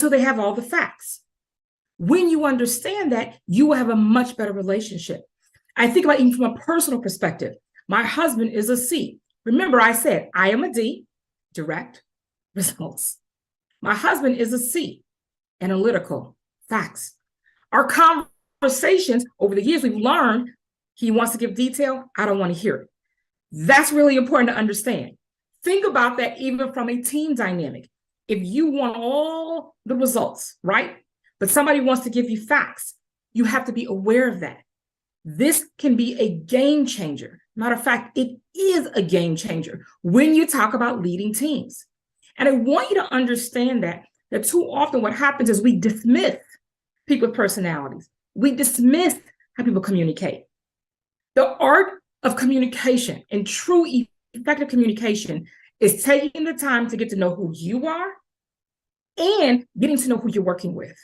they have all the facts. When you understand that, you will have a much better relationship. I think about even from a personal perspective. My husband is a C. Remember, I said I am a D, direct results. My husband is a C, analytical, facts. Our conversations over the years, we've learned he wants to give detail. I don't want to hear it. That's really important to understand. Think about that even from a team dynamic. If you want all the results, right? But somebody wants to give you facts, you have to be aware of that. This can be a game changer. Matter of fact, it is a game changer when you talk about leading teams. And I want you to understand that too often what happens is we dismiss people's personalities. We dismiss how people communicate. The art of communication and true effective communication is taking the time to get to know who you are and getting to know who you're working with.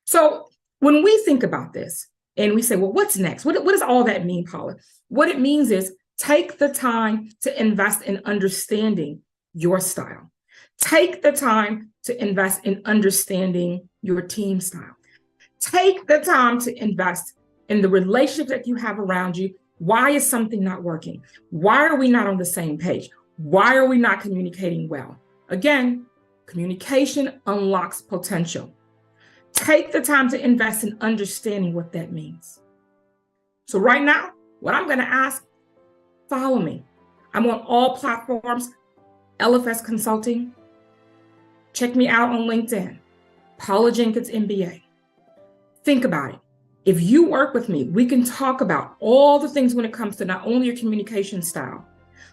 So when we think about this and we say, well, what's next? What does all that mean, Paula? What it means is take the time to invest in understanding your style. Take the time to invest in understanding your team style. Take the time to invest in the relationships that you have around you. Why is something not working? Why are we not on the same page? Why are we not communicating well? Again, communication unlocks potential. Take the time to invest in understanding what that means. So right now, what I'm going to ask, follow me. I'm on all platforms, LFS Consulting. Check me out on LinkedIn, Paula Jenkins MBA. Think about it. If you work with me, we can talk about all the things when it comes to not only your communication style,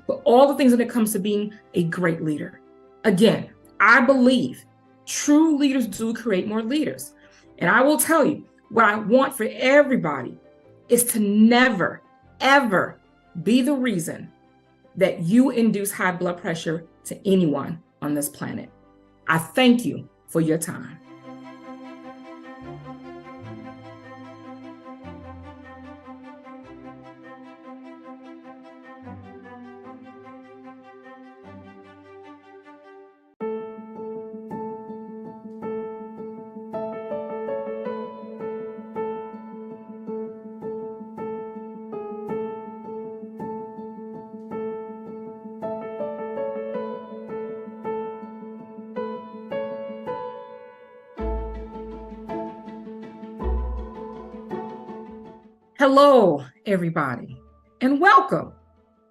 but all the things when it comes to being a great leader. Again, I believe true leaders do create more leaders. And I will tell you, what I want for everybody is to never, ever be the reason that you induce high blood pressure to anyone on this planet. I thank you for your time. Hello, everybody, and welcome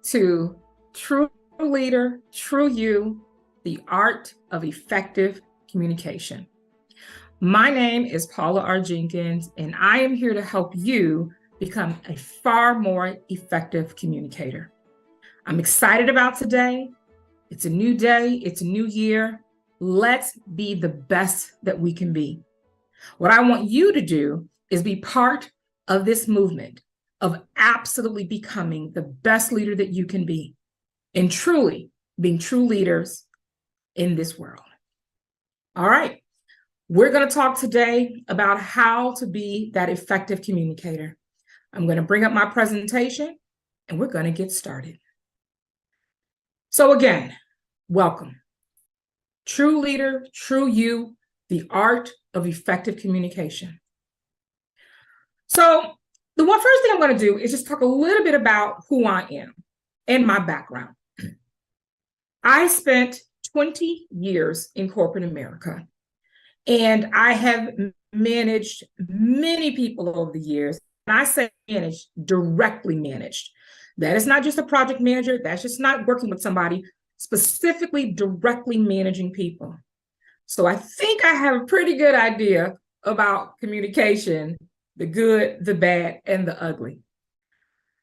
to True Leader, True You, the Art of Effective Communication. My name is Paula R. Jenkins, and I am here to help you become a far more effective communicator. I'm excited about today. It's a new day. It's a new year. Let's be the best that we can be. What I want you to do is be part of this movement of absolutely becoming the best leader that you can be and truly being true leaders in this world. All right, we're going to talk today about how to be that effective communicator. I'm going to bring up my presentation and we're going to get started. So again, welcome. True leader, true you, the art of effective communication. So the first thing I'm going to do is just talk a little bit about who I am and my background. I spent 20 years in corporate America, and I have managed many people over the years. And I say managed, directly managed. That is not just a project manager. That's just not working with somebody, specifically directly managing people. So I think I have a pretty good idea about communication, the good, the bad, and the ugly.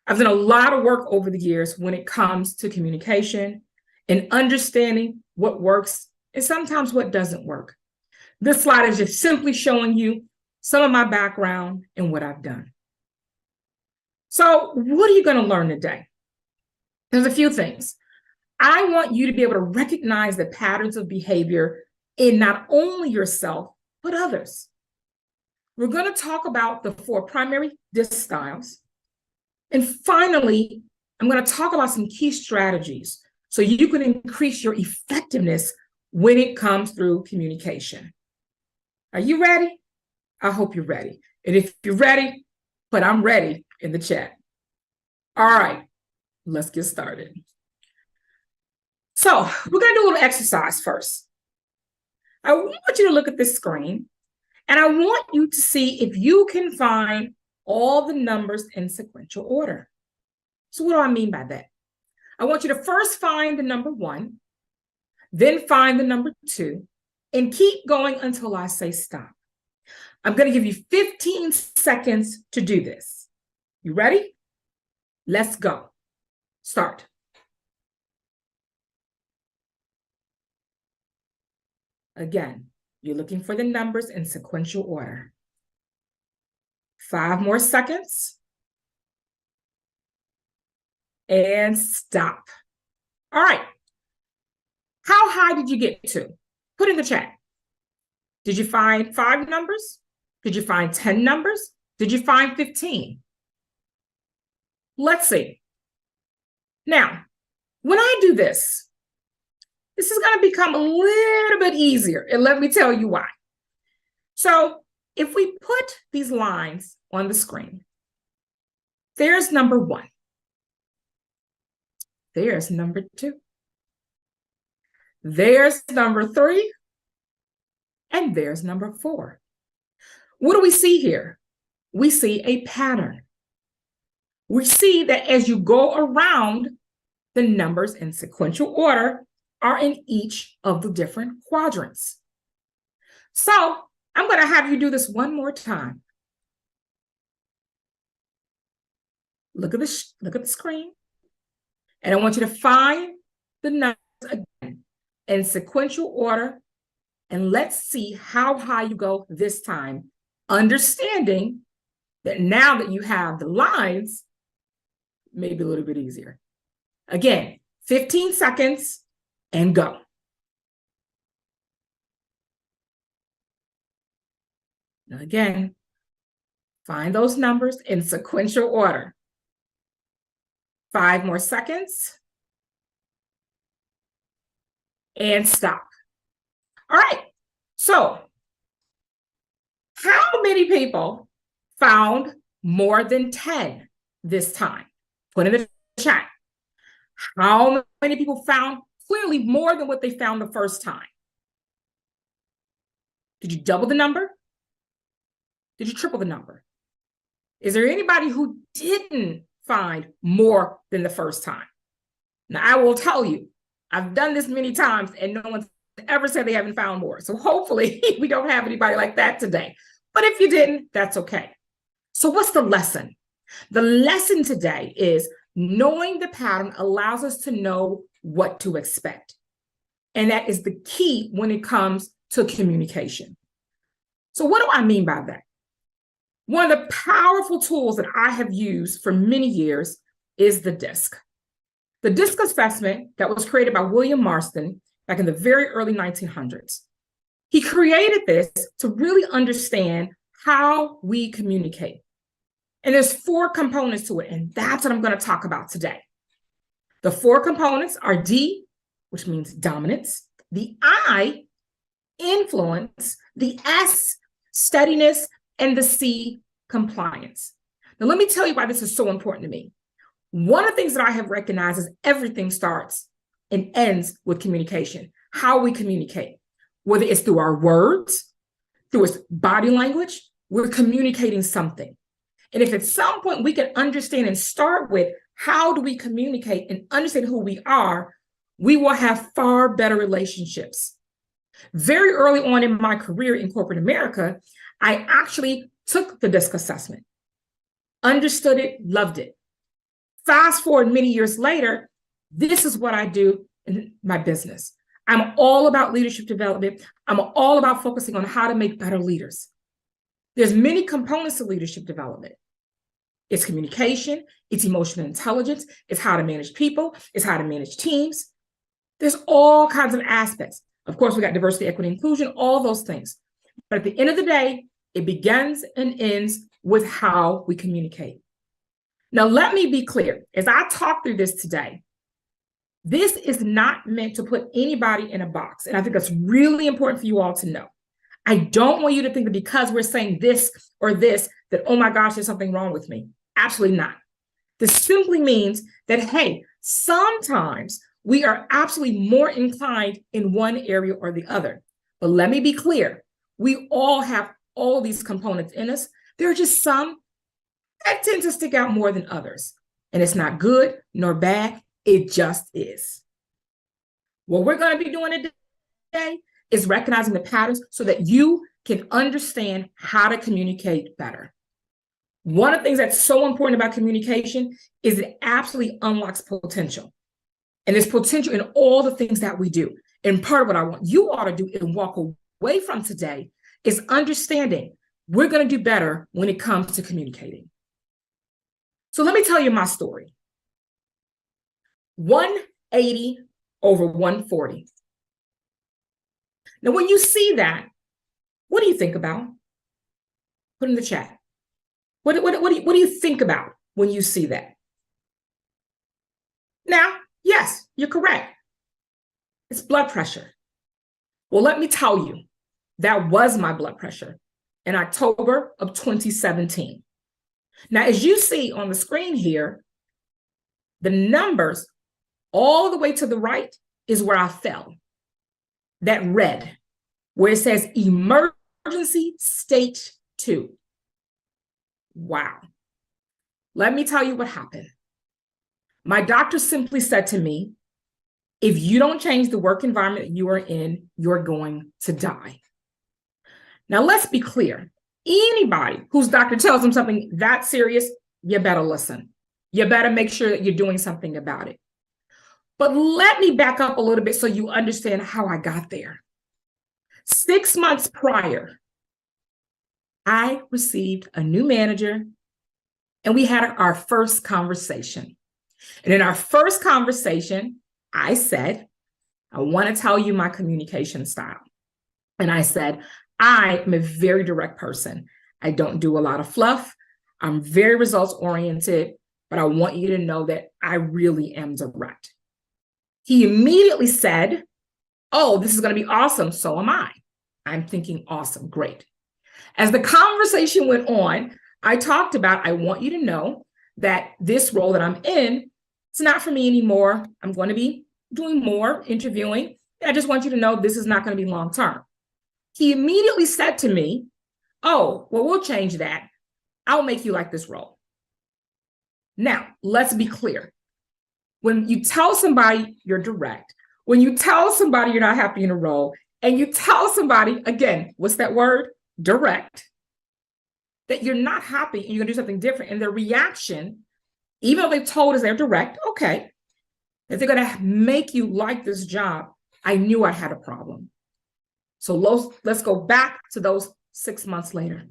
I've done a lot of work over the years when it comes to communication and understanding what works and sometimes what doesn't work. This slide is just simply showing you some of my background and what I've done. So what are you going to learn today? There's a few things. I want you to be able to recognize the patterns of behavior in not only yourself, but others. We're going to talk about the 4 primary DISC styles. And finally, I'm going to talk about some key strategies so you can increase your effectiveness when it comes through communication. Are you ready? I hope you're ready. And if you're ready, put "I'm ready" in the chat. All right, let's get started. So we're going to do a little exercise first. I want you to look at this screen, and I want you to see if you can find all the numbers in sequential order. So what do I mean by that? I want you to first find the number 1, then find the number 2, and keep going until I say stop. I'm going to give you 15 seconds to do this. You ready? Let's go. Start. Again, you're looking for the numbers in sequential order. 5 more seconds. And stop. All right. How high did you get to? Put in the chat. Did you find 5 numbers? Did you find 10 numbers? Did you find 15? Let's see. Now, when I do this, this is going to become a little bit easier, and let me tell you why. So if we put these lines on the screen, there's number 1. There's number 2. There's number 3. And there's number 4. What do we see here? We see a pattern. We see that as you go around, the numbers in sequential order are in each of the different quadrants. So I'm going to have you do this one more time. Look at the screen. And I want you to find the numbers again in sequential order. And let's see how high you go this time, understanding that now that you have the lines, maybe a little bit easier. Again, 15 seconds and go. Now again, find those numbers in sequential order. 5 more seconds. And stop. All right, so how many people found more than 10 this time? Put in the chat. How many people found clearly more than what they found the first time? Did you double the number? Did you triple the number? Is there anybody who didn't find more than the first time? Now, I will tell you, I've done this many times and no one's ever said they haven't found more. So hopefully we don't have anybody like that today. But if you didn't, that's okay. So what's the lesson? The lesson today is knowing the pattern allows us to know what to expect. And that is the key when it comes to communication. So what do I mean by that? One of the powerful tools that I have used for many years is the DISC. The DISC assessment that was created by William Marston back in the very early 1900s. He created this to really understand how we communicate. And there's 4 components to it, and that's what I'm going to talk about today. The 4 components are D, which means dominance, the I, influence, the S, steadiness, and the C, compliance. Now, let me tell you why this is so important to me. One of the things that I have recognized is everything starts and ends with communication, how we communicate, whether it's through our words, through its body language, we're communicating something. And if at some point we can understand and start with how do we communicate and understand who we are, we will have far better relationships. Very early on in my career in corporate America, I actually took the DISC assessment, understood it, loved it. Fast forward many years later, this is what I do in my business. I'm all about leadership development. I'm all about focusing on how to make better leaders. There's many components to leadership development. It's communication, it's emotional intelligence, it's how to manage people, it's how to manage teams. There's all kinds of aspects. Of course, we got diversity, equity, inclusion, all those things. But at the end of the day, it begins and ends with how we communicate. Now, let me be clear. As I talk through this today, This is not meant to put anybody in a box. And I think that's really important for you all to know. I don't want you to think that because we're saying this or this, that, oh my gosh, there's something wrong with me. Absolutely not. This simply means that, hey, sometimes we are absolutely more inclined in one area or the other. But let me be clear. We all have all these components in us. There are just some that tend to stick out more than others. And it's not good nor bad. It just is. What we're going to be doing today is recognizing the patterns so that you can understand how to communicate better. One of the things that's so important about communication is it absolutely unlocks potential. And there's potential in all the things that we do. And part of what I want you all to do and walk away from today is understanding we're going to do better when it comes to communicating. So let me tell you my story. 180 over 140. Now, when you see that, what do you think about? Put in the chat. What do you think about when you see that? Now, yes, you're correct. It's blood pressure. Well, let me tell you, that was my blood pressure in October of 2017. Now, as you see on the screen here, the numbers all the way to the right is where I fell. That red, where it says emergency stage 2. Wow. Let me tell you what happened. My doctor simply said to me, if you don't change the work environment you are in, you're going to die. Now, let's be clear. Anybody whose doctor tells them something that serious, you better listen. You better make sure that you're doing something about it. But let me back up a little bit so you understand how I got there. 6 months prior, I received a new manager and we had our first conversation. And in our first conversation, I said, I want to tell you my communication style. And I said, I am a very direct person. I don't do a lot of fluff. I'm very results oriented, but I want you to know that I really am direct. He immediately said, oh, this is going to be awesome. So am I. I'm thinking, awesome, great. As the conversation went on, I talked about, I want you to know that this role that I'm in, it's not for me anymore. I'm going to be doing more interviewing. I just want you to know this is not going to be long term. He immediately said to me, oh, well, we'll change that. I'll make you like this role. Now, let's be clear. When you tell somebody you're direct, when you tell somebody you're not happy in a role, and you tell somebody, again, what's that word? Direct, that you're not happy and you're gonna do something different. And their reaction, even though they've told us they're direct, okay, if they're gonna make you like this job, I knew I had a problem. So let's go back to those 6 months later,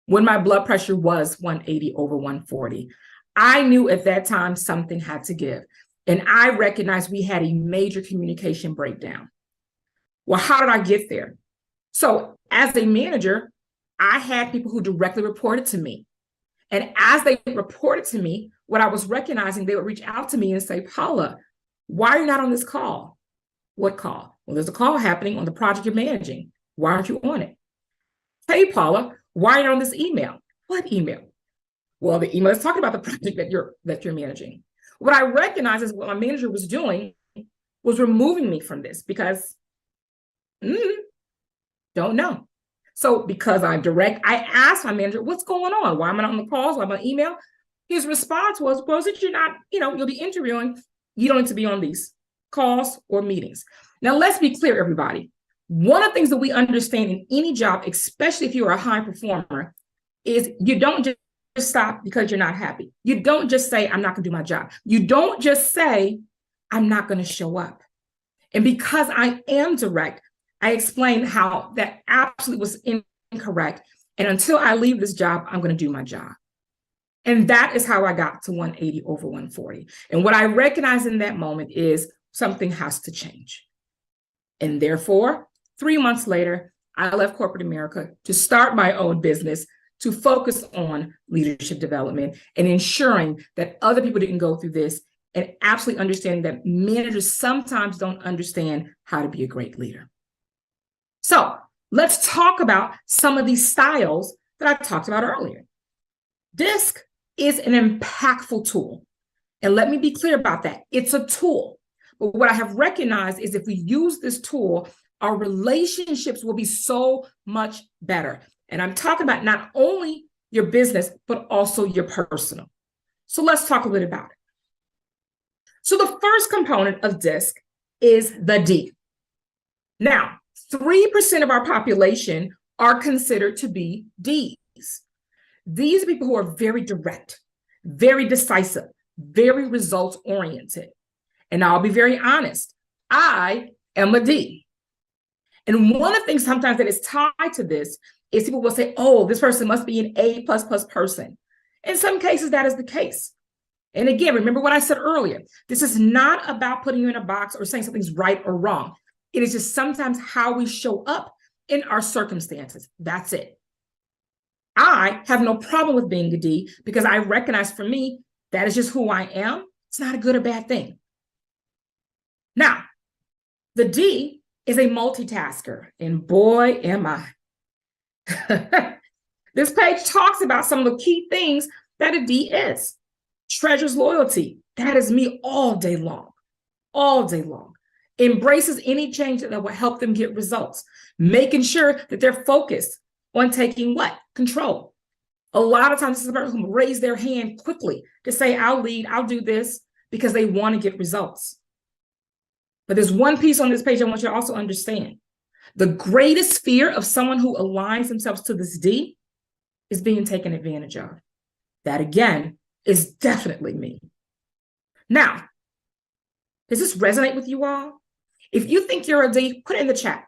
when my blood pressure was 180 over 140. I knew at that time something had to give. And I recognized we had a major communication breakdown. Well, how did I get there? So as a manager, I had people who directly reported to me. And as they reported to me, what I was recognizing, they would reach out to me and say, Paula, why are you not on this call? What call? Well, there's a call happening on the project you're managing. Why aren't you on it? Hey, Paula, why are you on this email? What email? Well, the email is talking about the project that you're managing. What I recognized is what my manager was doing was removing me from this because don't know. So because I'm direct, I asked my manager, what's going on? Why am I not on the calls? Why am I on email? His response was, well, since you're not, you'll be interviewing, you don't need to be on these calls or meetings. Now, let's be clear, everybody. One of the things that we understand in any job, especially if you're a high performer, is you don't just stop because you're not happy. You don't just say, I'm not going to do my job. You don't just say, I'm not going to show up. And because I am direct, I explained how that absolutely was incorrect. And until I leave this job, I'm going to do my job. And that is how I got to 180 over 140. And what I recognized in that moment is something has to change. And therefore, 3 months later, I left corporate America to start my own business, to focus on leadership development and ensuring that other people didn't go through this and absolutely understanding that managers sometimes don't understand how to be a great leader. So let's talk about some of these styles that I talked about earlier. DISC is an impactful tool. And let me be clear about that. It's a tool. But what I have recognized is if we use this tool, our relationships will be so much better. And I'm talking about not only your business, but also your personal. So let's talk a little bit about it. So the first component of DISC is the D. Now, 3% of our population are considered to be Ds. These are people who are very direct, very decisive, very results oriented. And I'll be very honest, I am a D. And one of the things sometimes that is tied to this is people will say, oh, this person must be an A++ person. In some cases, that is the case. And again, remember what I said earlier, this is not about putting you in a box or saying something's right or wrong. It is just sometimes how we show up in our circumstances. That's it. I have no problem with being a D because I recognize for me, that is just who I am. It's not a good or bad thing. Now, the D is a multitasker, and boy, am I. This page talks about some of the key things that a D is. Treasures loyalty. That is me all day long, all day long. Embraces any change that will help them get results, making sure that they're focused on taking what? Control. A lot of times, this is a person who raise their hand quickly to say, I'll lead, I'll do this, because they want to get results. But there's one piece on this page I want you to also understand. The greatest fear of someone who aligns themselves to this D is being taken advantage of. That, again, is definitely me. Now, does this resonate with you all? If you think you're a D, put it in the chat.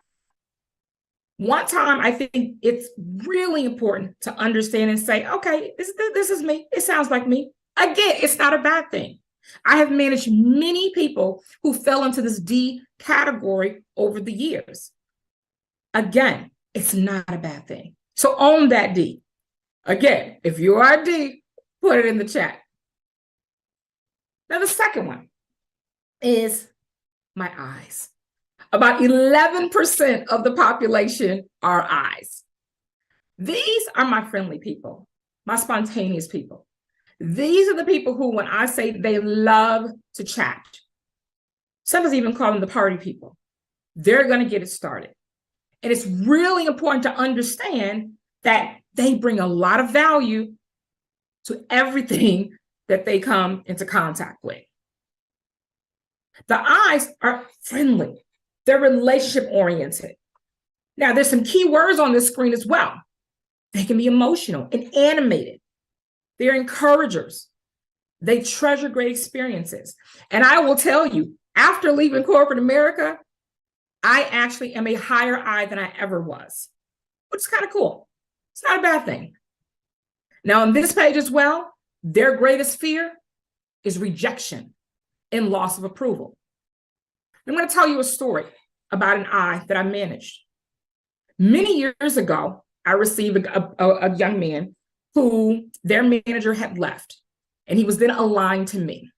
One time, I think it's really important to understand and say, okay, this is me. It sounds like me. Again, it's not a bad thing. I have managed many people who fell into this D category over the years. Again, it's not a bad thing. So own that D. Again, if you are a D, put it in the chat. Now, the second one is my eyes. About 11% of the population are eyes. These are my friendly people, my spontaneous people. These are the people who, when I say they love to chat, some of us even call them the party people. They're going to get it started. And it's really important to understand that they bring a lot of value to everything that they come into contact with. The eyes are friendly. They're relationship oriented. Now, there's some key words on this screen as well. They can be emotional and animated. They're encouragers. They treasure great experiences. And I will tell you, after leaving corporate America, I actually am a higher I than I ever was, which is kind of cool. It's not a bad thing. Now, on this page as well, their greatest fear is rejection and loss of approval. I'm going to tell you a story about an I that I managed. Many years ago, I received a young man who their manager had left, and he was then aligned to me.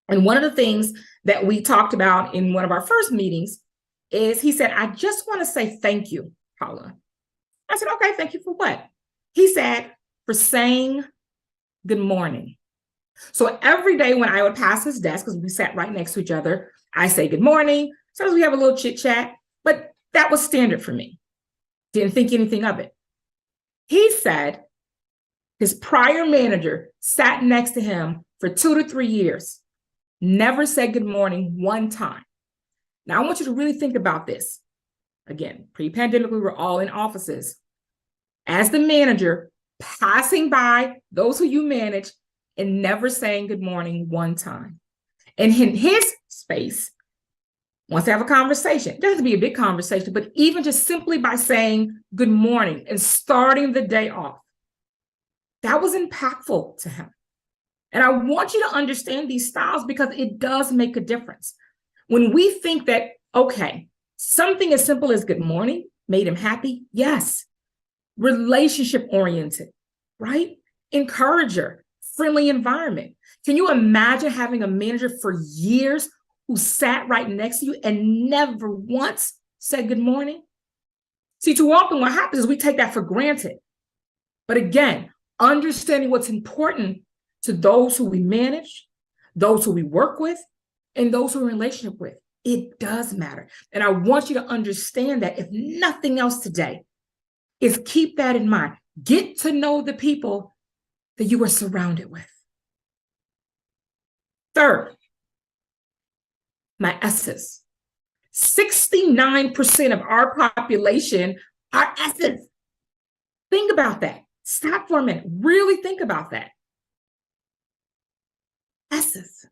And one of the things that we talked about in one of our first meetings is he said, I just want to say thank you, Paula. I said, okay, thank you for what? He said, for saying good morning. So every day when I would pass his desk, because we sat right next to each other, I say good morning. Sometimes we have a little chit chat, but that was standard for me. Didn't think anything of it. He said his prior manager sat next to him for 2 to 3 years, never said good morning one time. Now I want you to really think about this. Again, pre-pandemic, we were all in offices. As the manager, passing by those who you manage and never saying good morning one time. And in his space, once they have a conversation, it doesn't have to be a big conversation, but even just simply by saying good morning and starting the day off, that was impactful to him. And I want you to understand these styles because it does make a difference. When we think that, okay, something as simple as good morning made him happy, yes. Relationship oriented, right? Encourager, friendly environment. Can you imagine having a manager for years who sat right next to you and never once said good morning? See, too often what happens is we take that for granted. But again, understanding what's important to those who we manage, those who we work with, and those who we're in relationship with, it does matter. And I want you to understand that, if nothing else today, is keep that in mind. Get to know the people that you are surrounded with. Third, my S's. 69% of our population are S's. Think about that. Stop for a minute. Really think about that. S's.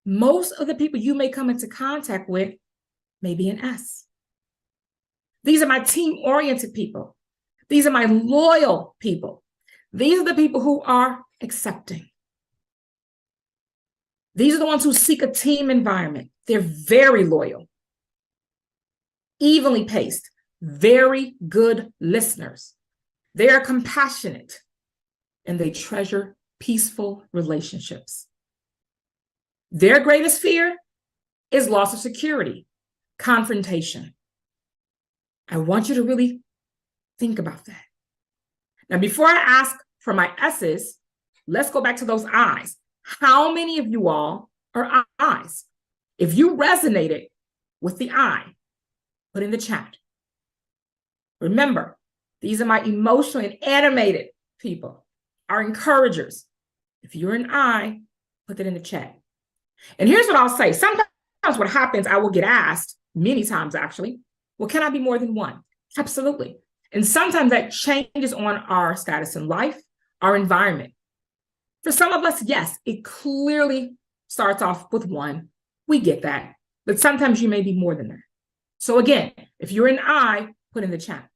Most of the people you may come into contact with may be an S. These are my team-oriented people. These are my loyal people. These are the people who are accepting. These are the ones who seek a team environment. They're very loyal, evenly paced, very good listeners. They are compassionate, and they treasure peaceful relationships. Their greatest fear is loss of security, confrontation. I want you to really think about that. Now, before I ask for my S's, let's go back to those I's. How many of you all are I's? If you resonated with the I, put in the chat. Remember, these are my emotional and animated people, our encouragers. If you're an I, put it in the chat. And here's what I'll say. Sometimes what happens, I will get asked, many times actually, well, can I be more than one? Absolutely. And sometimes that changes on our status in life, our environment. For some of us, yes, it clearly starts off with one. We get that. But sometimes you may be more than that. So again, if you're an I, put in the chat.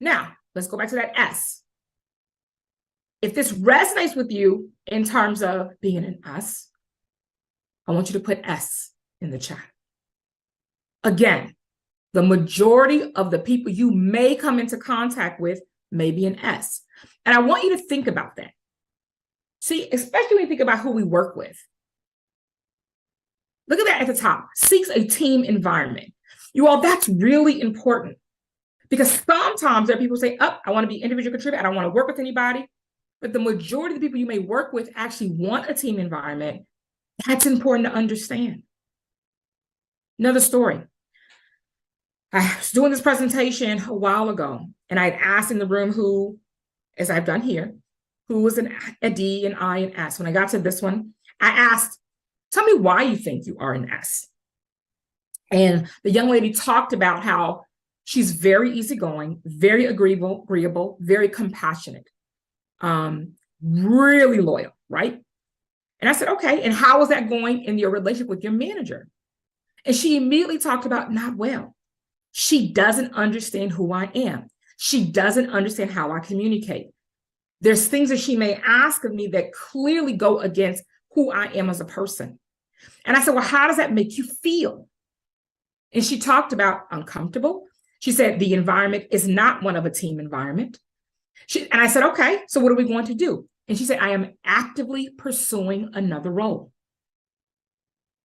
Now, let's go back to that S. If this resonates with you in terms of being an S, I want you to put S in the chat. Again, the majority of the people you may come into contact with may be an S. And I want you to think about that. See, especially when you think about who we work with. Look at that at the top. Seeks a team environment. You all, that's really important. Because sometimes there are people who say, oh, I want to be individual contributor. I don't want to work with anybody. But the majority of the people you may work with actually want a team environment. That's important to understand. Another story. I was doing this presentation a while ago, and I had asked in the room who, as I've done here, who was a D, an I, an S. When I got to this one, I asked, tell me why you think you are an S. And the young lady talked about how she's very easygoing, very agreeable, very compassionate, really loyal, right? And I said, okay, and how is that going in your relationship with your manager? And she immediately talked about not well. She doesn't understand who I am. She doesn't understand how I communicate. There's things that she may ask of me that clearly go against who I am as a person. And I said, well, how does that make you feel? And she talked about uncomfortable. She said the environment is not one of a team environment. And I said, okay, so what are we going to do? And she said, I am actively pursuing another role.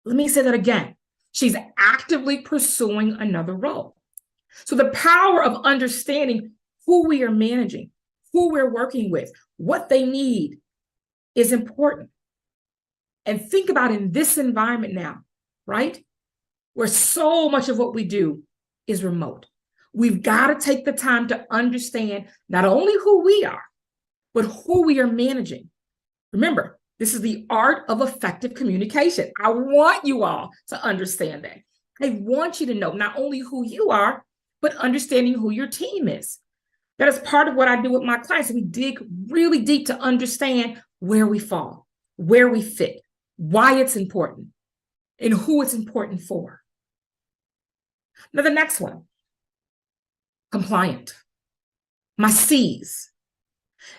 Let me say that again. She's actively pursuing another role. So the power of understanding who we are managing, who we're working with, what they need is important. And think about in this environment now, right? Where so much of what we do is remote. We've got to take the time to understand not only who we are, but who we are managing. Remember, this is the art of effective communication. I want you all to understand that. I want you to know not only who you are, but understanding who your team is. That is part of what I do with my clients. We dig really deep to understand where we fall, where we fit, why it's important, and who it's important for. Now, the next one, compliant. My C's.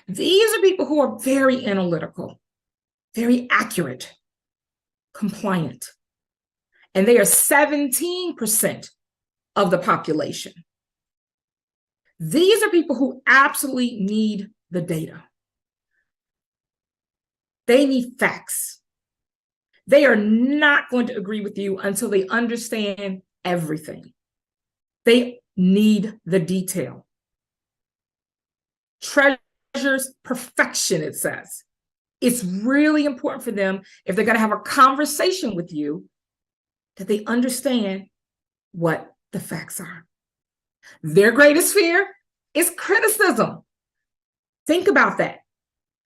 These are people who are very analytical, very accurate, compliant. And they are 17% of the population. These are people who absolutely need the data. They need facts. They are not going to agree with you until they understand everything. They need the detail. Treasures perfection, it says. It's really important for them, if they're going to have a conversation with you, that they understand what the facts are. Their greatest fear is criticism. Think about that.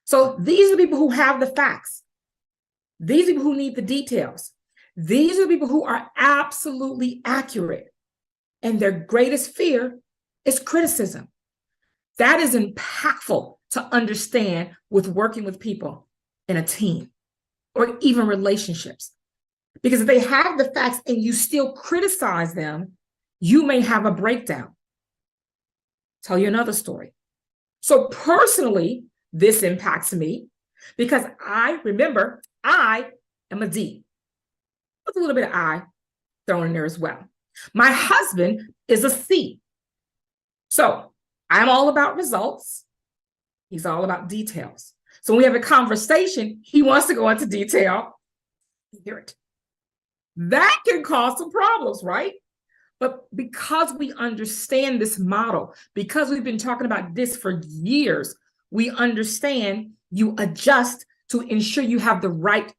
So these are the people who have the facts. These are people who need the details. These are the people who are absolutely accurate. And their greatest fear is criticism. That is impactful to understand with working with people in a team or even relationships. Because if they have the facts and you still criticize them, you may have a breakdown. Tell you another story. So personally, this impacts me because I am a D with a little bit of I thrown in there as well. My husband is a C. So I'm all about results. He's all about details. So when we have a conversation, he wants to go into detail. Hear it. That can cause some problems, right? But because we understand this model, because we've been talking about this for years, we understand you adjust to ensure you have the right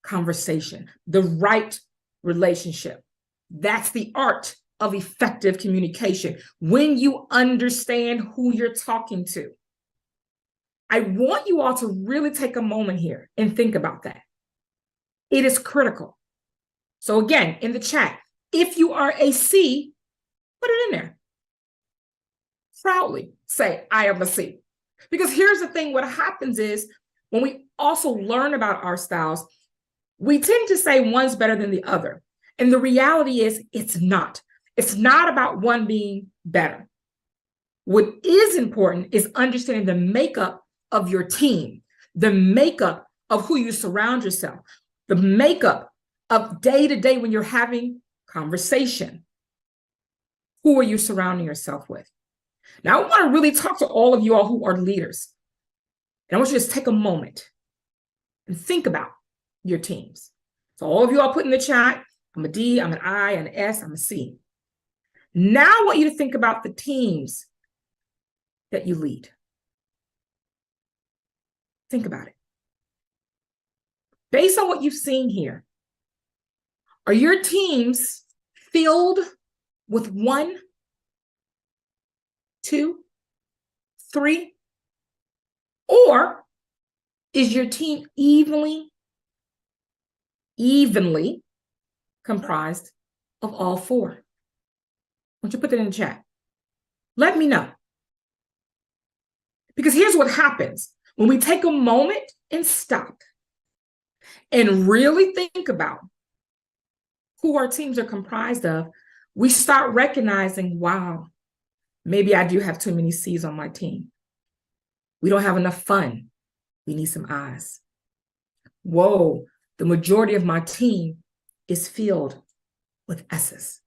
conversation, the right relationship. That's the art of effective communication. When you understand who you're talking to. I want you all to really take a moment here and think about that. It is critical. So again, in the chat, if you are a C, put it in there. Proudly say, I am a C. Because here's the thing, what happens is when we also learn about our styles, we tend to say one's better than the other. And the reality is it's not. It's not about one being better. What is important is understanding the makeup of your team, the makeup of who you surround yourself, the makeup of day to day when you're having conversation. Who are you surrounding yourself with? Now, I want to really talk to all of you all who are leaders. And I want you to just take a moment and think about your teams. So all of you all put in the chat, I'm a D, I'm an I, an S, I'm a C. Now I want you to think about the teams that you lead. Think about it. Based on what you've seen here, are your teams filled with 1, 2, 3? Or is your team evenly comprised of all 4? Why don't you put that in the chat? Let me know. Because here's what happens. When we take a moment and stop and really think about who our teams are comprised of, we start recognizing, wow, maybe I do have too many C's on my team. We don't have enough fun. We need some I's. Whoa, the majority of my team is filled with S's.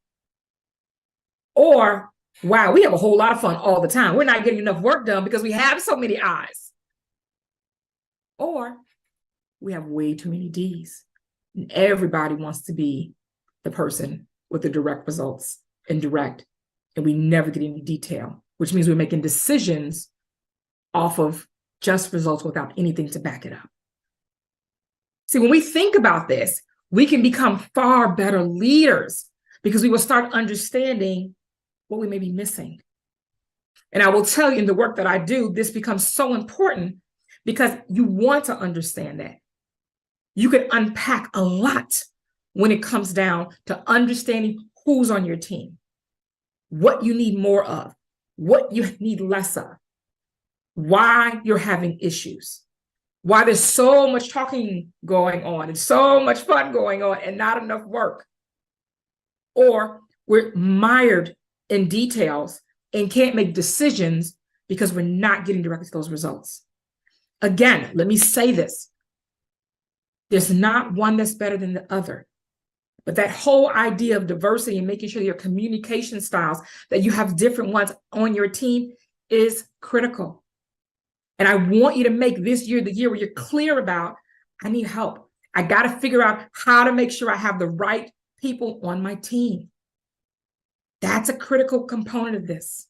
Or, wow, we have a whole lot of fun all the time. We're not getting enough work done because we have so many I's. Or we have way too many D's. And everybody wants to be the person with the direct results and we never get any detail, which means we're making decisions off of just results without anything to back it up. See, when we think about this, we can become far better leaders because we will start understanding what we may be missing. And I will tell you, in the work that I do, this becomes so important because you want to understand that. You can unpack a lot when it comes down to understanding who's on your team, what you need more of, what you need less of, why you're having issues, why there's so much talking going on and so much fun going on and not enough work. Or we're mired in details and can't make decisions because we're not getting directly to those results. Again, let me say this. There's not one that's better than the other. But that whole idea of diversity and making sure your communication styles, that you have different ones on your team, is critical. And I want you to make this year the year where you're clear about, I need help. I got to figure out how to make sure I have the right people on my team. That's a critical component of this.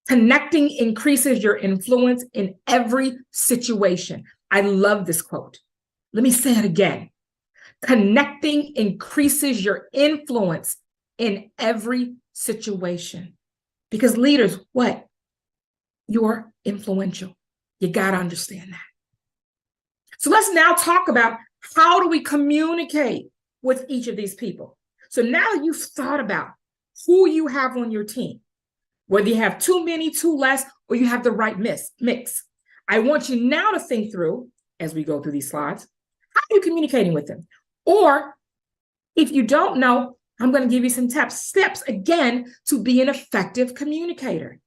Connecting increases your influence in every situation. I love this quote. Let me say it again. Connecting increases your influence in every situation. Because leaders, what? You're influential. You got to understand that. So let's now talk about how do we communicate with each of these people. So now you've thought about who you have on your team, whether you have too many, too less, or you have the right mix. I want you now to think through, as we go through these slides, how are you communicating with them? Or if you don't know, I'm going to give you some steps again to be an effective communicator.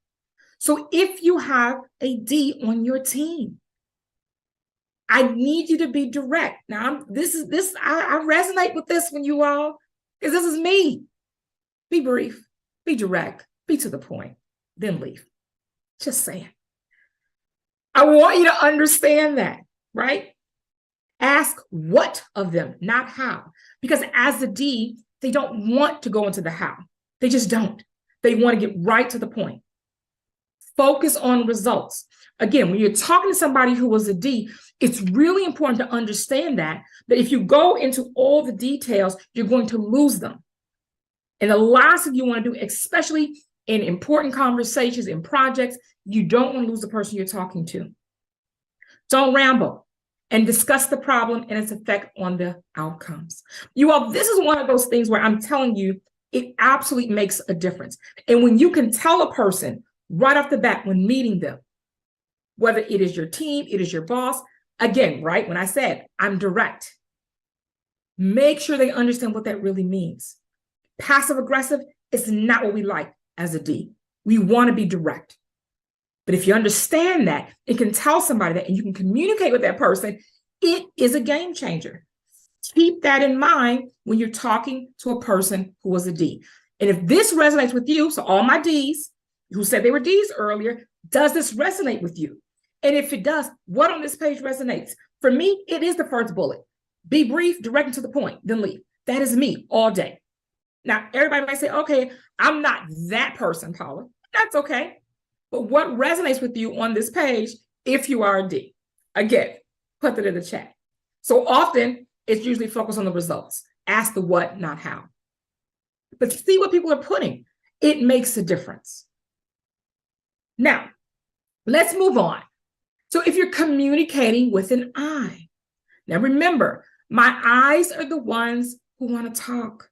So if you have a D on your team, I need you to be direct. Now, I resonate with this one, you all, because this is me. Be brief, be direct, be to the point, then leave. Just saying. I want you to understand that, right? Ask what of them, not how. Because as a D, they don't want to go into the how. They just don't. They want to get right to the point. Focus on results. Again, when you're talking to somebody who was a D, it's really important to understand that if you go into all the details, you're going to lose them. And the last thing you want to do, especially in important conversations, in projects, you don't want to lose the person you're talking to. Don't ramble and discuss the problem and its effect on the outcomes. You all, this is one of those things where I'm telling you, it absolutely makes a difference. And when you can tell a person right off the bat when meeting them, whether it is your team, it is your boss, again, right, when I said I'm direct, make sure they understand what that really means. Passive aggressive is not what we like as a D. We want to be direct. But if you understand that, it can tell somebody that, and you can communicate with that person, it is a game changer. Keep that in mind when you're talking to a person who was a D. And if this resonates with you, so all my Ds who said they were Ds earlier, does this resonate with you? And if it does, what on this page resonates? For me, it is the first bullet. Be brief, direct and to the point, then leave. That is me all day. Now, everybody might say, okay, I'm not that person, Paula. That's okay. But what resonates with you on this page if you are a D? Again, put that in the chat. So often, it's usually focused on the results. Ask the what, not how. But see what people are putting. It makes a difference. Now, let's move on. So if you're communicating with an I, now remember, my eyes are the ones who want to talk.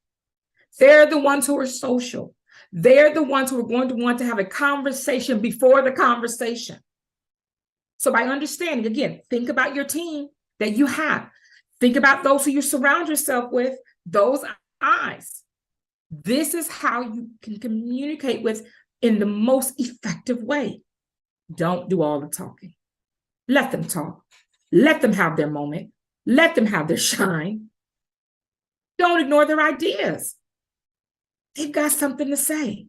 They're the ones who are social. They're the ones who are going to want to have a conversation before the conversation. So by understanding, again, think about your team that you have. Think about those who you surround yourself with, those eyes. This is how you can communicate with in the most effective way. Don't do all the talking. Let them talk. Let them have their moment. Let them have their shine. Don't ignore their ideas. They've got something to say.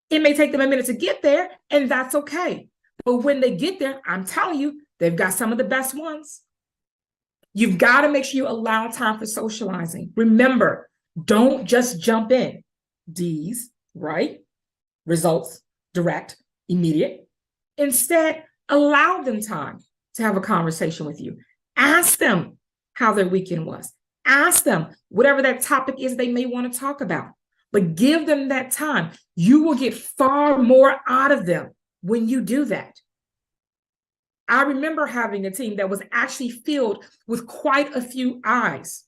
It may take them a minute to get there, and that's okay. But when they get there, I'm telling you, they've got some of the best ones. You've got to make sure you allow time for socializing. Remember, don't just jump in. D's, right? Results, direct, immediate. Instead, allow them time to have a conversation with you. Ask them how their weekend was. Ask them whatever that topic is they may want to talk about. But give them that time. You will get far more out of them when you do that. I remember having a team that was actually filled with quite a few I's.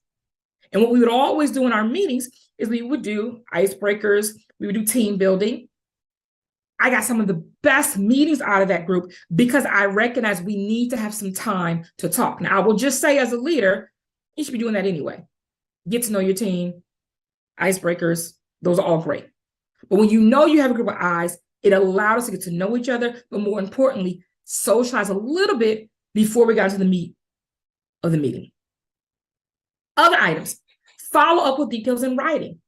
And what we would always do in our meetings is we would do icebreakers, we would do team building. I got some of the best meetings out of that group because I recognize we need to have some time to talk. Now, I will just say as a leader, you should be doing that anyway. Get to know your team, icebreakers, those are all great. But when you know you have a group of eyes, it allowed us to get to know each other, but more importantly, socialize a little bit before we got to the meat of the meeting. Other items, follow up with details in writing.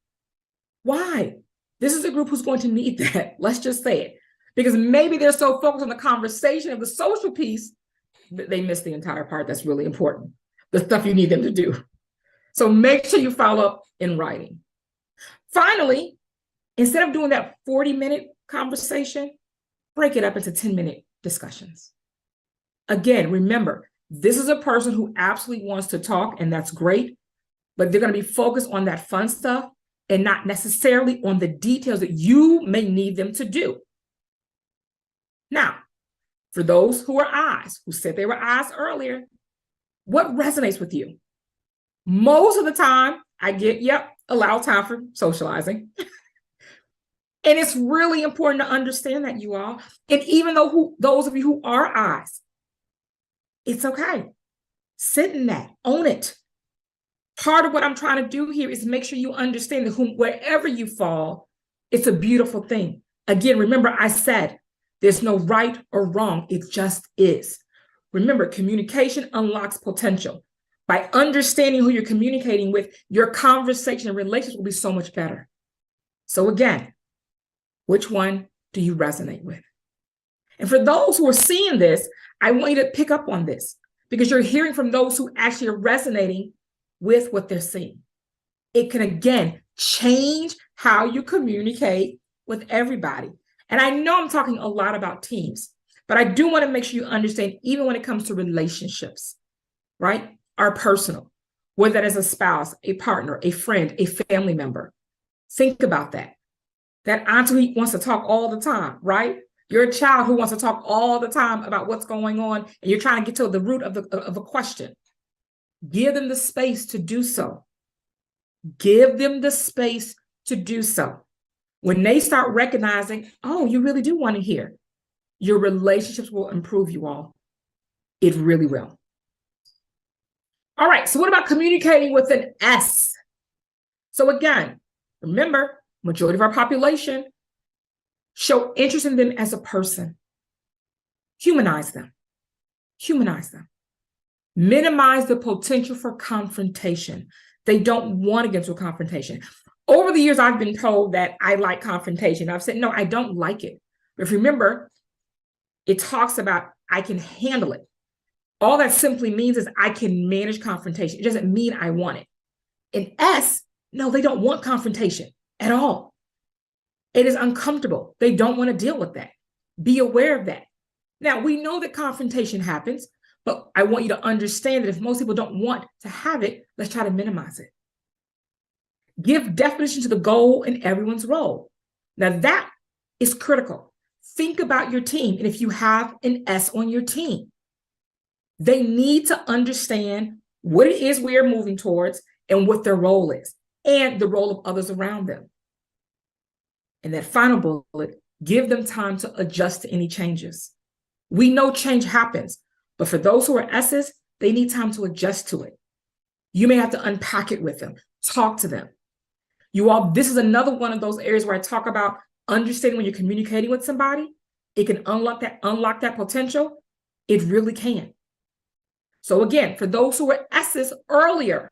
Why? This is a group who's going to need that. Let's just say it. because maybe they're so focused on the conversation of the social piece that they miss the entire part that's really important, the stuff you need them to do. So make sure you follow up in writing. Finally, instead of doing that 40-minute conversation, break it up into 10-minute discussions. Again, remember, this is a person who absolutely wants to talk, and that's great, but they're going to be focused on that fun stuff and not necessarily on the details that you may need them to do. Now, for those who are I's, who said they were I's earlier, what resonates with you? Most of the time, I get, yep, allow time for socializing. And it's really important to understand that, you all. And even though those of you who are I's, it's okay. Sit in that, own it. Part of what I'm trying to do here is make sure you understand that wherever you fall, it's a beautiful thing. Again, remember I said, there's no right or wrong. It just is. Remember, communication unlocks potential. By understanding who you're communicating with, your conversation and relationships will be so much better. So again, which one do you resonate with? And for those who are seeing this, I want you to pick up on this because you're hearing from those who actually are resonating with what they're seeing. It can, again, change how you communicate with everybody. And I know I'm talking a lot about teams, but I do want to make sure you understand, even when it comes to relationships, right? Are personal, whether that is a spouse, a partner, a friend, a family member. Think about that. That auntie wants to talk all the time, right? You're a child who wants to talk all the time about what's going on, and you're trying to get to the root of a question. Give them the space to do so. Give them the space to do so. When they start recognizing, oh, you really do want to hear, your relationships will improve, you all. It really will. All right, so what about communicating with an S? So again, remember, majority of our population show interest in them as a person. Humanize them. Humanize them. Minimize the potential for confrontation. They don't want to get into a confrontation. Over the years, I've been told that I like confrontation. I've said, no, I don't like it. But if you remember, it talks about I can handle it. All that simply means is I can manage confrontation. It doesn't mean I want it. In S, no, they don't want confrontation at all. It is uncomfortable. They don't want to deal with that. Be aware of that. Now, we know that confrontation happens, but I want you to understand that if most people don't want to have it, let's try to minimize it. Give definition to the goal and everyone's role. Now, that is critical. Think about your team. And if you have an S on your team, they need to understand what it is we are moving towards and what their role is and the role of others around them. And that final bullet, give them time to adjust to any changes. We know change happens, but for those who are S's, they need time to adjust to it. You may have to unpack it with them, talk to them. You all, this is another one of those areas where I talk about understanding when you're communicating with somebody, it can unlock that potential. It really can. So again, for those who were S's earlier,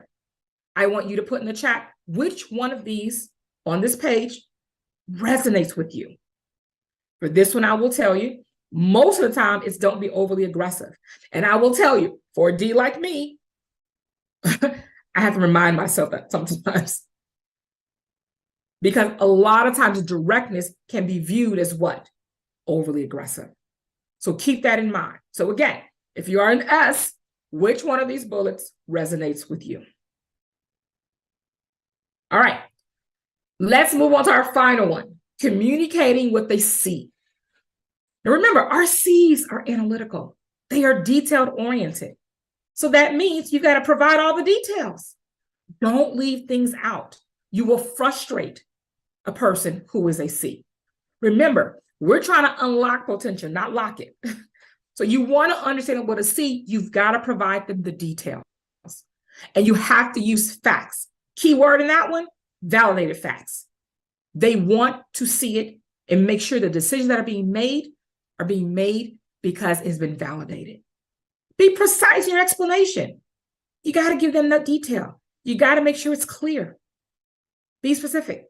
I want you to put in the chat which one of these on this page resonates with you. For this one, I will tell you, most of the time, it's don't be overly aggressive. And I will tell you, for a D like me, I have to remind myself that sometimes. Because a lot of times directness can be viewed as what? Overly aggressive. So keep that in mind. So again, if you are an S, which one of these bullets resonates with you? All right, let's move on to our final one, communicating what they see. Now remember, our C's are analytical. They are detailed-oriented. So that means you've got to provide all the details. Don't leave things out. You will frustrate a person who is a C. Remember, we're trying to unlock potential, not lock it. So you want to understand what a C, you've got to provide them the details. And you have to use facts. Key word in that one, validated facts. They want to see it and make sure the decisions that are being made because it's been validated. Be precise in your explanation. You got to give them that detail. You got to make sure it's clear. Be specific.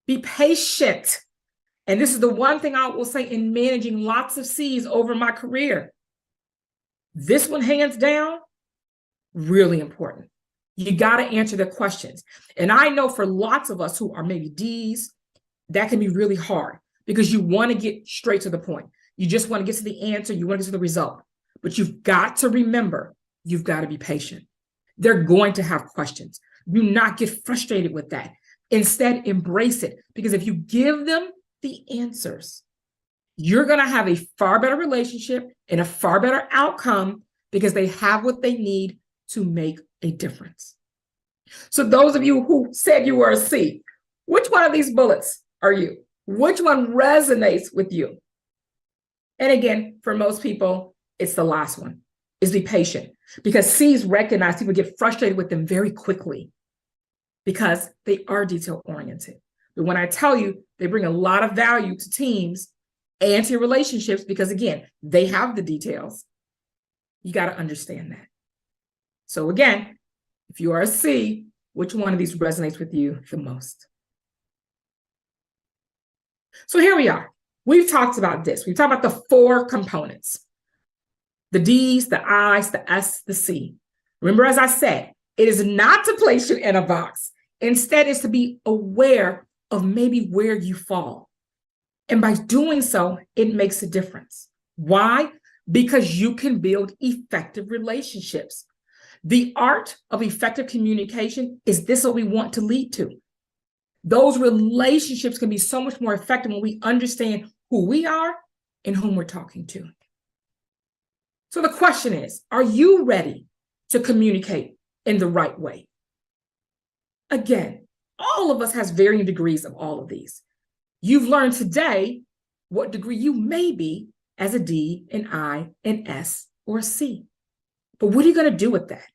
Be patient. And this is the one thing I will say in managing lots of C's over my career. This one, hands down, really important. You got to answer the questions. And I know for lots of us who are maybe D's, that can be really hard because you want to get straight to the point. You just want to get to the answer. You want to get to the result. But you've got to remember, you've got to be patient. They're going to have questions. Do not get frustrated with that. Instead, embrace it. Because if you give them the answers, you're going to have a far better relationship and a far better outcome because they have what they need to make a difference. So those of you who said you were a C, which one of these bullets are you? Which one resonates with you? And again, for most people, it's the last one, is be patient. Because C's recognize people get frustrated with them very quickly because they are detail-oriented. But when I tell you, they bring a lot of value to teams and to relationships because, again, they have the details. You got to understand that. So again, if you are a C, which one of these resonates with you the most? So here we are. We've talked about this. We've talked about the 4 components: the D's, the I's, the S, the C. Remember, as I said, it is not to place you in a box. Instead, it's to be aware of maybe where you fall. And by doing so, it makes a difference. Why? Because you can build effective relationships. The art of effective communication is this what we want to lead to. Those relationships can be so much more effective when we understand who we are and whom we're talking to. So the question is, are you ready to communicate in the right way? Again, all of us has varying degrees of all of these. You've learned today what degree you may be as a D, an I, an S, or a C. But what are you going to do with that?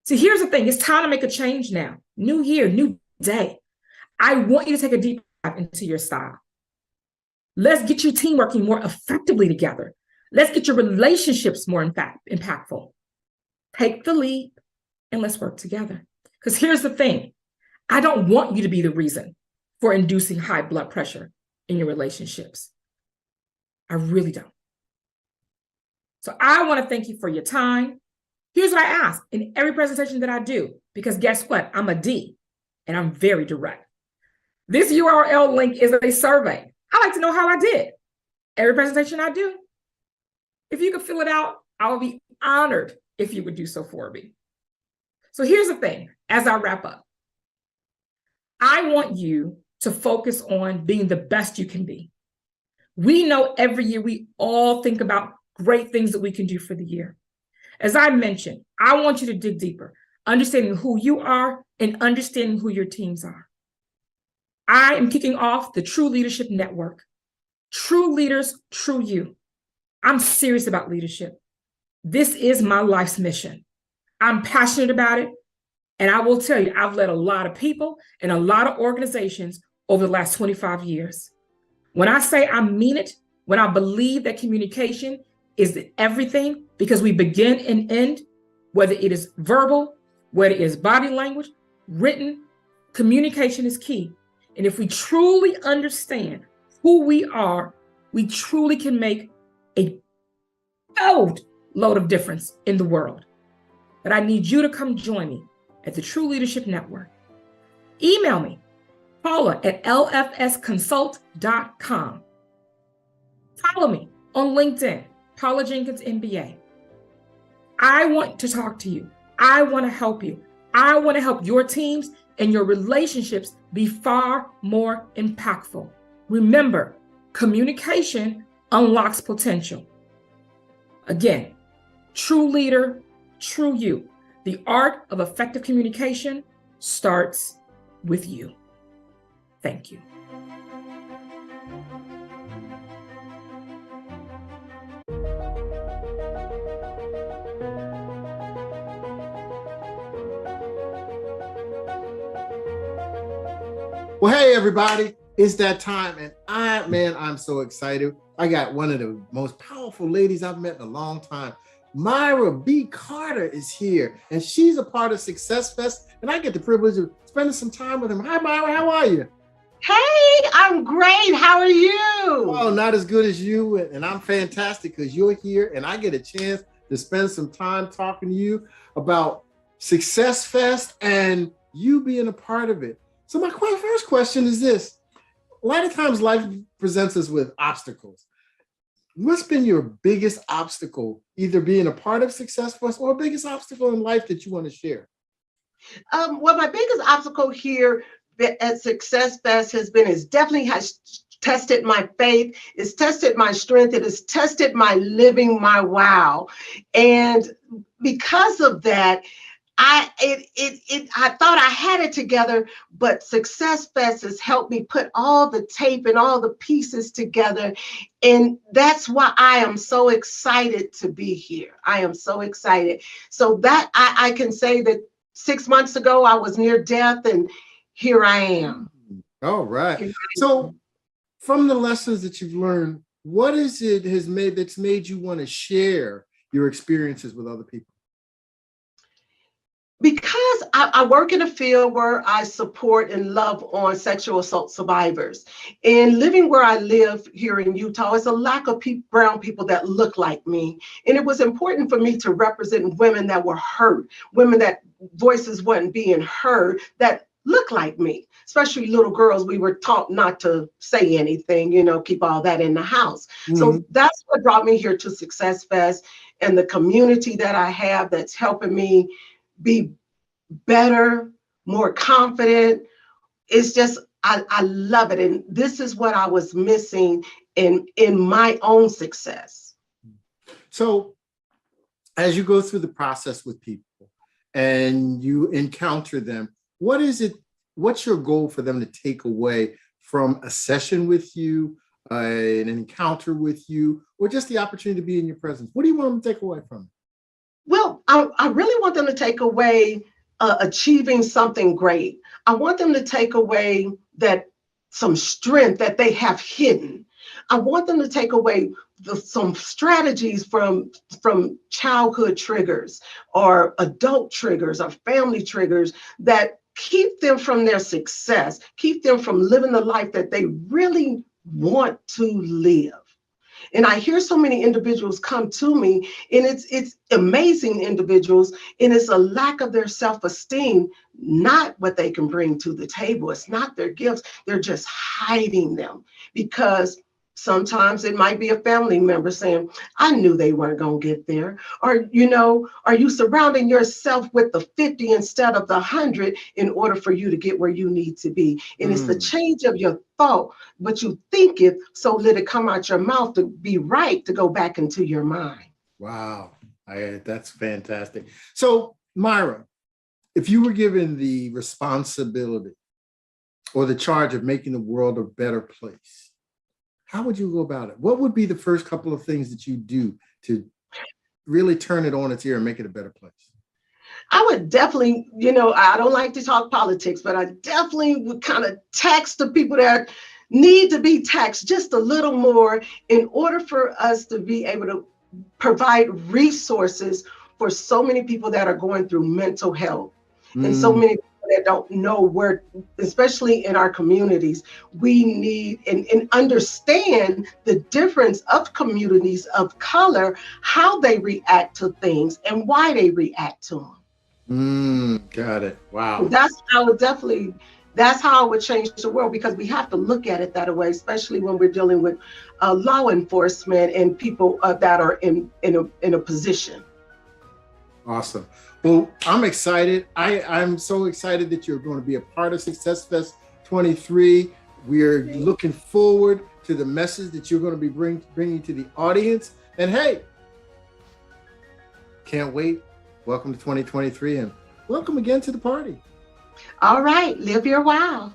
So here's the thing. It's time to make a change now. New year, new day. I want you to take a deep dive into your style. Let's get your team working more effectively together. Let's get your relationships more impactful. Take the lead and let's work together. Because here's the thing. I don't want you to be the reason for inducing high blood pressure in your relationships. I really don't. So I want to thank you for your time. Here's what I ask in every presentation that I do, because guess what? I'm a D and I'm very direct. This URL link is a survey. I like to know how I did. Every presentation I do. If you could fill it out, I would be honored if you would do so for me. So here's the thing, as I wrap up. I want you to focus on being the best you can be. We know every year we all think about great things that we can do for the year. As I mentioned, I want you to dig deeper, understanding who you are and understanding who your teams are. I am kicking off the True Leadership Network. True leaders, true you. I'm serious about leadership. This is my life's mission. I'm passionate about it. And I will tell you, I've led a lot of people and a lot of organizations over the last 25 years. When I say I mean it, when I believe that communication is everything, because we begin and end, whether it is verbal, whether it is body language, written, communication is key. And if we truly understand who we are, we truly can make a boatload of difference in the world. But I need you to come join me at the True Leadership Network. Email me, Paula at lfsconsult.com. Follow me on LinkedIn, Paula Jenkins, MBA. I want to talk to you. I want to help you. I want to help your teams and your relationships be far more impactful. Remember, communication unlocks potential. Again, true leader, true you. The art of effective communication starts with you. Thank you. Well, hey, everybody, it's that time. And I'm so excited. I got one of the most powerful ladies I've met in a long time. Myra B. Carter is here, and she's a part of SuccessFest, and I get the privilege of spending some time with him. Hi, Myra, how are you? Hey, I'm great. How are Oh, you? not as good as you. And I'm fantastic because you're here and I get a chance to spend some time talking to you about Success Fest and you being a part of it. So, my first question is this: a lot of times life presents us with obstacles. What's been your biggest obstacle, either being a part of Success Fest or biggest obstacle in life that you want to share? Well, my biggest obstacle here at Success Fest has been is definitely has tested my faith, it's tested my strength, it has tested my living my wow. And because of that, I thought I had it together, but Success Fest has helped me put all the tape and all the pieces together. And that's why I am so excited to be here. I am so excited. So that I can say that 6 months ago I was near death, and here I am. All right. Here I So, am. from the lessons that you've learned, what is it has made that's made you want to share your experiences with other people? Because I work in a field where I support and love on sexual assault survivors. And living where I live here in Utah, it's a lack of brown people that look like me. And it was important for me to represent women that were hurt, women that voices wasn't being heard, that look like me, especially little girls. We were taught not to say anything, keep all that in the house. Mhm. So that's what brought me here to Success Fest, and the community that I have that's helping me be better, more confident. It's just, I love it. And this is what I was missing in my own success. So, as you go through the process with people and you encounter them, what is it? What's your goal for them to take away from a session with you, an encounter with you, or just the opportunity to be in your presence? What do you want them to take away from it? Well, I really want them to take away achieving something great. I want them to take away that some strength that they have hidden. I want them to take away some strategies from childhood triggers or adult triggers or family triggers that keep them from their success, keep them from living the life that they really want to live. And I hear so many individuals come to me, and it's amazing individuals, and it's a lack of their self-esteem, not what they can bring to the table. It's not their gifts. They're just hiding them, because sometimes it might be a family member saying, I knew they weren't going to get there. Or, are you surrounding yourself with the 50 instead of the 100 in order for you to get where you need to be? And it's the Mm, change of your thought, but you think it, so let it come out your mouth to be right, to go back into your mind. wow, that's fantastic. So, Myra, if you were given the responsibility or the charge of making the world a better place, how would you go about it? What would be the first couple of things that you do to really turn it on its ear and make it a better place? I would definitely, I don't like to talk politics, but I definitely would kind of tax the people that need to be taxed just a little more in order for us to be able to provide resources for so many people that are going through mental health, and so Mm, many people that don't know where, especially in our communities, we need and understand the difference of communities of color, how they react to things and why they react to them. got it. Wow. That's how I would change the world, because we have to look at it that way, especially when we're dealing with law enforcement and people that are in a position. Awesome. Well, I'm excited. I'm so excited that you're going to be a part of Success Fest 23. We're looking forward to the message that you're going to be bringing to the audience. And hey, can't wait. Welcome to 2023 and welcome again to the party. All right, live your wow.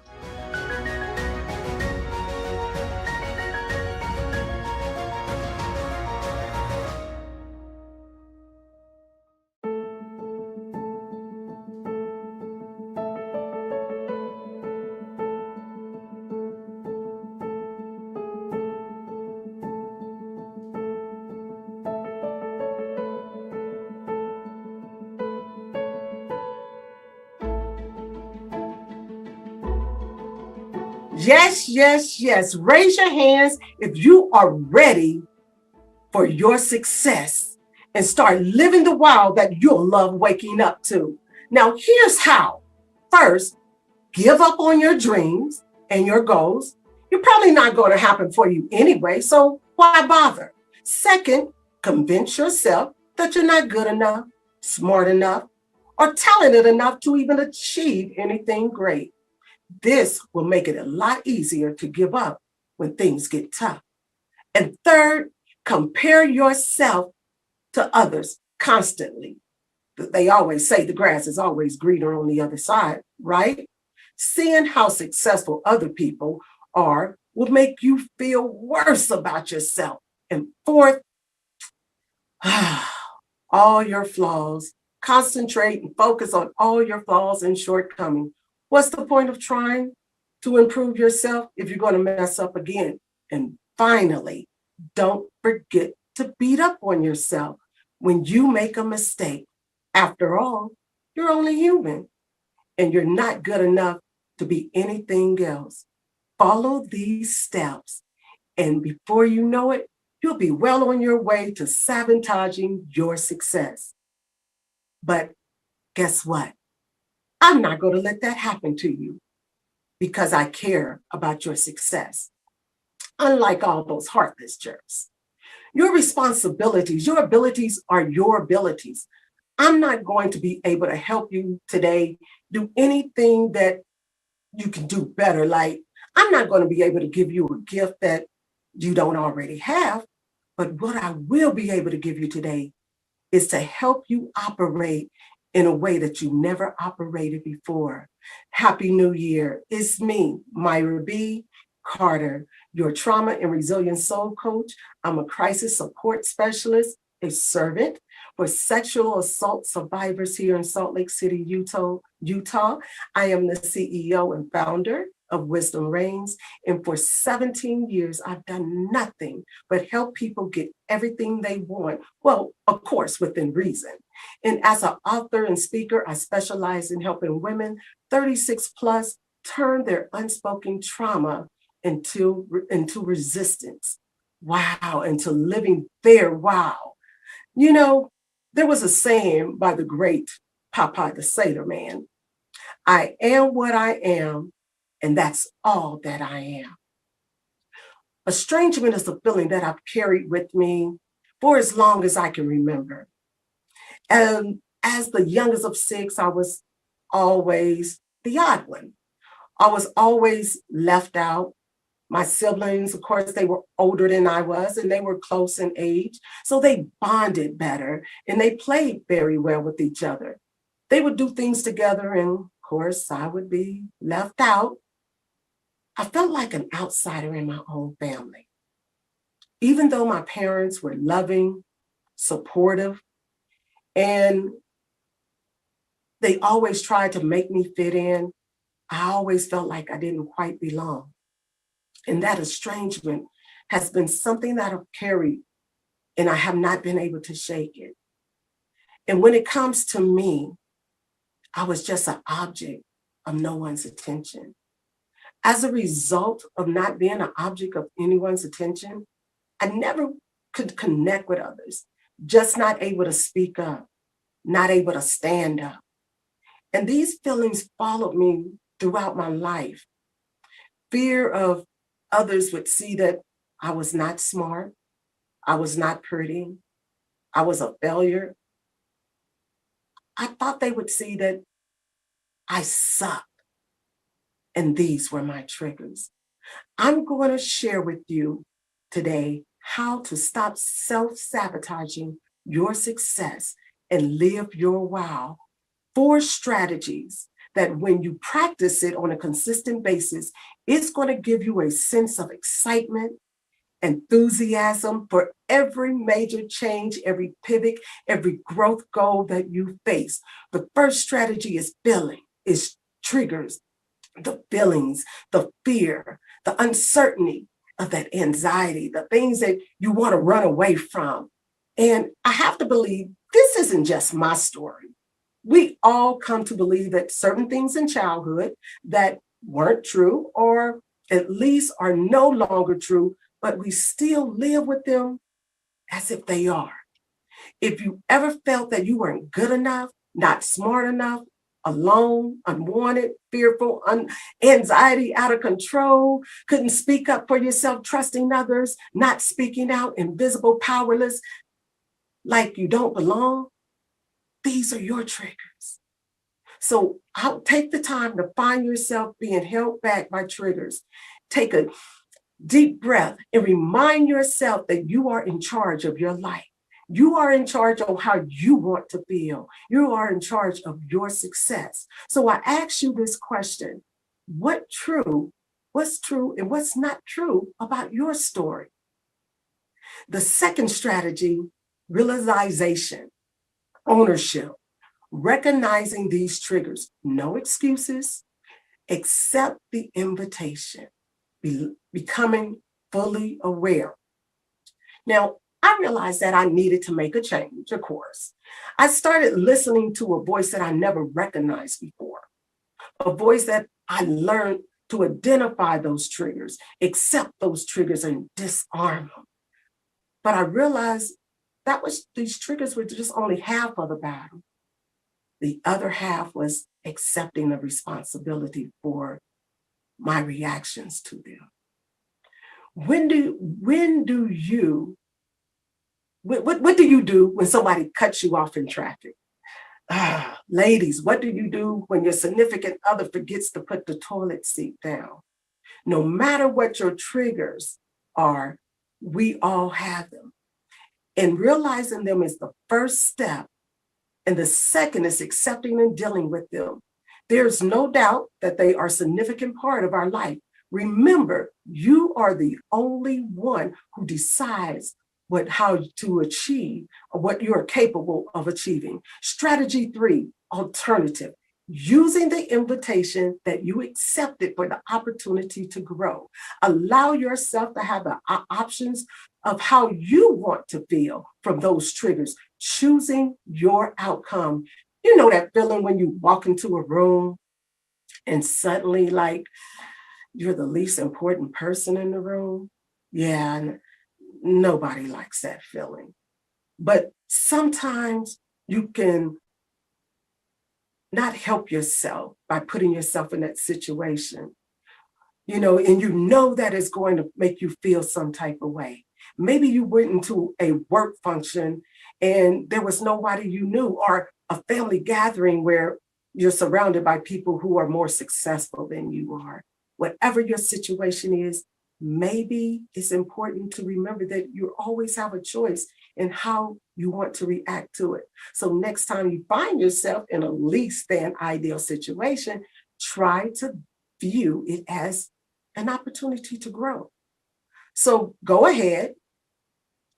Yes, yes, yes. Raise your hands if you are ready for your success and start living the wow that you'll love waking up to. Now, here's how. First, give up on your dreams and your goals. You're probably not going to happen for you anyway, so why bother? Second, convince yourself that you're not good enough, smart enough, or talented enough to even achieve anything great. This will make it a lot easier to give up when things get tough. And third, compare yourself to others constantly. They always say the grass is always greener on the other side, right? Seeing how successful other people are will make you feel worse about yourself. And fourth, all your flaws. Concentrate and focus on all your flaws and shortcomings. What's the point of trying to improve yourself if you're going to mess up again? And finally, don't forget to beat up on yourself when you make a mistake. After all, you're only human and you're not good enough to be anything else. Follow these steps, and before you know it, you'll be well on your way to sabotaging your success. But guess what? I'm not going to let that happen to you because I care about your success. Unlike all those heartless jerks, your responsibilities, your abilities are your abilities. I'm not going to be able to help you today do anything that you can do better. Like, I'm not going to be able to give you a gift that you don't already have. But what I will be able to give you today is to help you operate in a way that you never operated before. Happy New Year. It's me, Myra B. Carter, your trauma and resilience soul coach. I'm a crisis support specialist, a servant for sexual assault survivors here in Salt Lake City, Utah. I am the CEO and founder of Wisdom Reigns. And for 17 years, I've done nothing but help people get everything they want. Well, of course, within reason. And as an author and speaker, I specialize in helping women 36 plus turn their unspoken trauma into resistance. Wow, into living their wow. You know, there was a saying by the great Papa the Sailor Man, I am what I am, and that's all that I am. Estrangement is a feeling that I've carried with me for as long as I can remember. And as the youngest of six, I was always the odd one. I was always left out. My siblings, of course, they were older than I was, and they were close in age. So they bonded better, and they played very well with each other. They would do things together, and of course, I would be left out. I felt like an outsider in my own family. Even though my parents were loving, supportive, and they always tried to make me fit in, I always felt like I didn't quite belong. And that estrangement has been something that I've carried, and I have not been able to shake it. And when it comes to me, I was just an object of no one's attention. As a result of not being an object of anyone's attention, I never could connect with others, just not able to speak up, not able to stand up. And these feelings followed me throughout my life. Fear of others would see that I was not smart, I was not pretty, I was a failure. I thought they would see that I sucked, and these were my triggers. I'm going to share with you today how to stop self-sabotaging your success and live your wow. 4 strategies that when you practice it on a consistent basis, it's going to give you a sense of excitement, enthusiasm for every major change, every pivot, every growth goal that you face. The first strategy is is triggers, the feelings, the fear, the uncertainty of that anxiety, the things that you want to run away from. And I have to believe this isn't just my story. We all come to believe that certain things in childhood that weren't true or at least are no longer true, but we still live with them as if they are. If you ever felt that you weren't good enough, not smart enough, alone, unwanted, fearful, anxiety out of control, couldn't speak up for yourself, trusting others, not speaking out, invisible, powerless, like you don't belong, these are your triggers. So I'll take the time to find yourself being held back by triggers. Take a deep breath and remind yourself that you are in charge of your life. You are in charge of how you want to feel. You are in charge of your success. So I ask you this question: what's true and what's not true about your story? The second strategy, realization, ownership, recognizing these triggers, no excuses, accept the invitation, becoming fully aware. Now, I realized that I needed to make a change, of course. I started listening to a voice that I never recognized before, a voice that I learned to identify those triggers, accept those triggers, and disarm them. But I realized these triggers were just only half of the battle. The other half was accepting the responsibility for my reactions to them. What do you do when somebody cuts you off in traffic? Ladies, what do you do when your significant other forgets to put the toilet seat down? No matter what your triggers are, we all have them. And realizing them is the first step. And the second is accepting and dealing with them. There's no doubt that they are a significant part of our life. Remember, you are the only one who decides how to achieve or what you are capable of achieving. Strategy 3, alternative. Using the invitation that you accepted for the opportunity to grow. Allow yourself to have the options of how you want to feel from those triggers, choosing your outcome. You know that feeling when you walk into a room and suddenly like you're the least important person in the room? Yeah, nobody likes that feeling. But sometimes you can not help yourself by putting yourself in that situation, and you know that it's going to make you feel some type of way. Maybe you went into a work function and there was nobody you knew, or a family gathering where you're surrounded by people who are more successful than you are. Whatever your situation is, maybe it's important to remember that you always have a choice in how you want to react to it. So next time you find yourself in a less than ideal situation, try to view it as an opportunity to grow. So go ahead,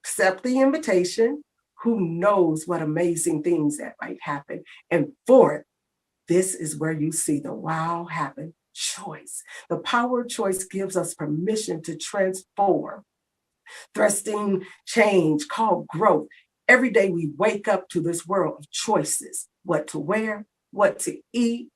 accept the invitation. Who knows what amazing things that might happen? And fourth, this is where you see the wow happen: choice. The power of choice gives us permission to transform, thrusting change called growth. Every day we wake up to this world of choices: what to wear, what to eat,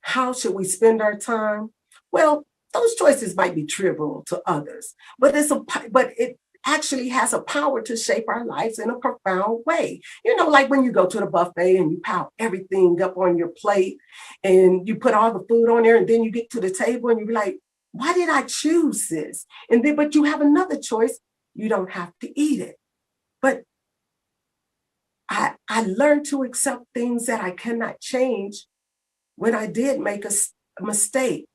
how should we spend our time? Well, those choices might be trivial to others, but it actually has a power to shape our lives in a profound way. Like when you go to the buffet and you pile everything up on your plate and you put all the food on there, and then you get to the table and you're like, why did I choose this? But you have another choice. You don't have to eat it. But I learned to accept things that I cannot change when I did make a mistake.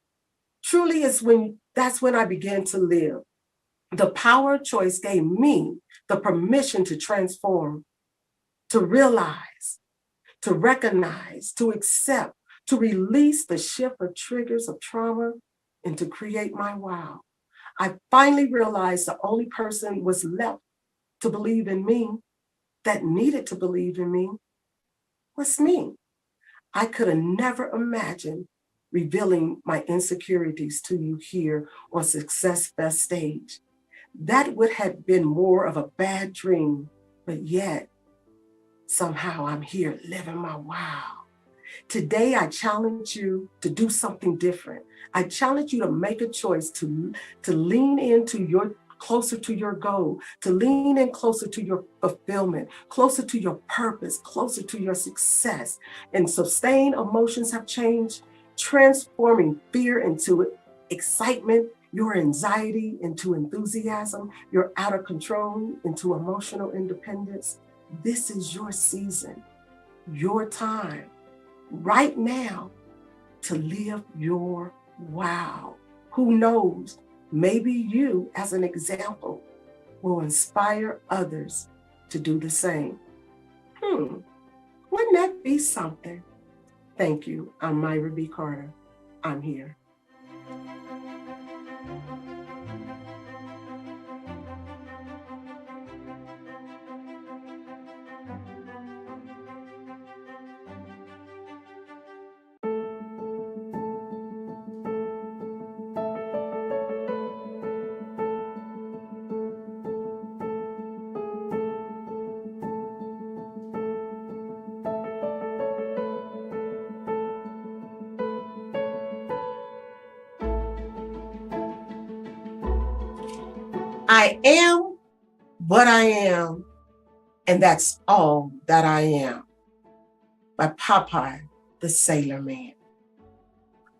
Truly that's when I began to live. The power of choice gave me the permission to transform, to realize, to recognize, to accept, to release the shift of triggers of trauma, and to create my wow. I finally realized the only person was left to believe in me, that needed to believe in me, was me. I could have never imagined revealing my insecurities to you here on SuccessFest stage. That would have been more of a bad dream, but yet somehow I'm here living my wow. Today, I challenge you to do something different. I challenge you to make a choice to lean into closer to your goal, to lean in closer to your fulfillment, closer to your purpose, closer to your success. And sustained emotions have changed, transforming fear into excitement, your anxiety into enthusiasm, your out of control into emotional independence. This is your season, your time, right now, to live your wow. Who knows? Maybe you, as an example, will inspire others to do the same. Wouldn't that be something? Thank you. I'm Myra B. Carter. I'm here. I am what I am, and that's all that I am. By Popeye, the Sailor Man.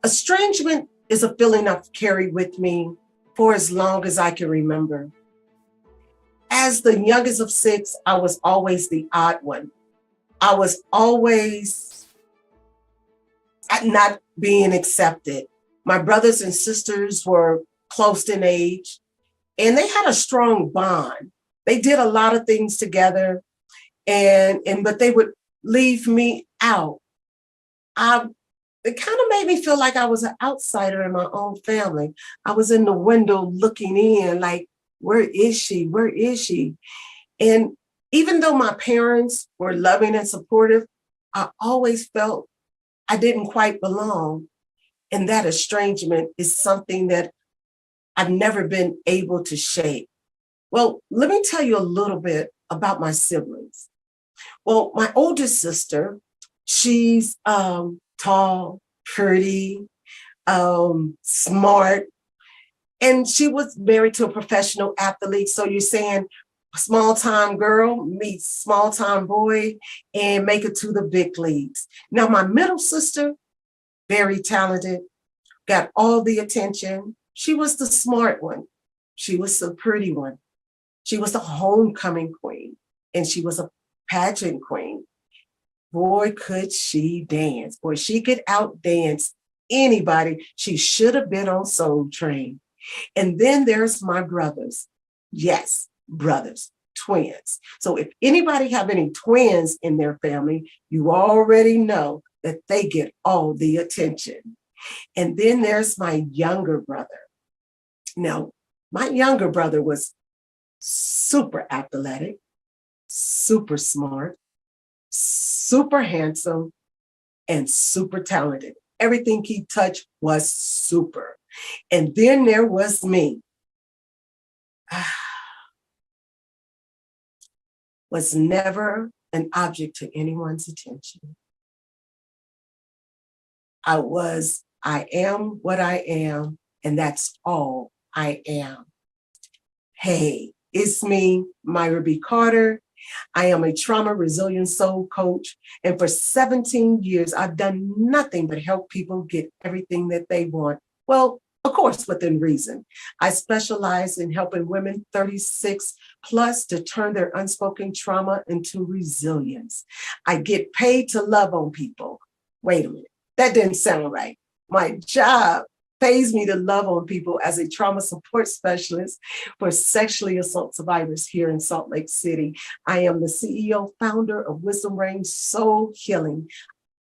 Estrangement is a feeling I've carried with me for as long as I can remember. As the youngest of six, I was always the odd one. I was always not being accepted. My brothers and sisters were close in age, and they had a strong bond. They did a lot of things together, but they would leave me out. It kind of made me feel like I was an outsider in my own family. I was in the window looking in, like, where is she? Where is she? And even though my parents were loving and supportive, I always felt I didn't quite belong. And that estrangement is something that I've never been able to shake. Well, let me tell you a little bit about my siblings. Well, my oldest sister, she's tall, pretty, smart, and she was married to a professional athlete. So you're saying small-time girl meets small-time boy and make it to the big leagues. Now, my middle sister, very talented, got all the attention. She was the smart one. She was the pretty one. She was the homecoming queen, and she was a pageant queen. Boy, could she dance. Boy, she could outdance anybody. She should have been on Soul Train. And then there's my brothers. Yes, brothers, twins. So if anybody have any twins in their family, you already know that they get all the attention. And then there's my younger brother. Now, my younger brother was super athletic, super smart, super handsome, and super talented. Everything he touched was super. And then there was me. Was never an object to anyone's attention. I am what I am, and that's all I am. Hey, it's me, Myra B. Carter. I am a trauma resilient soul coach. And for 17 years, I've done nothing but help people get everything that they want. Well, of course, within reason. I specialize in helping women 36 plus to turn their unspoken trauma into resilience. I get paid to love on people. Wait a minute, that didn't sound right. My job pays me to love on people as a trauma support specialist for sexually assault survivors here in Salt Lake City. I am the CEO, founder of Wisdom Rain Soul Healing.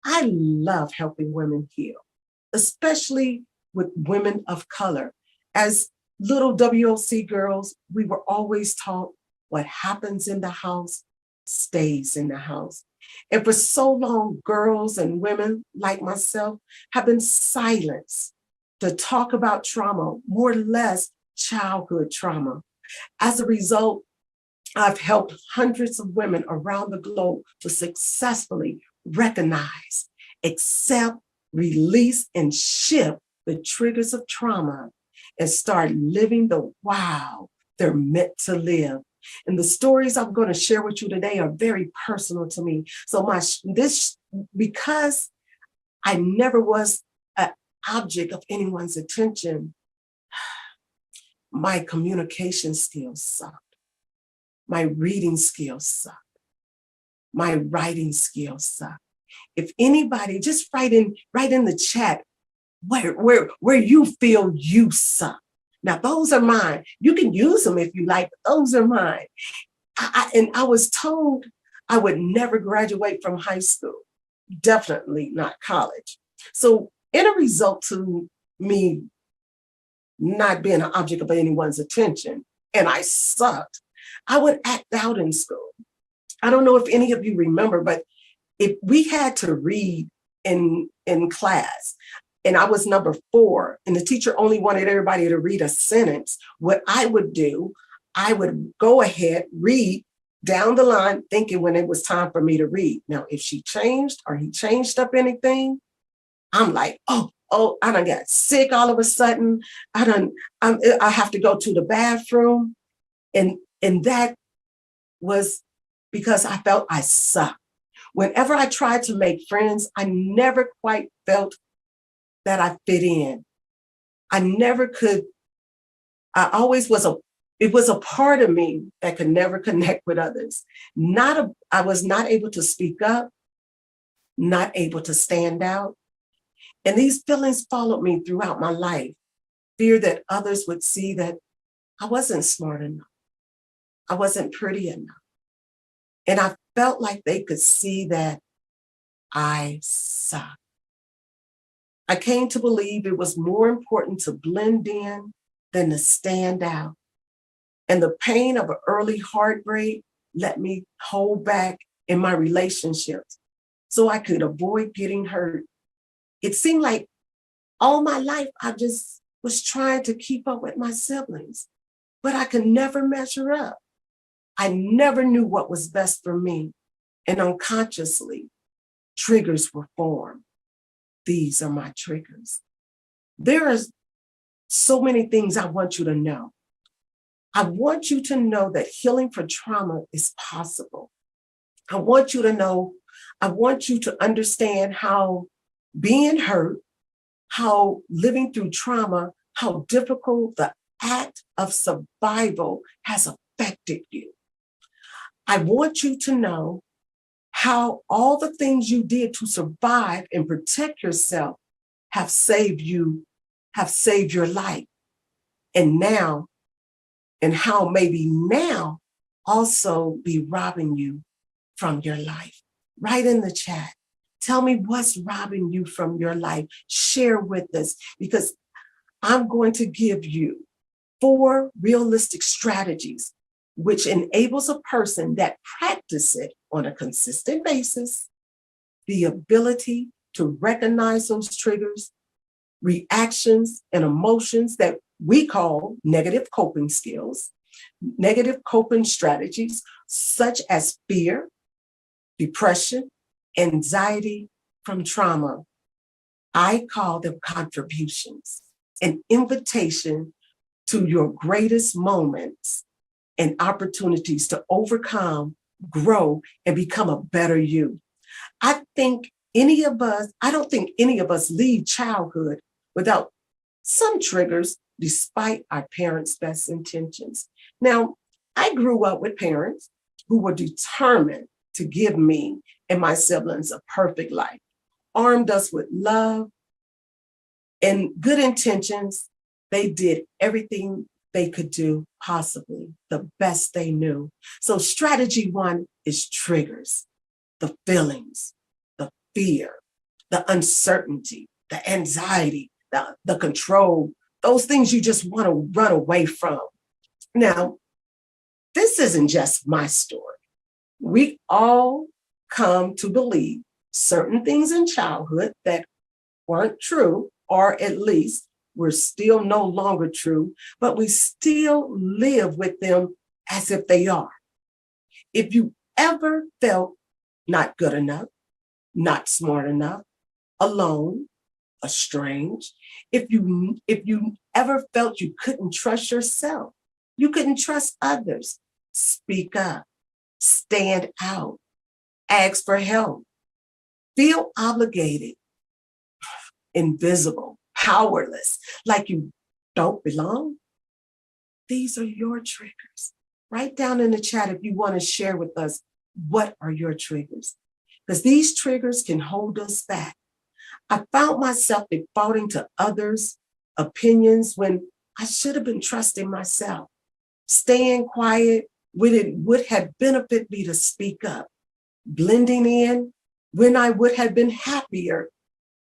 I love helping women heal, especially with women of color. As little WOC girls, we were always taught what happens in the house stays in the house. And for so long, girls and women like myself have been silenced to talk about trauma, more or less childhood trauma. As a result, I've helped hundreds of women around the globe to successfully recognize accept, release, and shift the triggers of trauma and start living the wow they're meant to live. And the stories I'm going to share with you today are very personal to me. So because I never was an object of anyone's attention, my communication skills sucked. My reading skills sucked. My writing skills sucked. If anybody, just write in the chat where you feel you suck. Now, those are mine. You can use them if you like, but those are mine. And I was told I would never graduate from high school, definitely not college. So in a result to me not being an object of anyone's attention, and I sucked, I would act out in school. I don't know if any of you remember, but if we had to read in class, and I was number 4, and the teacher only wanted everybody to read a sentence, what I would do, I would go ahead, read down the line, thinking when it was time for me to read. Now, if she changed or he changed up anything, I'm like, oh, I done got sick all of a sudden. I have to go to the bathroom. And that was because I felt I sucked. Whenever I tried to make friends, I never quite felt that I fit in. I never could. It was a part of me that could never connect with others. I was not able to speak up, not able to stand out. And these feelings followed me throughout my life. Fear that others would see that I wasn't smart enough. I wasn't pretty enough. And I felt like they could see that I sucked. I came to believe it was more important to blend in than to stand out. And the pain of an early heartbreak let me hold back in my relationships so I could avoid getting hurt. It seemed like all my life I just was trying to keep up with my siblings, but I could never measure up. I never knew what was best for me, and unconsciously, triggers were formed. These are my triggers. There are so many things I want you to know. I want you to know that healing from trauma is possible. I want you to understand how being hurt, how living through trauma, how difficult the act of survival has affected you. I want you to know how all the things you did to survive and protect yourself have saved your life. And how maybe now also be robbing you from your life. Write in the chat. Tell me what's robbing you from your life. Share with us, because I'm going to give you 4 realistic strategies which enables a person that practice it on a consistent basis the ability to recognize those triggers, reactions, and emotions that we call negative coping skills, negative coping strategies, such as fear, depression, anxiety from trauma. I call them contributions, an invitation to your greatest moments and opportunities to overcome, grow, and become a better you. I don't think any of us leave childhood without some triggers, despite our parents' best intentions. Now, I grew up with parents who were determined to give me and my siblings a perfect life, armed us with love and good intentions. They did everything they could do possibly, the best they knew. So strategy 1 is triggers, the feelings, the fear, the uncertainty, the anxiety, the control, those things you just want to run away from. Now, this isn't just my story. We all come to believe certain things in childhood that weren't true, or at least were still no longer true, but we still live with them as if they are. If you ever felt not good enough, not smart enough, alone, estranged, if you ever felt you couldn't trust yourself, you couldn't trust others, speak up, stand out, ask for help, feel obligated, invisible, powerless, like you don't belong. These are your triggers. Write down in the chat if you want to share with us, what are your triggers? Because these triggers can hold us back. I found myself defaulting to others' opinions when I should have been trusting myself. Staying quiet when it would have benefited me to speak up. Blending in when I would have been happier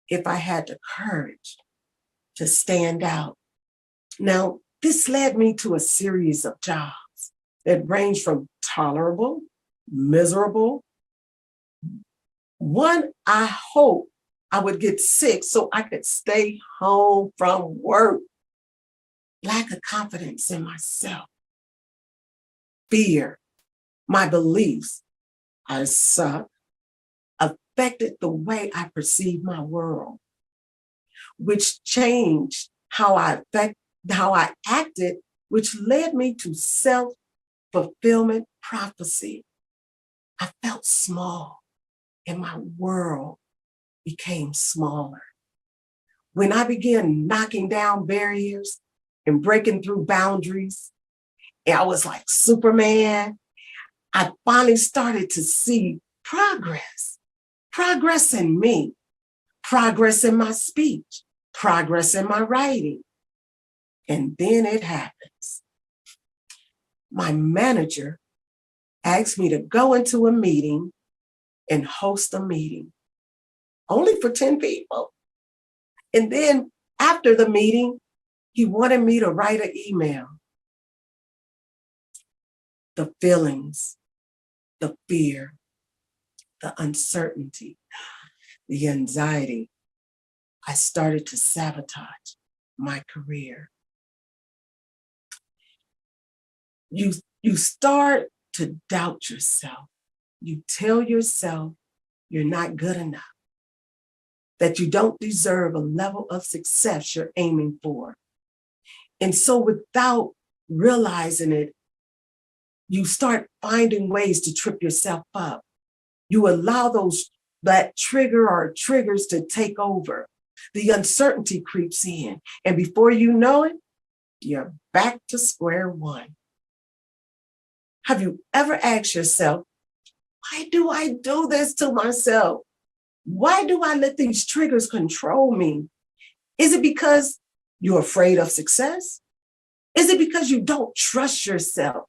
if I had the courage to stand out. Now, this led me to a series of jobs that ranged from tolerable, miserable. One, I hope I would get sick so I could stay home from work. Lack of confidence in myself. Fear, my beliefs, I suck, affected the way I perceive my world, which changed how I acted, which led me to self-fulfillment prophecy. I felt small and my world became smaller. When I began knocking down barriers and breaking through boundaries, and I was like Superman, I finally started to see progress in me, progress in my speech, progress in my writing. And then it happens. My manager asked me to go into a meeting and host a meeting, only for 10 people. And then after the meeting, he wanted me to write an email. The feelings, the fear, the uncertainty, the anxiety, I started to sabotage my career. You start to doubt yourself. You tell yourself you're not good enough, that you don't deserve a level of success you're aiming for. And so without realizing it, you start finding ways to trip yourself up. You allow that trigger or triggers to take over. The uncertainty creeps in. And before you know it, you're back to square one. Have you ever asked yourself, why do I do this to myself? Why do I let these triggers control me? Is it because you're afraid of success? Is it because you don't trust yourself?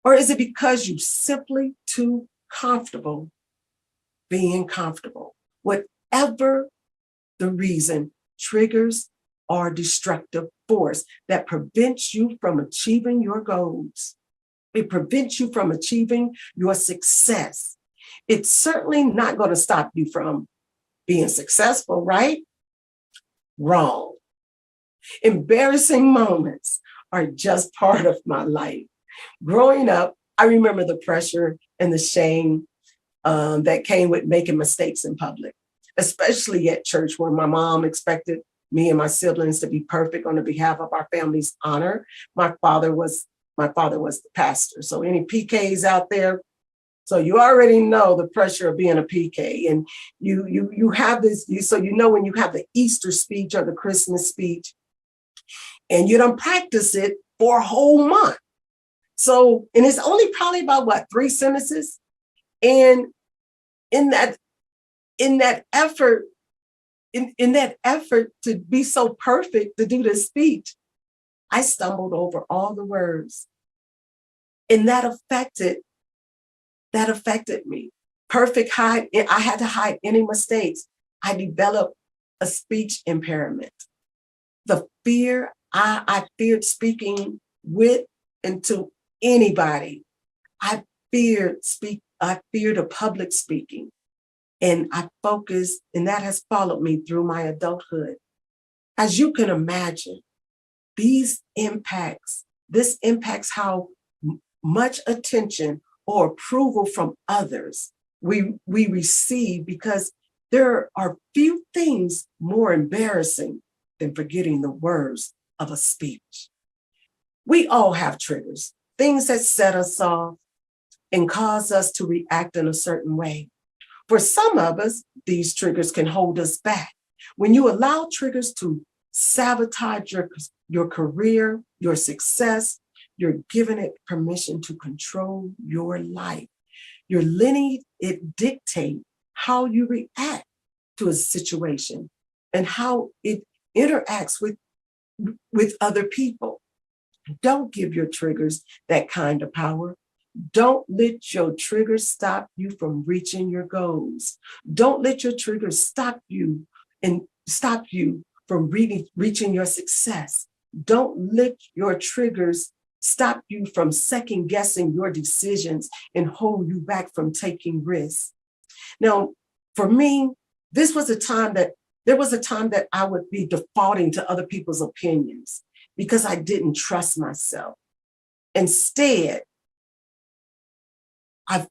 Or is it because you're simply too comfortable being comfortable? Whatever the reason, triggers are a destructive force that prevents you from achieving your goals. It prevents you from achieving your success. It's certainly not going to stop you from being successful, right? Wrong. Embarrassing moments are just part of my life. Growing up, I remember the pressure and the shame that came with making mistakes in public, especially at church, where my mom expected me and my siblings to be perfect on the behalf of our family's honor. My father was the pastor. So any PKs out there, so you already know the pressure of being a PK, and you have this. So you know when you have the Easter speech or the Christmas speech, and you don't practice it for a whole month. So, and it's only probably about 3 sentences, and in that effort to be so perfect to do this speech, I stumbled over all the words, and that affected me. I had to hide any mistakes. I developed a speech impairment. The fear, I feared speaking with and to anybody. I feared the public speaking. And I focused, and that has followed me through my adulthood. As you can imagine, this impacts how much attention or approval from others we receive, because There are few things more embarrassing than forgetting the words of a speech. We all have triggers, things that set us off and cause us to react in a certain way. For some of us, these triggers can hold us back. When you allow triggers to sabotage your career, your success, you're giving it permission to control your life. You're letting it dictate how you react to a situation and how it interacts with other people. Don't give your triggers that kind of power. Don't let your triggers stop you from reaching your goals. Don't let your triggers stop you from reaching your success. Don't let your triggers stop you from second guessing your decisions and hold you back from taking risks. Now, for me, there was a time that I would be defaulting to other people's opinions because I didn't trust myself. Instead, I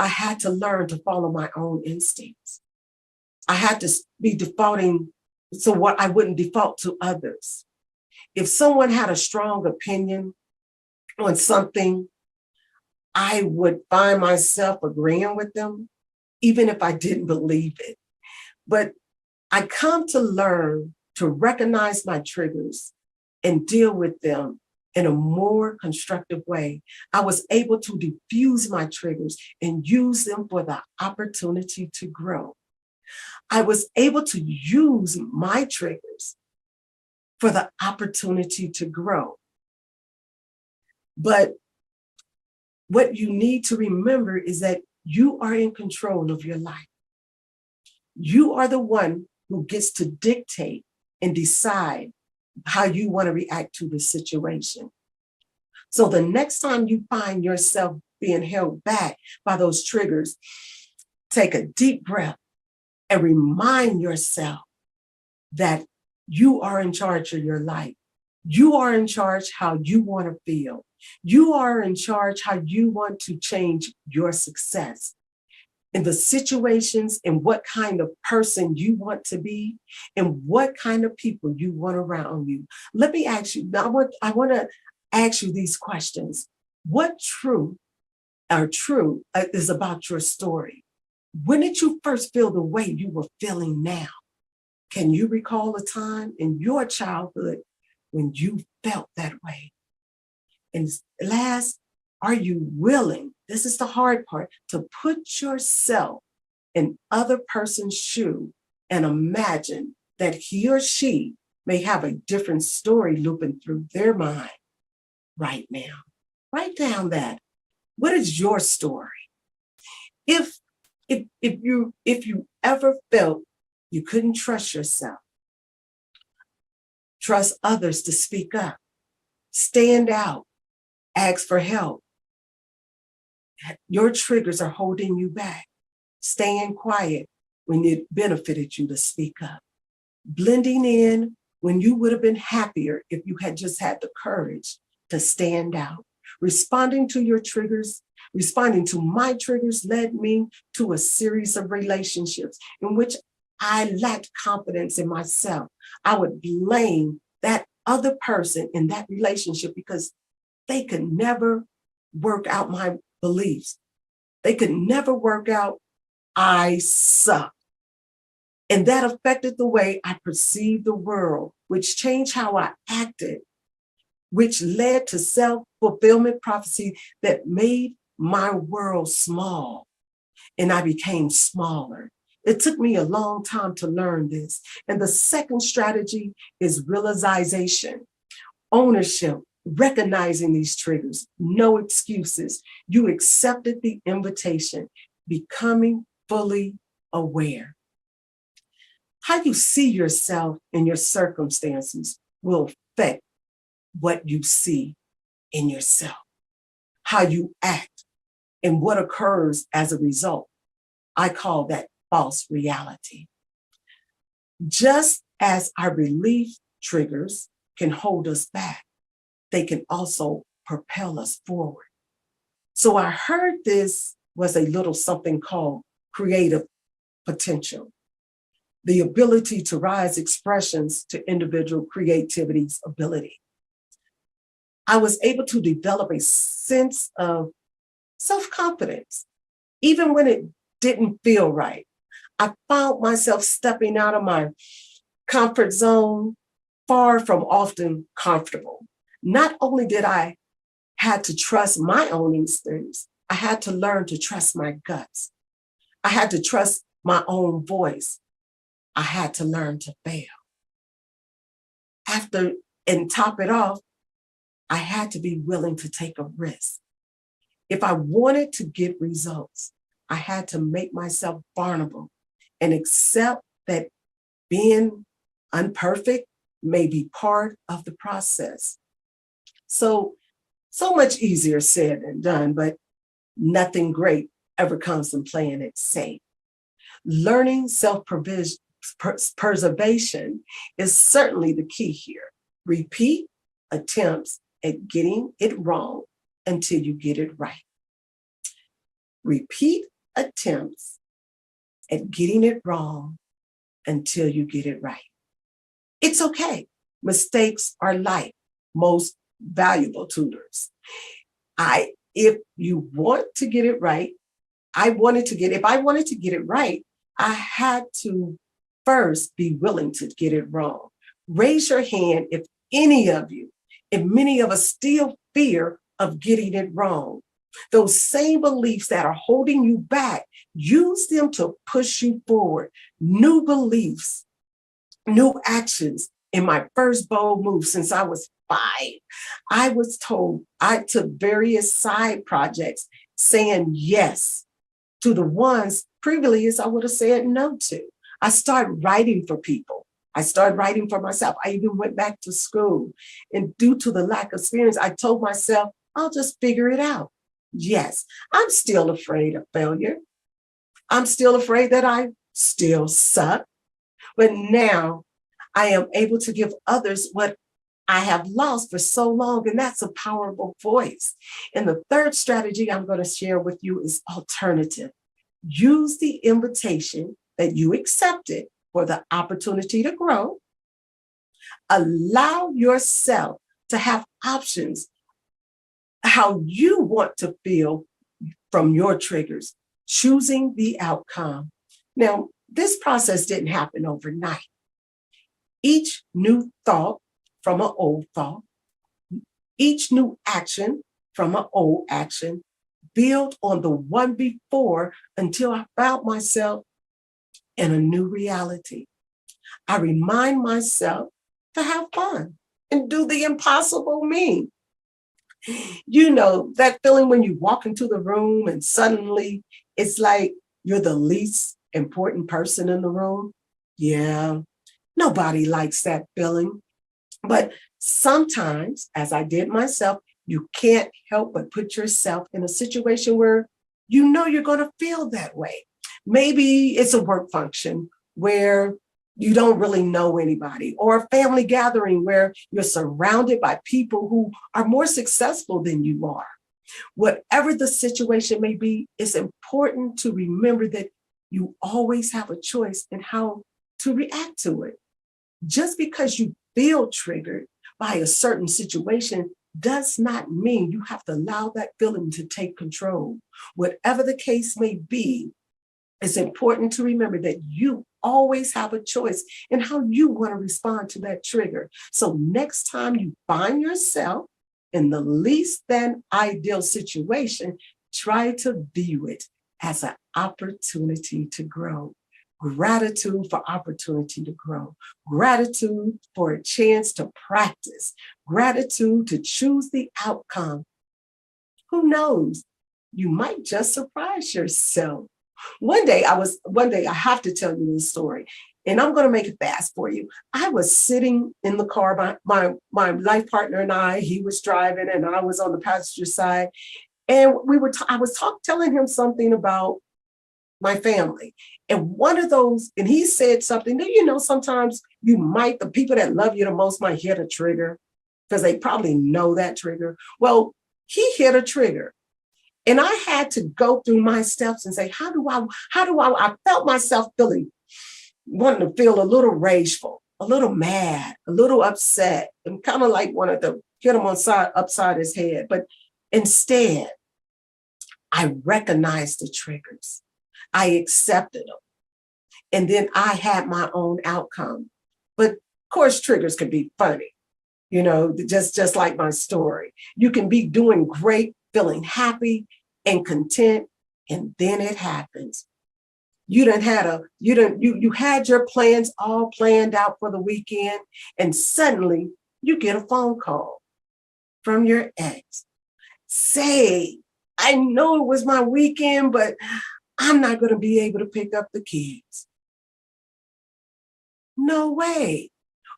had to learn to follow my own instincts. I had to be defaulting so what I wouldn't default to others. If someone had a strong opinion on something, I would find myself agreeing with them, even if I didn't believe it. But I come to learn to recognize my triggers and deal with them in a more constructive way. I was able to diffuse my triggers and use them for the opportunity to grow. I was able to use my triggers for the opportunity to grow. But what you need to remember is that you are in control of your life. You are the one who gets to dictate and decide how you want to react to the situation. So the next time you find yourself being held back by those triggers, take a deep breath and remind yourself that you are in charge of your life. You are in charge how you want to feel. You are in charge how you want to change your success. In the situations and what kind of person you want to be and what kind of people you want around you. Let me ask you, I want to ask you these questions. What true is about your story? When did you first feel the way you were feeling now? Can you recall a time in your childhood when you felt that way? And last, are you willing, this is the hard part, to put yourself in other person's shoe and imagine that he or she may have a different story looping through their mind right now? Write down that. What is your story? If you ever felt you couldn't trust yourself, trust others to speak up, stand out, ask for help. Your triggers are holding you back. Staying quiet when it benefited you to speak up. Blending in when you would have been happier if you had just had the courage to stand out. Responding to my triggers led me to a series of relationships in which I lacked confidence in myself. I would blame that other person in that relationship because they could never work out my beliefs. They could never work out I suck. And that affected the way I perceived the world, which changed how I acted, which led to self-fulfillment prophecy that made my world small, and I became smaller. It took me a long time to learn this. And the second strategy is realization, ownership, recognizing these triggers, no excuses. You accepted the invitation, becoming fully aware. How you see yourself and your circumstances will affect what you see in yourself, how you act, and what occurs as a result. I call that false reality. Just as our belief triggers can hold us back, they can also propel us forward. So I heard this was a little something called creative potential. the ability to rise expressions to individual creativity's ability. I was able to develop a sense of self-confidence, even when it didn't feel right. I found myself stepping out of my comfort zone, far from often comfortable. Not only did I had to trust my own instincts, I had to learn to trust my guts. I had to trust my own voice. I had to learn to fail. And top it off, I had to be willing to take a risk. If I wanted to get results, I had to make myself vulnerable and accept that being imperfect may be part of the process. So much easier said than done, but nothing great ever comes from playing it safe. Learning self-preservation is certainly the key here. Repeat attempts at getting it wrong until you get it right. Repeat attempts at getting it wrong until you get it right. It's okay. Mistakes are life, most valuable tutors. If you want to get it right, if I wanted to get it right, I had to first be willing to get it wrong. Raise your hand if any of you, if many of us still fear of getting it wrong. Those same beliefs that are holding you back, use them to push you forward. New beliefs, new actions. In my first bold move since I was 5, I was told I took various side projects saying yes to the ones previously I would have said no to. I started writing for people. I started writing for myself. I even went back to school. And due to the lack of experience, I told myself, I'll just figure it out. Yes, I'm still afraid of failure. I'm still afraid that I still suck. But now I am able to give others what I have lost for so long, and that's a powerful voice. And the third strategy I'm going to share with you is alternative. Use the invitation that you accepted for the opportunity to grow. Allow yourself to have options, how you want to feel from your triggers, choosing the outcome. Now, this process didn't happen overnight. Each new thought from an old thought, each new action from an old action, build on the one before until I found myself in a new reality. I remind myself to have fun and do the impossible me. You know, that feeling when you walk into the room and suddenly it's like you're the least important person in the room. Yeah, nobody likes that feeling. But sometimes, as I did myself, you can't help but put yourself in a situation where you know you're going to feel that way. Maybe it's a work function where you don't really know anybody, or a family gathering where you're surrounded by people who are more successful than you are. Whatever the situation may be, it's important to remember that you always have a choice in how to react to it. Just because you feel triggered by a certain situation does not mean you have to allow that feeling to take control. Whatever the case may be, it's important to remember that you always have a choice in how you want to respond to that trigger. So next time you find yourself in the least than ideal situation, try to view it as an opportunity to grow. Gratitude for opportunity to grow. Gratitude for a chance to practice. Gratitude to choose the outcome. Who knows? You might just surprise yourself. One day I have to tell you this story, and I'm going to make it fast for you. I was sitting in the car, my life partner and I, he was driving and I was on the passenger side. And I was telling him something about my family. And one of those, and he said something that, you know, sometimes the people that love you the most might hit a trigger because they probably know that trigger. Well, he hit a trigger. And I had to go through my steps and say, I felt myself feeling wanting to feel a little rageful, a little mad, a little upset, and kind of like wanted to hit him upside his head. But instead, I recognized the triggers. I accepted them. And then I had my own outcome. But of course, triggers can be funny, just like my story. You can be doing great, feeling happy and content, and then it happens. You had your plans all planned out for the weekend, and suddenly you get a phone call from your ex. Say, I know it was my weekend, but I'm not going to be able to pick up the kids. No way.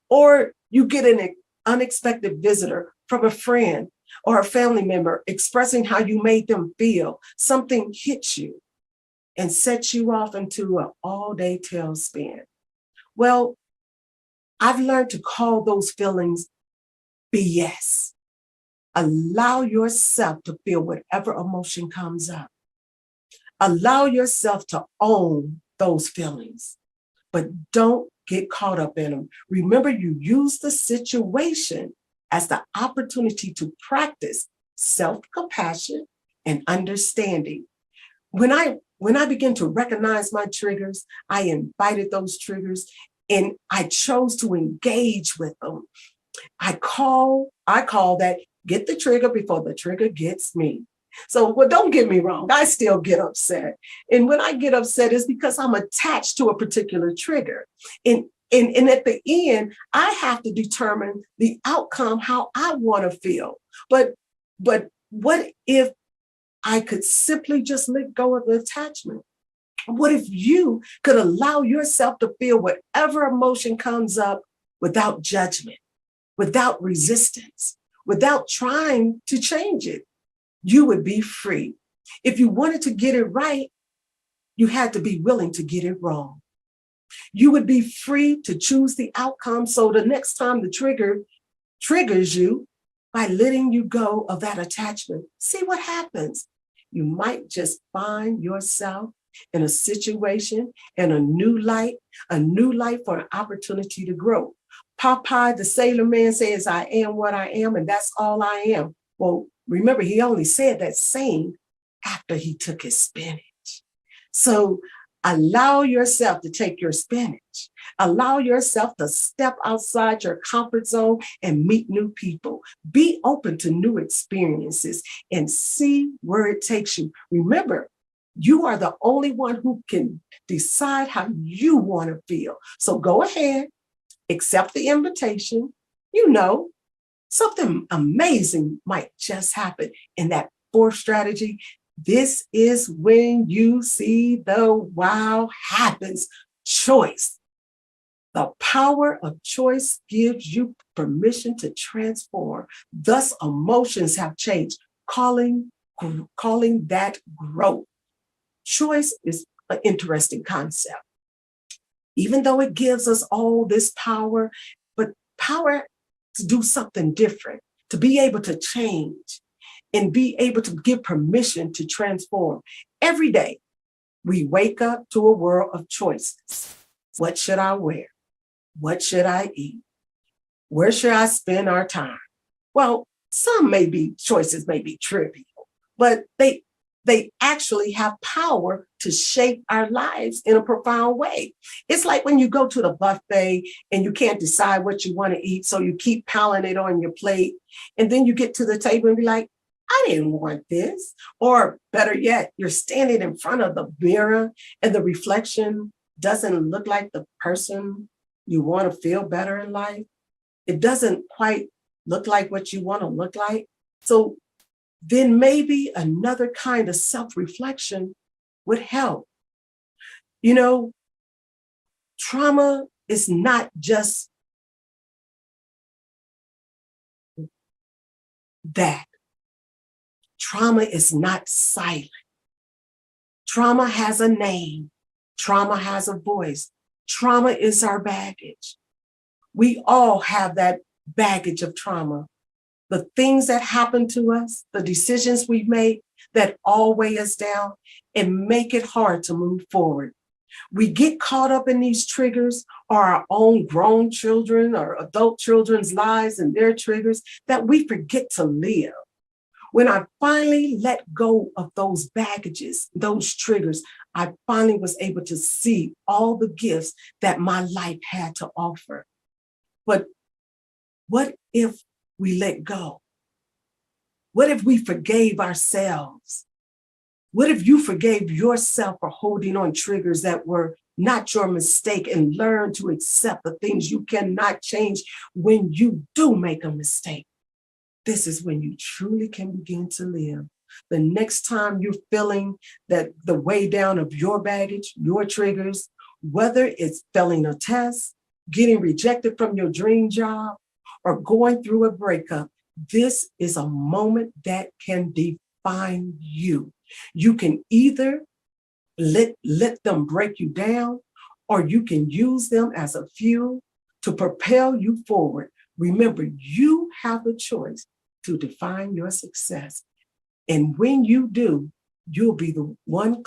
Or you get an unexpected visitor from a friend or a family member expressing how you made them feel. Something hits you and sets you off into an all-day tailspin. Well, I've learned to call those feelings BS. Allow yourself to feel whatever emotion comes up. Allow yourself to own those feelings, but don't get caught up in them. Remember, you use the situation as the opportunity to practice self-compassion and understanding. When I began to recognize my triggers, I invited those triggers and I chose to engage with them. I call that get the trigger before the trigger gets me. So, well, don't get me wrong, I still get upset. And when I get upset, it's because I'm attached to a particular trigger. And at the end, I have to determine the outcome, how I want to feel. But what if I could simply just let go of the attachment? What if you could allow yourself to feel whatever emotion comes up without judgment, without resistance, without trying to change it? You would be free. If you wanted to get it right, you had to be willing to get it wrong. You would be free to choose the outcome. So the next time the trigger triggers you, by letting you go of that attachment, see what happens. You might just find yourself in a situation in a new light for an opportunity to grow. Popeye, the sailor man, says, I am what I am, and that's all I am. Well, remember, he only said that saying after he took his spinach. So allow yourself to take your spinach. Allow yourself to step outside your comfort zone and meet new people. Be open to new experiences and see where it takes you. Remember, you are the only one who can decide how you want to feel. So go ahead, accept the invitation. Something amazing might just happen. In that fourth strategy, this is when you see the wow happens. Choice. The power of choice gives you permission to transform. Thus, emotions have changed, calling that growth. Choice is an interesting concept. Even though it gives us all this power, but power to do something different, to be able to change and be able to give permission to transform. Every day, we wake up to a world of choices. What should I wear? What should I eat? Where should I spend our time? Well, some choices may be trivial, but they actually have power to shape our lives in a profound way. It's like when you go to the buffet and you can't decide what you want to eat, so you keep piling it on your plate. And then you get to the table and be like, I didn't want this. Or better yet, you're standing in front of the mirror and the reflection doesn't look like the person you want to feel better in life. It doesn't quite look like what you want to look like. So then maybe another kind of self-reflection would help. Trauma is not just that. Trauma is not silent. Trauma has a name. Trauma has a voice. Trauma is our baggage. We all have that baggage of trauma. The things that happen to us, the decisions we make that all weigh us down and make it hard to move forward. We get caught up in these triggers or our own grown children or adult children's lives and their triggers that we forget to live. When I finally let go of those baggages, those triggers, I finally was able to see all the gifts that my life had to offer. But what if we let go? What if we forgave ourselves? What if you forgave yourself for holding on triggers that were not your mistake and learn to accept the things you cannot change when you do make a mistake? This is when you truly can begin to live. The next time you're feeling that the way down of your baggage, your triggers, whether it's failing a test, getting rejected from your dream job, or going through a breakup, this is a moment that can define you. You can either let them break you down, or you can use them as a fuel to propel you forward. Remember, you have a choice to define your success. And when you do, you'll be the one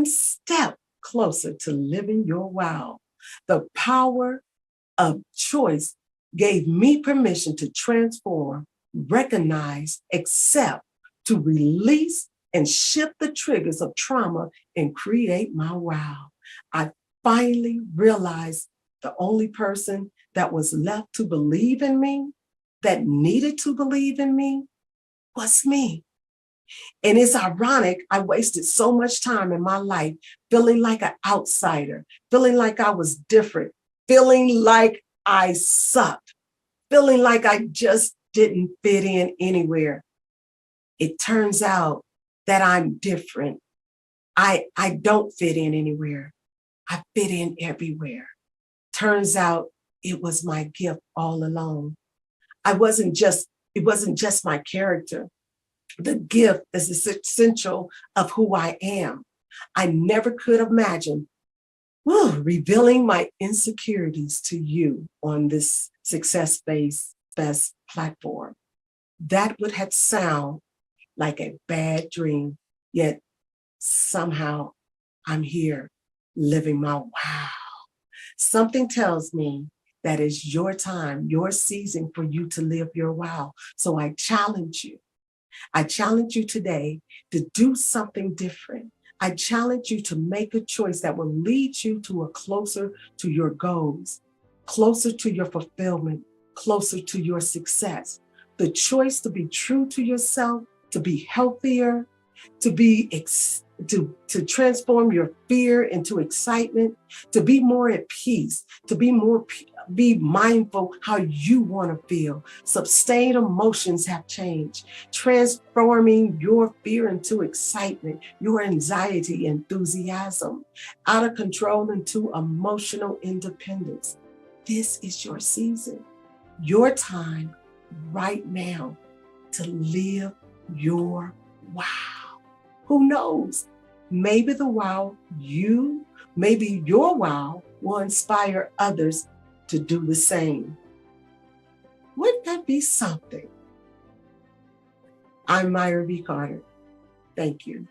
step closer to living your wow. The power of choice gave me permission to transform, recognize, accept, to release and shift the triggers of trauma and create my wow. I finally realized the only person that was left to believe in me, that needed to believe in me, was me. And it's ironic, I wasted so much time in my life feeling like an outsider, feeling like I was different, feeling like I sucked, feeling like I just didn't fit in anywhere. It turns out that I'm different. I don't fit in anywhere. I fit in everywhere. Turns out it was my gift all along. It wasn't just my character. The gift is essential of who I am. I never could imagine revealing my insecurities to you on this SuccessFest platform. That would have sound like a bad dream, yet somehow I'm here living my wow. Something tells me that it's your time, your season for you to live your wow. So I challenge you. I challenge you today to do something different. I challenge you to make a choice that will lead you to closer to your goals, closer to your fulfillment, closer to your success. The choice to be true to yourself, to be healthier, to transform your fear into excitement, to be more at peace, to be mindful how you want to feel. Sustained emotions have changed, transforming your fear into excitement, your anxiety, enthusiasm, out of control into emotional independence. This is your season, your time right now to live your wow. Who knows? Maybe maybe your wow will inspire others to do the same. Wouldn't that be something? I'm Myra B. Carter. Thank you.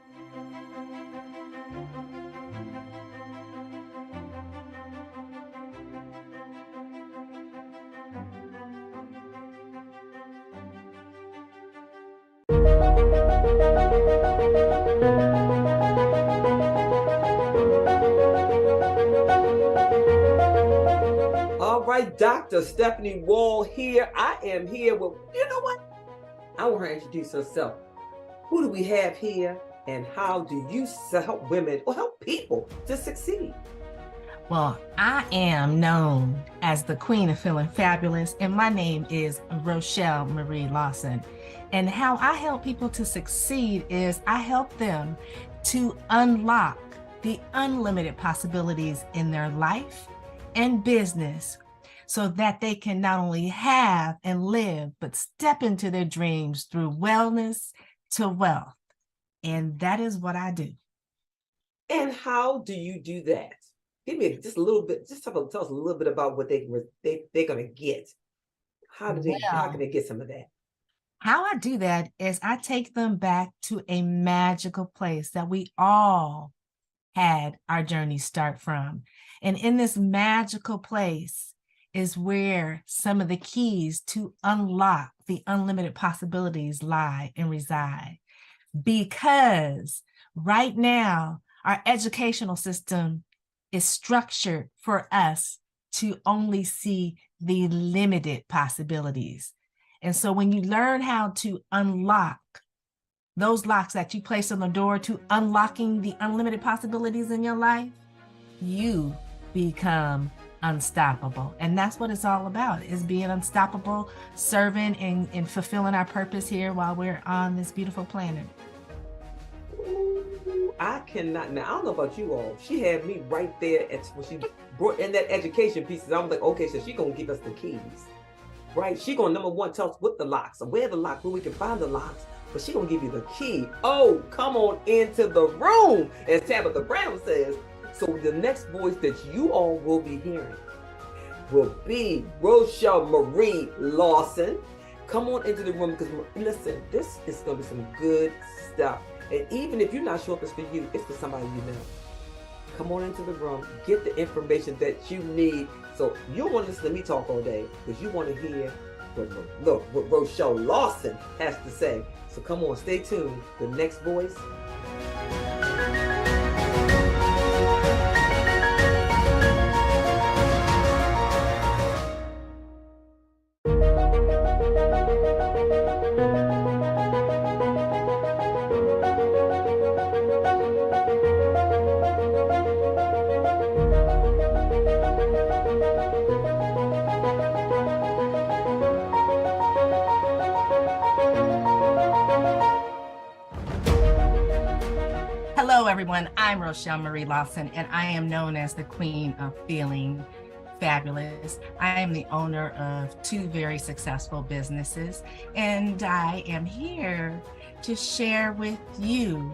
All right, Dr. Stephanie Wall here. I am here with, you know what? I want her to introduce herself. Who do we have here, and how do you help women or help people to succeed? Well, I am known as the Queen of Feeling Fabulous, and my name is Rochelle Marie Lawson. And how I help people to succeed is I help them to unlock the unlimited possibilities in their life and business so that they can not only have and live, but step into their dreams through wellness to wealth. And that is what I do. And how do you do that? Give me just a little bit, tell us a little bit about what they're going to get. How can they get some of that? How I do that is I take them back to a magical place that we all had our journey start from. And in this magical place is where some of the keys to unlock the unlimited possibilities lie and reside. Because right now, our educational system is structured for us to only see the limited possibilities. And so when you learn how to unlock those locks that you place on the door to unlocking the unlimited possibilities in your life, you become unstoppable. And that's what it's all about, is being unstoppable, serving and fulfilling our purpose here while we're on this beautiful planet. Ooh, I cannot. Now, I don't know about you all. She had me right there when she brought in that education pieces. I was like, okay, so she's going to give us the keys, right? She's going to, number one, tell us what the locks are, where the locks, where we can find the locks. But she's going to give you the key. Oh, come on into the room, as Tabitha Brown says. So the next voice that you all will be hearing will be Rochelle Marie Lawson. Come on into the room, because listen, this is going to be some good stuff. And even if you're not sure if it's for you, it's for somebody you know. Come on into the room, get the information that you need. So you don't want to listen to me talk all day, because you want to hear what Rochelle Lawson has to say. So come on, stay tuned. The next voice. Hello, everyone. I'm Rochelle Marie Lawson, and I am known as the Queen of Feeling Fabulous. I am the owner of 2 very successful businesses, and I am here to share with you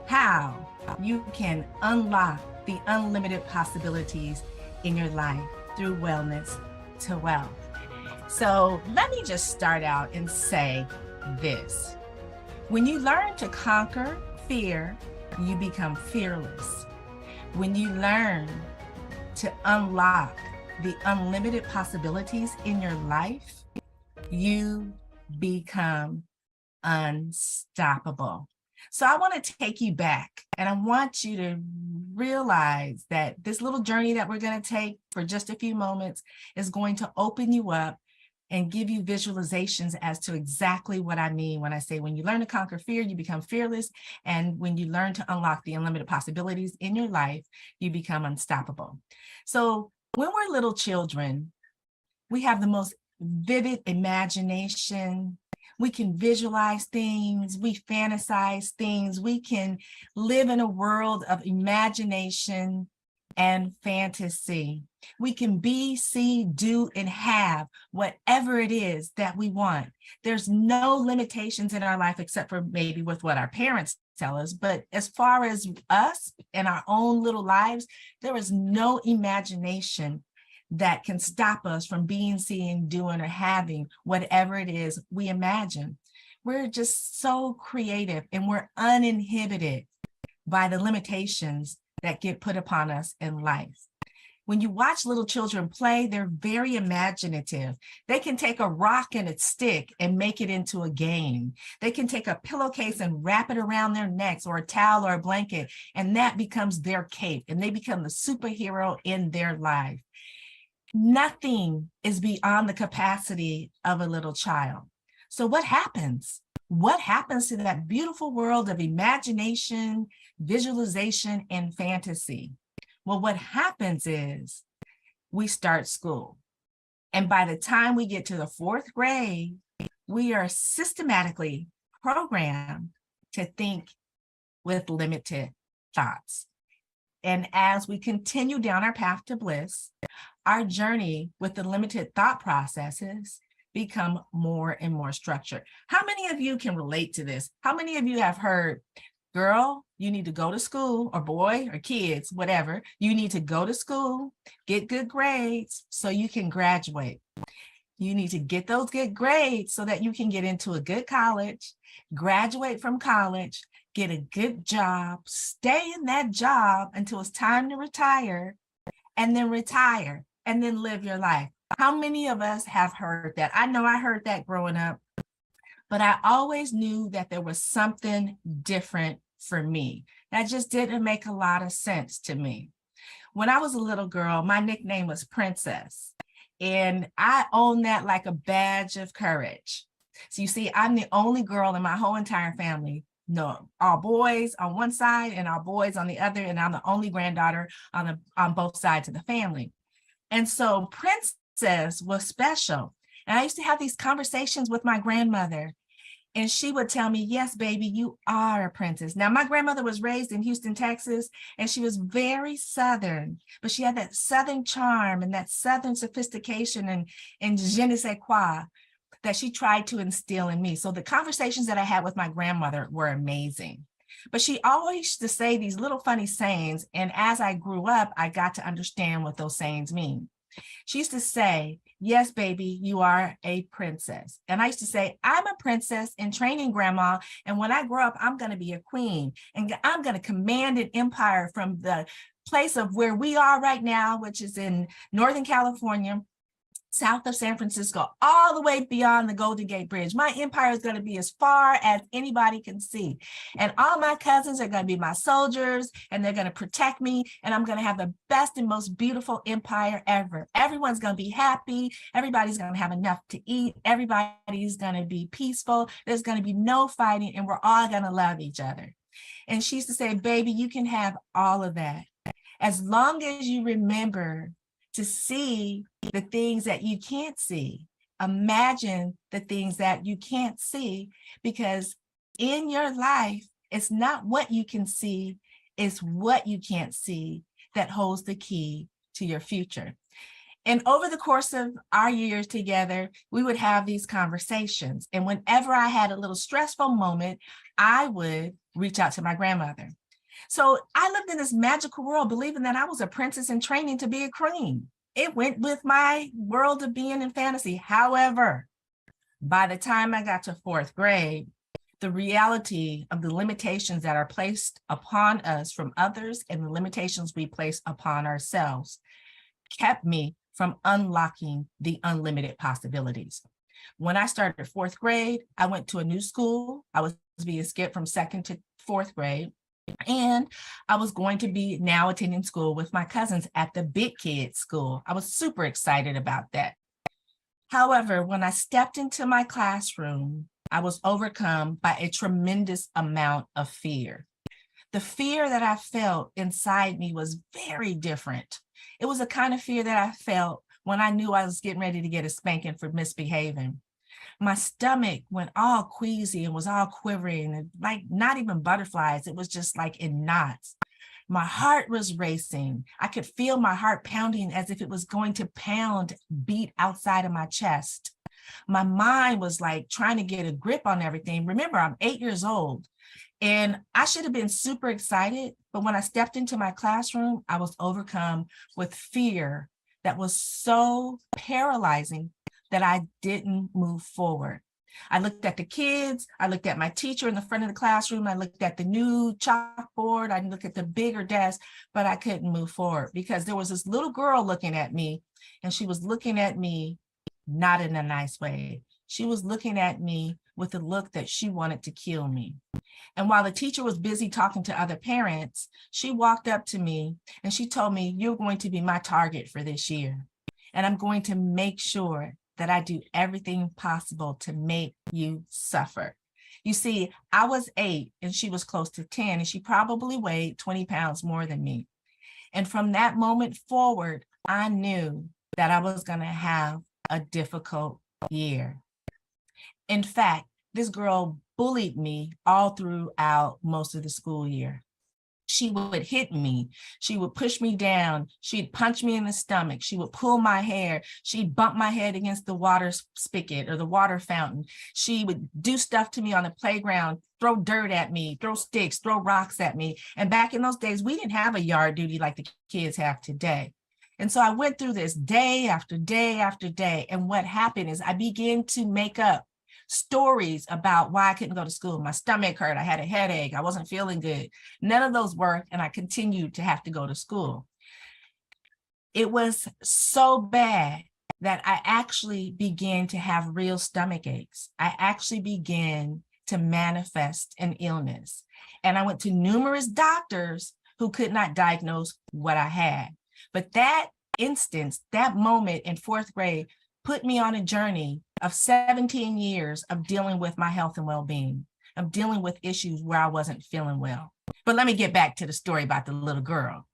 how you can unlock the unlimited possibilities in your life through wellness to wealth. So let me just start out and say this. When you learn to conquer fear, you become fearless. When you learn to unlock the unlimited possibilities in your life, you become unstoppable. So I want to take you back, and I want you to realize that this little journey that we're going to take for just a few moments is going to open you up and give you visualizations as to exactly what I mean when I say, when you learn to conquer fear, you become fearless. And when you learn to unlock the unlimited possibilities in your life, you become unstoppable. So when we're little children, we have the most vivid imagination. We can visualize things, we fantasize things, we can live in a world of imagination and fantasy. We can be, see, do, and have whatever it is that we want. There's no limitations in our life except for maybe with what our parents tell us. But as far as us and our own little lives, there is no imagination that can stop us from being, seeing, doing, or having whatever it is we imagine. We're just so creative, and we're uninhibited by the limitations that get put upon us in life. When you watch little children play, they're very imaginative. They can take a rock and a stick and make it into a game. They can take a pillowcase and wrap it around their necks, or a towel or a blanket, and that becomes their cape, and they become the superhero in their life. Nothing is beyond the capacity of a little child. So what happens? What happens to that beautiful world of imagination, visualization, and fantasy? Well, what happens is we start school. And by the time we get to the 4th grade, we are systematically programmed to think with limited thoughts. And as we continue down our path to bliss, our journey with the limited thought processes become more and more structured. How many of you can relate to this? How many of you have heard, girl, you need to go to school, or boy, or kids, whatever, you need to go to school, get good grades so you can graduate. You need to get those good grades so that you can get into a good college, graduate from college, get a good job, stay in that job until it's time to retire, and then live your life. How many of us have heard that? I know I heard that growing up, but I always knew that there was something different for me. That just didn't make a lot of sense to me. When I was a little girl, my nickname was Princess, and I own that like a badge of courage. So you see, I'm the only girl in my whole entire family. No, all boys on one side and all boys on the other, and I'm the only granddaughter on both sides of the family. And so Princess was special. And I used to have these conversations with my grandmother, and she would tell me, yes, baby, you are a princess. Now, my grandmother was raised in Houston, Texas, and she was very Southern, but she had that Southern charm and that Southern sophistication and je ne sais quoi that she tried to instill in me. So the conversations that I had with my grandmother were amazing. But she always used to say these little funny sayings. And as I grew up, I got to understand what those sayings mean. She used to say, yes, baby, you are a princess. And I used to say, I'm a princess in training, Grandma. And when I grow up, I'm going to be a queen. And I'm going to command an empire from the place of where we are right now, which is in Northern California, south of San Francisco, all the way beyond the Golden Gate Bridge. My empire is going to be as far as anybody can see. And all my cousins are going to be my soldiers, and they're going to protect me. And I'm going to have the best and most beautiful empire ever. Everyone's going to be happy. Everybody's going to have enough to eat. Everybody's going to be peaceful. There's going to be no fighting, and we're all going to love each other. And she used to say, baby, you can have all of that as long as you remember to see the things that you can't see. Imagine the things that you can't see, because in your life, it's not what you can see, it's what you can't see that holds the key to your future. And over the course of our years together, we would have these conversations. And whenever I had a little stressful moment, I would reach out to my grandmother. So I lived in this magical world, believing that I was a princess in training to be a queen. It went with my world of being in fantasy. However, by the time I got to fourth grade, the reality of the limitations that are placed upon us from others and the limitations we place upon ourselves kept me from unlocking the unlimited possibilities. When I started fourth grade, I went to a new school. I was being skipped from second to fourth grade. And I was going to be now attending school with my cousins at the big kids school. I was super excited about that. However, when I stepped into my classroom, I was overcome by a tremendous amount of fear. The fear that I felt inside me was very different. It was a kind of fear that I felt when I knew I was getting ready to get a spanking for misbehaving. My stomach went all queasy and was all quivering, and like not even butterflies. It was just like in knots. My heart was racing. I could feel my heart pounding as if it was going to beat outside of my chest. My mind was like trying to get a grip on everything. Remember, I'm 8 years old, and I should have been super excited. But when I stepped into my classroom, I was overcome with fear that was so paralyzing that I didn't move forward. I looked at the kids, I looked at my teacher in the front of the classroom, I looked at the new chalkboard, I looked at the bigger desk, but I couldn't move forward because there was this little girl looking at me, and she was looking at me not in a nice way. She was looking at me with a look that she wanted to kill me. And while the teacher was busy talking to other parents, she walked up to me and she told me, you're going to be my target for this year. And I'm going to make sure that I do everything possible to make you suffer. You see, I was 8 and she was close to 10, and she probably weighed 20 pounds more than me. And from that moment forward, I knew that I was going to have a difficult year. In fact, this girl bullied me all throughout most of the school year. She would hit me. She would push me down. She'd punch me in the stomach. She would pull my hair. She'd bump my head against the water spigot or the water fountain. She would do stuff to me on the playground, throw dirt at me, throw sticks, throw rocks at me. And back in those days, we didn't have a yard duty like the kids have today. And so I went through this day after day after day. And what happened is I began to make up stories about why I couldn't go to school. My stomach hurt, I had a headache, I wasn't feeling good. None of those worked, and I continued to have to go to school. It was so bad that I actually began to have real stomach aches. I actually began to manifest an illness. And I went to numerous doctors who could not diagnose what I had. But that instance, that moment in fourth grade, put me on a journey of 17 years of dealing with my health and well-being, of dealing with issues where I wasn't feeling well. But let me get back to the story about the little girl.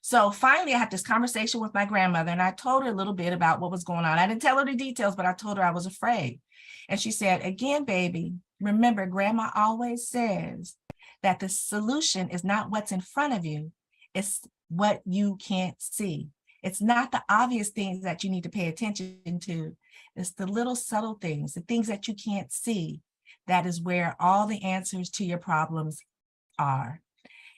So finally, I had this conversation with my grandmother, and I told her a little bit about what was going on. I didn't tell her the details, but I told her I was afraid. And she said, again, baby, remember, Grandma always says that the solution is not what's in front of you, it's what you can't see. It's not the obvious things that you need to pay attention to. It's the little subtle things, the things that you can't see. That is where all the answers to your problems are.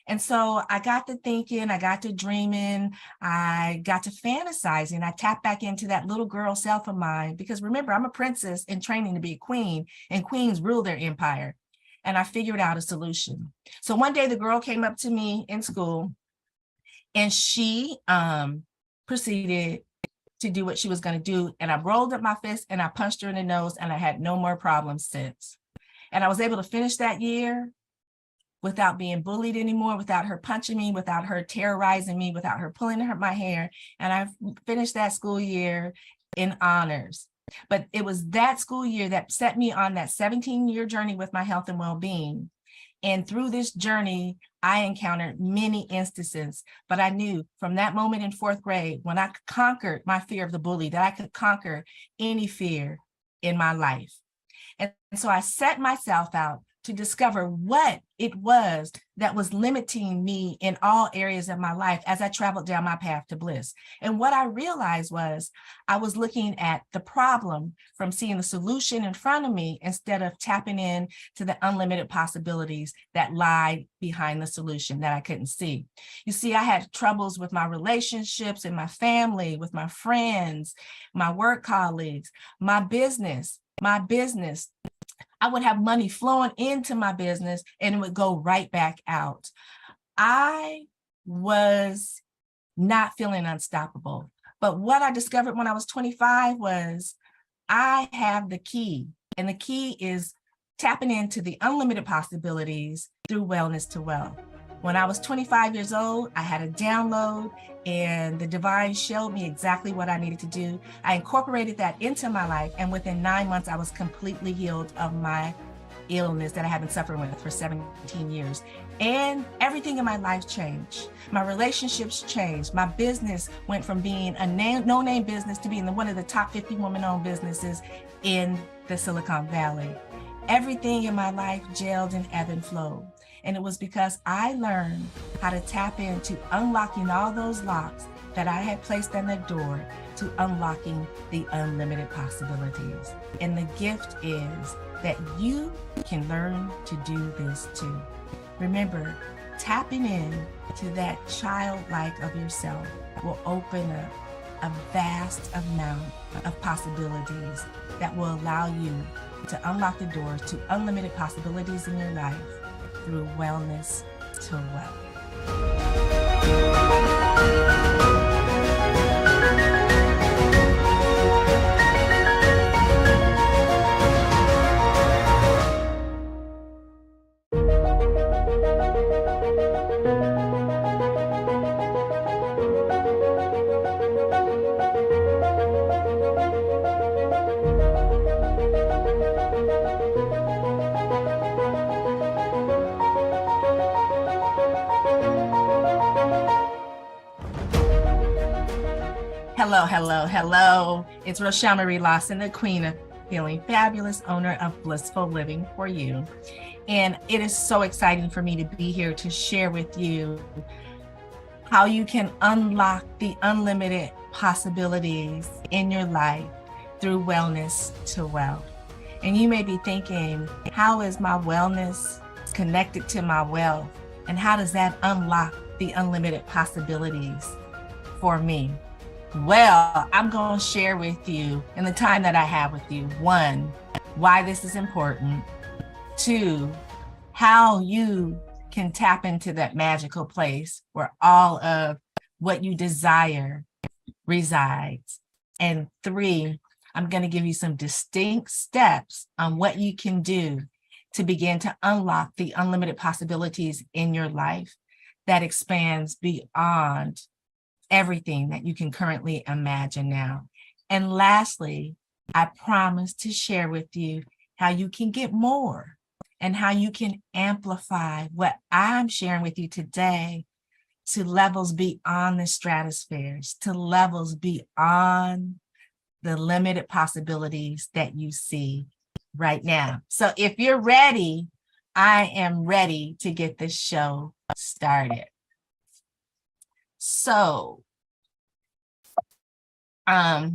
And so I got to thinking, I got to dreaming, I got to fantasizing. I tapped back into that little girl self of mine, because remember, I'm a princess in training to be a queen, and queens rule their empire. And I figured out a solution. So one day the girl came up to me in school, and she proceeded to do what she was going to do. And I rolled up my fist and I punched her in the nose, and I had no more problems since. And I was able to finish that year without being bullied anymore, without her punching me, without her terrorizing me, without her pulling my hair. And I finished that school year in honors. But it was that school year that set me on that 17-year journey with my health and well-being. And through this journey, I encountered many instances, but I knew from that moment in fourth grade, when I conquered my fear of the bully, that I could conquer any fear in my life. And so I set myself out to discover what it was that was limiting me in all areas of my life as I traveled down my path to bliss. And what I realized was I was looking at the problem from seeing the solution in front of me instead of tapping in to the unlimited possibilities that lie behind the solution that I couldn't see. You see, I had troubles with my relationships and my family, with my friends, my work colleagues, my business. I would have money flowing into my business and it would go right back out. I was not feeling unstoppable. But what I discovered when I was 25 was I have the key, and the key is tapping into the unlimited possibilities through wellness to wealth. When I was 25 years old, I had a download, and the divine showed me exactly what I needed to do. I incorporated that into my life, and within 9 months, I was completely healed of my illness that I had been suffering with for 17 years. And everything in my life changed. My relationships changed. My business went from being a no-name business to being one of the top 50 women-owned businesses in the Silicon Valley. Everything in my life gelled and ebbed and flowed. And it was because I learned how to tap into unlocking all those locks that I had placed on the door to unlocking the unlimited possibilities. And the gift is that you can learn to do this too. Remember, tapping in to that childlike of yourself will open up a vast amount of possibilities that will allow you to unlock the doors to unlimited possibilities in your life through wellness to wealth. Hello. It's Rochelle Marie Lawson, the Queen of Feeling Fabulous, owner of Blissful Living for You. And it is so exciting for me to be here to share with you how you can unlock the unlimited possibilities in your life through wellness to wealth. And you may be thinking, how is my wellness connected to my wealth? And how does that unlock the unlimited possibilities for me? Well, I'm going to share with you in the time that I have with you, one, why this is important. 2, how you can tap into that magical place where all of what you desire resides. And 3, I'm going to give you some distinct steps on what you can do to begin to unlock the unlimited possibilities in your life that expands beyond everything that you can currently imagine now. And lastly, I promise to share with you how you can get more and how you can amplify what I'm sharing with you today to levels beyond the stratospheres, to levels beyond the limited possibilities that you see right now. So if you're ready, I am ready to get this show started. So, I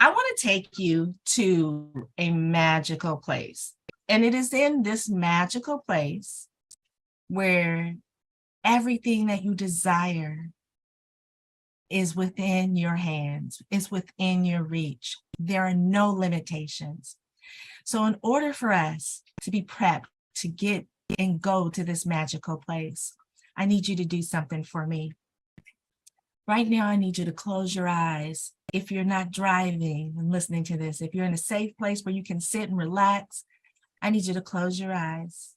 want to take you to a magical place. And it is in this magical place where everything that you desire is within your hands, is within your reach. There are no limitations. So in order for us to be prepped to get and go to this magical place, I need you to do something for me. Right now, I need you to close your eyes. If you're not driving and listening to this, if you're in a safe place where you can sit and relax, I need you to close your eyes.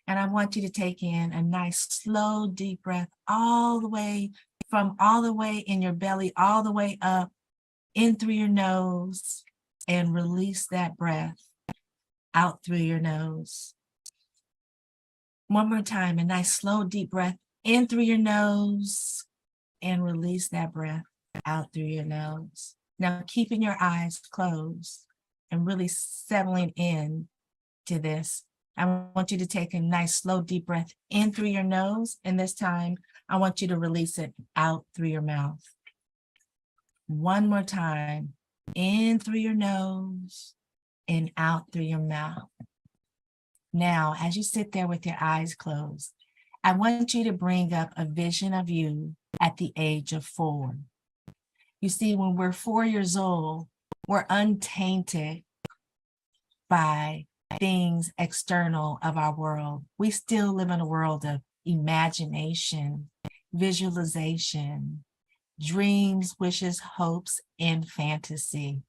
And I want you to take in a nice, slow, deep breath all the way in your belly, all the way up, in through your nose, and release that breath out through your nose. One more time, a nice, slow, deep breath in through your nose, and release that breath out through your nose. Now, keeping your eyes closed and really settling in to this, I want you to take a nice, slow, deep breath in through your nose. And this time, I want you to release it out through your mouth. One more time, in through your nose and out through your mouth. Now, as you sit there with your eyes closed, I want you to bring up a vision of you at the age of 4. You see, when we're 4 years old, we're untainted by things external of our world. We still live in a world of imagination, visualization, dreams, wishes, hopes, and fantasy.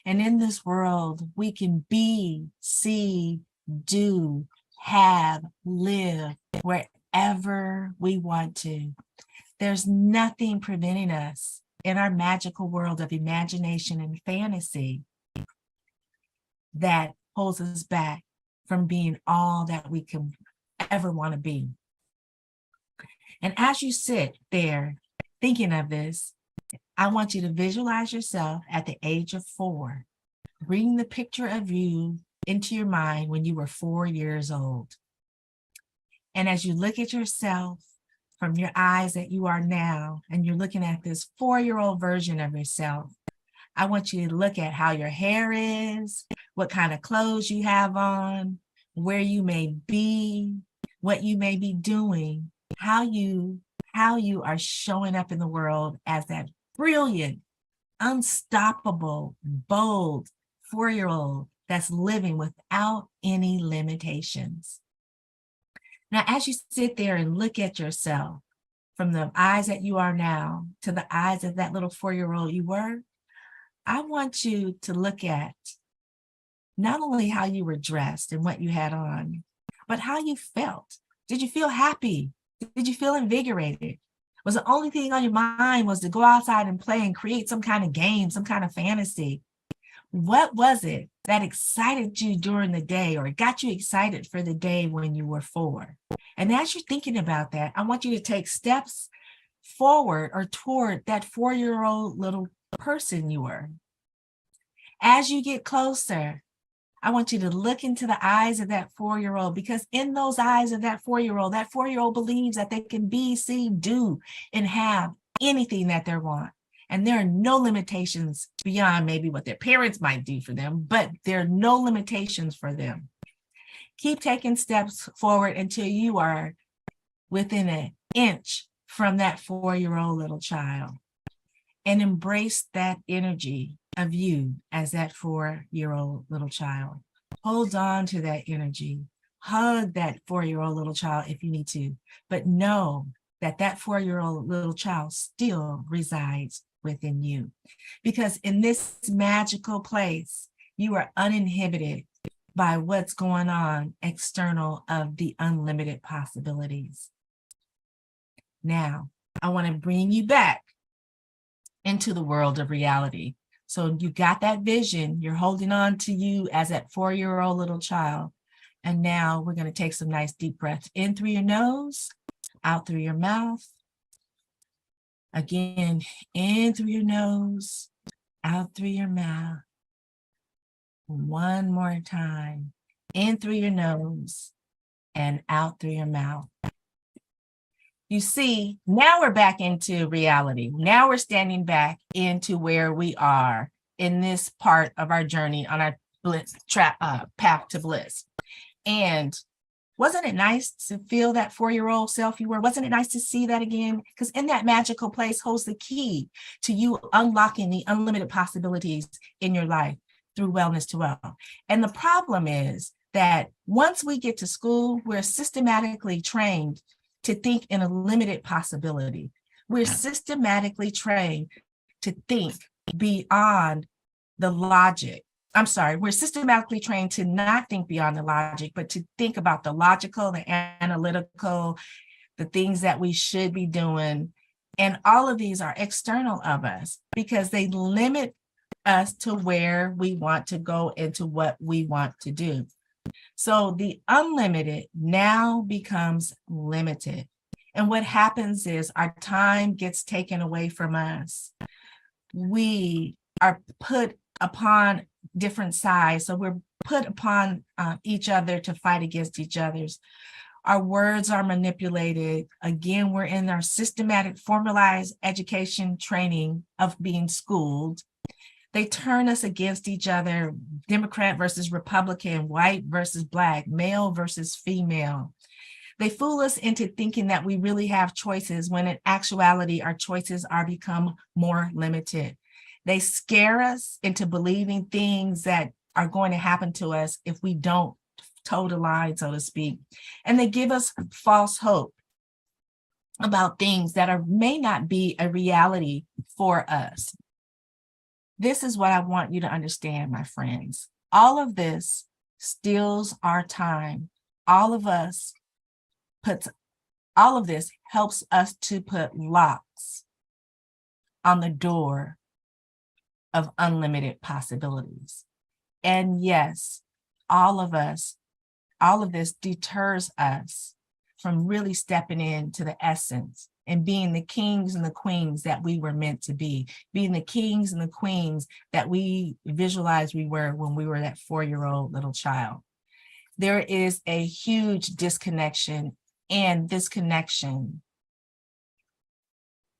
And in this world, we can be, see, do, have, live wherever we want to. There's nothing preventing us in our magical world of imagination and fantasy that holds us back from being all that we can ever want to be. And as you sit there thinking of this, I want you to visualize yourself at the age of 4. Bring the picture of you into your mind when you were 4 years old. And as you look at yourself from your eyes that you are now, and you're looking at this 4-year-old version of yourself, I want you to look at how your hair is, what kind of clothes you have on, where you may be, what you may be doing, how you are showing up in the world as that brilliant, unstoppable, bold 4-year-old that's living without any limitations. Now, as you sit there and look at yourself from the eyes that you are now to the eyes of that little 4-year-old you were, I want you to look at not only how you were dressed and what you had on, but how you felt. Did you feel happy? Did you feel invigorated? Was the only thing on your mind was to go outside and play and create some kind of game, some kind of fantasy? What was it that excited you during the day or got you excited for the day when you were 4? And as you're thinking about that, I want you to take steps forward or toward that 4-year-old little person you were. As you get closer, I want you to look into the eyes of that 4-year-old, because in those eyes of that 4-year-old believes that they can be, see, do, and have anything that they want. And there are no limitations beyond maybe what their parents might do for them, but there are no limitations for them. Keep taking steps forward until you are within an inch from that 4-year-old little child, and embrace that energy of you as that 4-year-old little child. Hold on to that energy. Hug that 4-year-old little child if you need to, but know that that 4-year-old little child still resides within you. Because in this magical place, you are uninhibited by what's going on external of the unlimited possibilities. Now, I want to bring you back into the world of reality. So you got that vision, you're holding on to you as that 4-year-old little child. And now we're going to take some nice deep breaths in through your nose, out through your mouth. Again, in through your nose, out through your mouth. One more time, in through your nose and out through your mouth. You see, now we're back into reality. Now we're standing back into where we are in this part of our journey on our path to bliss. And wasn't it nice to feel that 4-year-old self you were? Wasn't it nice to see that again? Because in that magical place holds the key to you unlocking the unlimited possibilities in your life through Wellness to Wealth. And the problem is that once we get to school, we're systematically trained to think in a limited possibility. We're systematically trained to think beyond the logic. I'm sorry, we're systematically trained to not think beyond the logic, but to think about the logical, the analytical, the things that we should be doing. And all of these are external of us because they limit us to where we want to go and to what we want to do. So the unlimited now becomes limited. And what happens is our time gets taken away from us. We are put upon different sides. So we're put upon each other to fight against each other's. Our words are manipulated. Again, we're in our systematic formalized education training of being schooled. They turn us against each other, Democrat versus Republican, white versus black, male versus female. They fool us into thinking that we really have choices when in actuality, our choices are become more limited. They scare us into believing things that are going to happen to us if we don't toe the line, so to speak. And they give us false hope about things that may not be a reality for us. This is what I want you to understand, my friends. All of this steals our time. All of this helps us to put locks on the door of unlimited possibilities. And yes, all of this deters us from really stepping into the essence and being the kings and the queens that we were meant to be, being the kings and the queens that we visualized we were when we were that 4-year-old little child. There is a huge disconnection, and this connection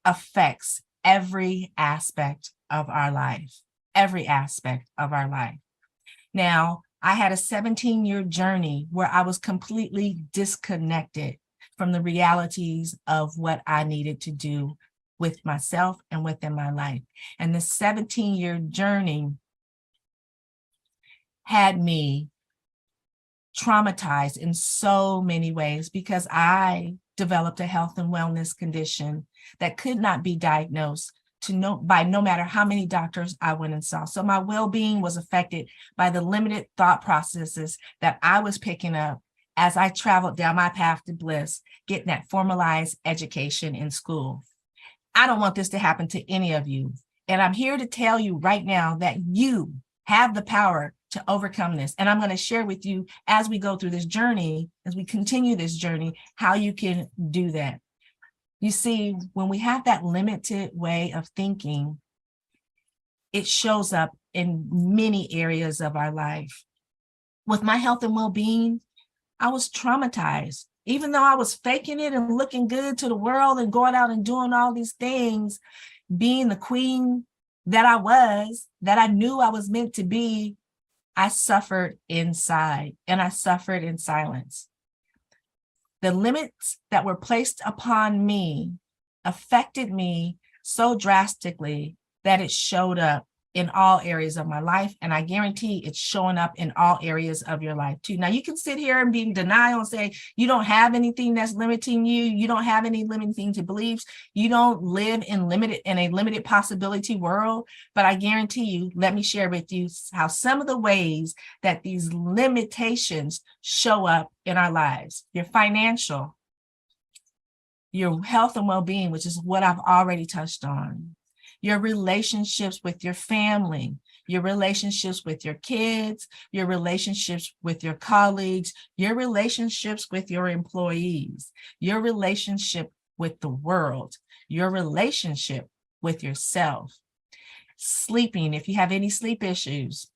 affects every aspect of our life, every aspect of our life. Now, I had a 17-year journey where I was completely disconnected from the realities of what I needed to do with myself and within my life. And this 17-year journey had me traumatized in so many ways because I developed a health and wellness condition that could not be diagnosed by no matter how many doctors I went and saw. So my well-being was affected by the limited thought processes that I was picking up as I traveled down my path to bliss, getting that formalized education in school. I don't want this to happen to any of you. And I'm here to tell you right now that you have the power to overcome this. And I'm going to share with you as we go through this journey, as we continue this journey, how you can do that. You see, when we have that limited way of thinking, it shows up in many areas of our life. With my health and well-being, I was traumatized. Even though I was faking it and looking good to the world and going out and doing all these things, being the queen that I was, that I knew I was meant to be, I suffered inside and I suffered in silence. The limits that were placed upon me affected me so drastically that it showed up in all areas of my life. And I guarantee it's showing up in all areas of your life too. Now you can sit here and be in denial and say, you don't have anything that's limiting you. You don't have any limiting to beliefs. You don't live in a limited possibility world. But I guarantee you, let me share with you how some of the ways that these limitations show up in our lives. Your financial, your health and well-being, which is what I've already touched on. Your relationships with your family, your relationships with your kids, your relationships with your colleagues, your relationships with your employees, your relationship with the world, your relationship with yourself. Sleeping, if you have any sleep issues,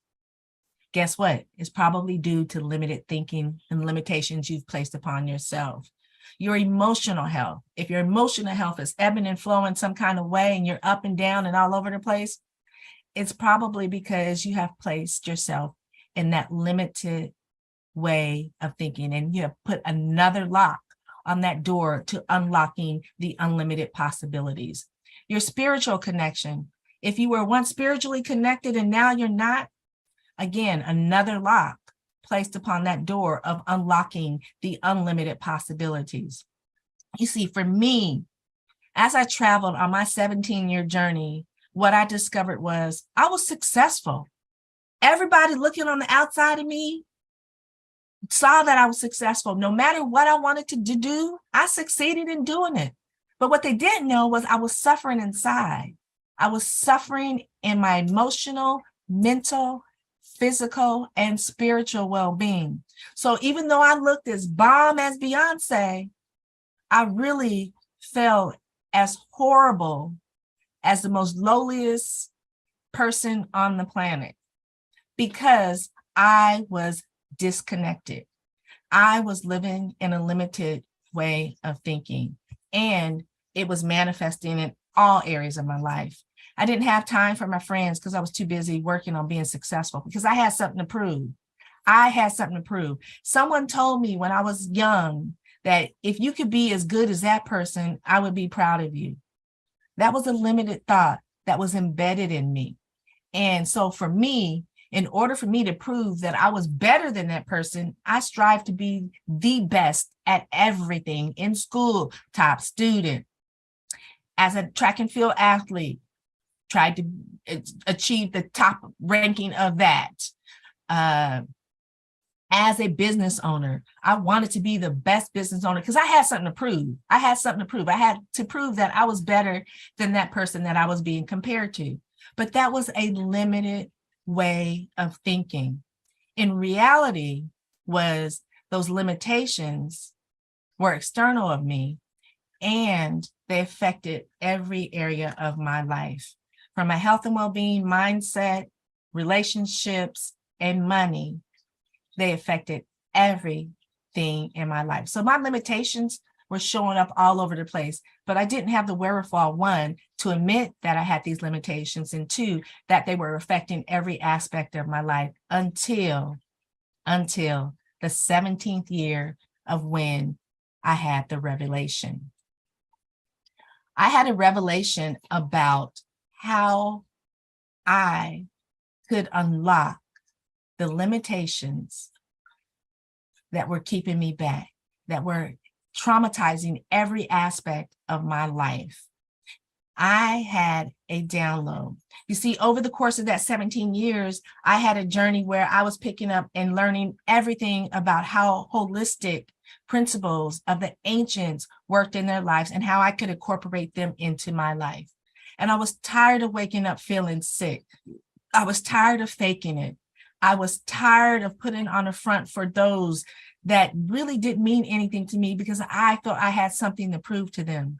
guess what? It's probably due to limited thinking and limitations you've placed upon yourself. Your emotional health, if your emotional health is ebbing and flowing some kind of way and you're up and down and all over the place, it's probably because you have placed yourself in that limited way of thinking, and you have put another lock on that door to unlocking the unlimited possibilities. Your spiritual connection, if you were once spiritually connected and now you're not, again, another lock placed upon that door of unlocking the unlimited possibilities. You see, for me, as I traveled on my 17-year journey, what I discovered was I was successful. Everybody looking on the outside of me saw that I was successful. No matter what I wanted to do, I succeeded in doing it. But what they didn't know was I was suffering inside. I was suffering in my emotional, mental, physical, and spiritual well-being. So even though I looked as bomb as Beyonce, I really felt as horrible as the most lowliest person on the planet because I was disconnected. I was living in a limited way of thinking, and it was manifesting in all areas of my life. I didn't have time for my friends because I was too busy working on being successful because I had something to prove. I had something to prove. Someone told me when I was young that if you could be as good as that person, I would be proud of you. That was a limited thought that was embedded in me. And so for me, in order for me to prove that I was better than that person, I strived to be the best at everything in school, top student. As a track and field athlete, tried to achieve the top ranking of that. As a business owner, I wanted to be the best business owner because I had something to prove. I had to prove that I was better than that person that I was being compared to. But that was a limited way of thinking. In reality, was those limitations were external of me, and they affected every area of my life. From my health and well-being, mindset, relationships, and money, they affected everything in my life. So my limitations were showing up all over the place, but I didn't have the wherewithal, one, to admit that I had these limitations, and two, that they were affecting every aspect of my life until the 17th year of when I had the revelation. I had a revelation about how I could unlock the limitations that were keeping me back, that were traumatizing every aspect of my life. I had a download. You see, over the course of that 17 years, I had a journey where I was picking up and learning everything about how holistic principles of the ancients worked in their lives and how I could incorporate them into my life. And I was tired of waking up feeling sick. I was tired of faking it. I was tired of putting on a front for those that really didn't mean anything to me because I thought I had something to prove to them.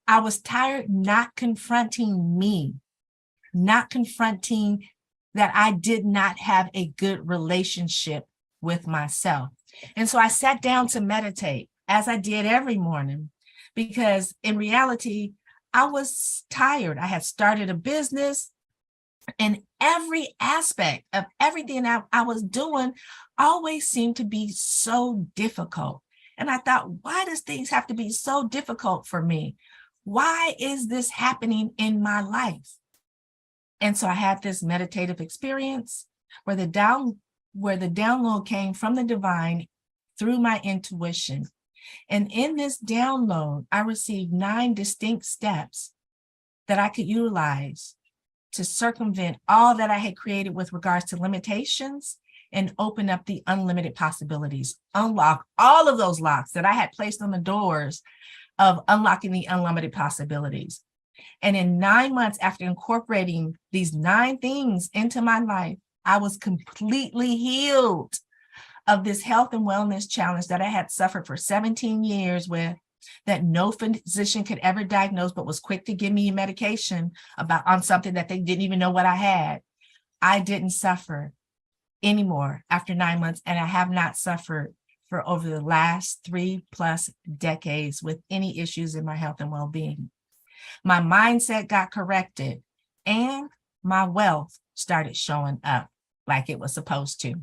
I was tired not confronting me, not confronting that I did not have a good relationship with myself. And so I sat down to meditate, as I did every morning, because in reality, I was tired. I had started a business, and every aspect of everything I was doing always seemed to be so difficult. And I thought, why does things have to be so difficult for me? Why is this happening in my life? And so I had this meditative experience where the download came from the divine through my intuition. And in this download, I received 9 distinct steps that I could utilize to circumvent all that I had created with regards to limitations and open up the unlimited possibilities, unlock all of those locks that I had placed on the doors of unlocking the unlimited possibilities. And in 9 months after incorporating these 9 things into my life, I was completely healed of this health and wellness challenge that I had suffered for 17 years with, that no physician could ever diagnose, but was quick to give me medication on something that they didn't even know what I had. I didn't suffer anymore after 9 months, and I have not suffered for over the last 3+ decades with any issues in my health and well-being. My mindset got corrected and my wealth started showing up like it was supposed to.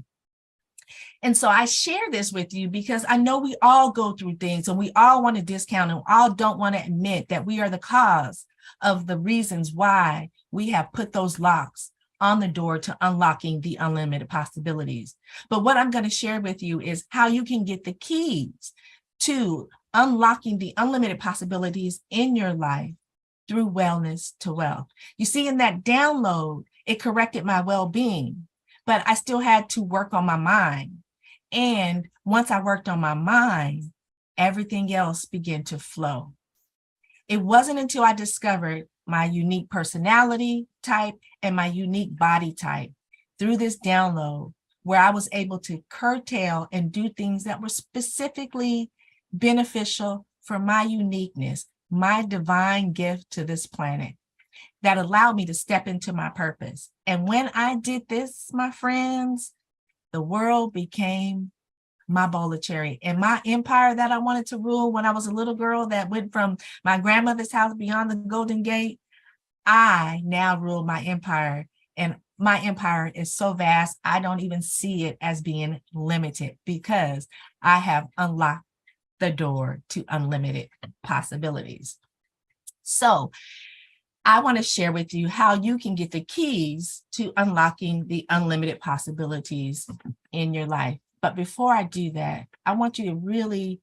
And so I share this with you because I know we all go through things and we all want to discount and all don't want to admit that we are the cause of the reasons why we have put those locks on the door to unlocking the unlimited possibilities. But what I'm going to share with you is how you can get the keys to unlocking the unlimited possibilities in your life through wellness to wealth. You see, in that download, it corrected my well-being, but I still had to work on my mind. And once I worked on my mind, everything else began to flow. It wasn't until I discovered my unique personality type and my unique body type through this download where I was able to curtail and do things that were specifically beneficial for my uniqueness, my divine gift to this planet, that allowed me to step into my purpose. And when I did this, my friends, the world became my bowl of cherry. And my empire that I wanted to rule when I was a little girl that went from my grandmother's house beyond the Golden Gate, I now rule my empire. And my empire is so vast, I don't even see it as being limited because I have unlocked the door to unlimited possibilities. So I want to share with you how you can get the keys to unlocking the unlimited possibilities in your life. But before I do that, I want you to really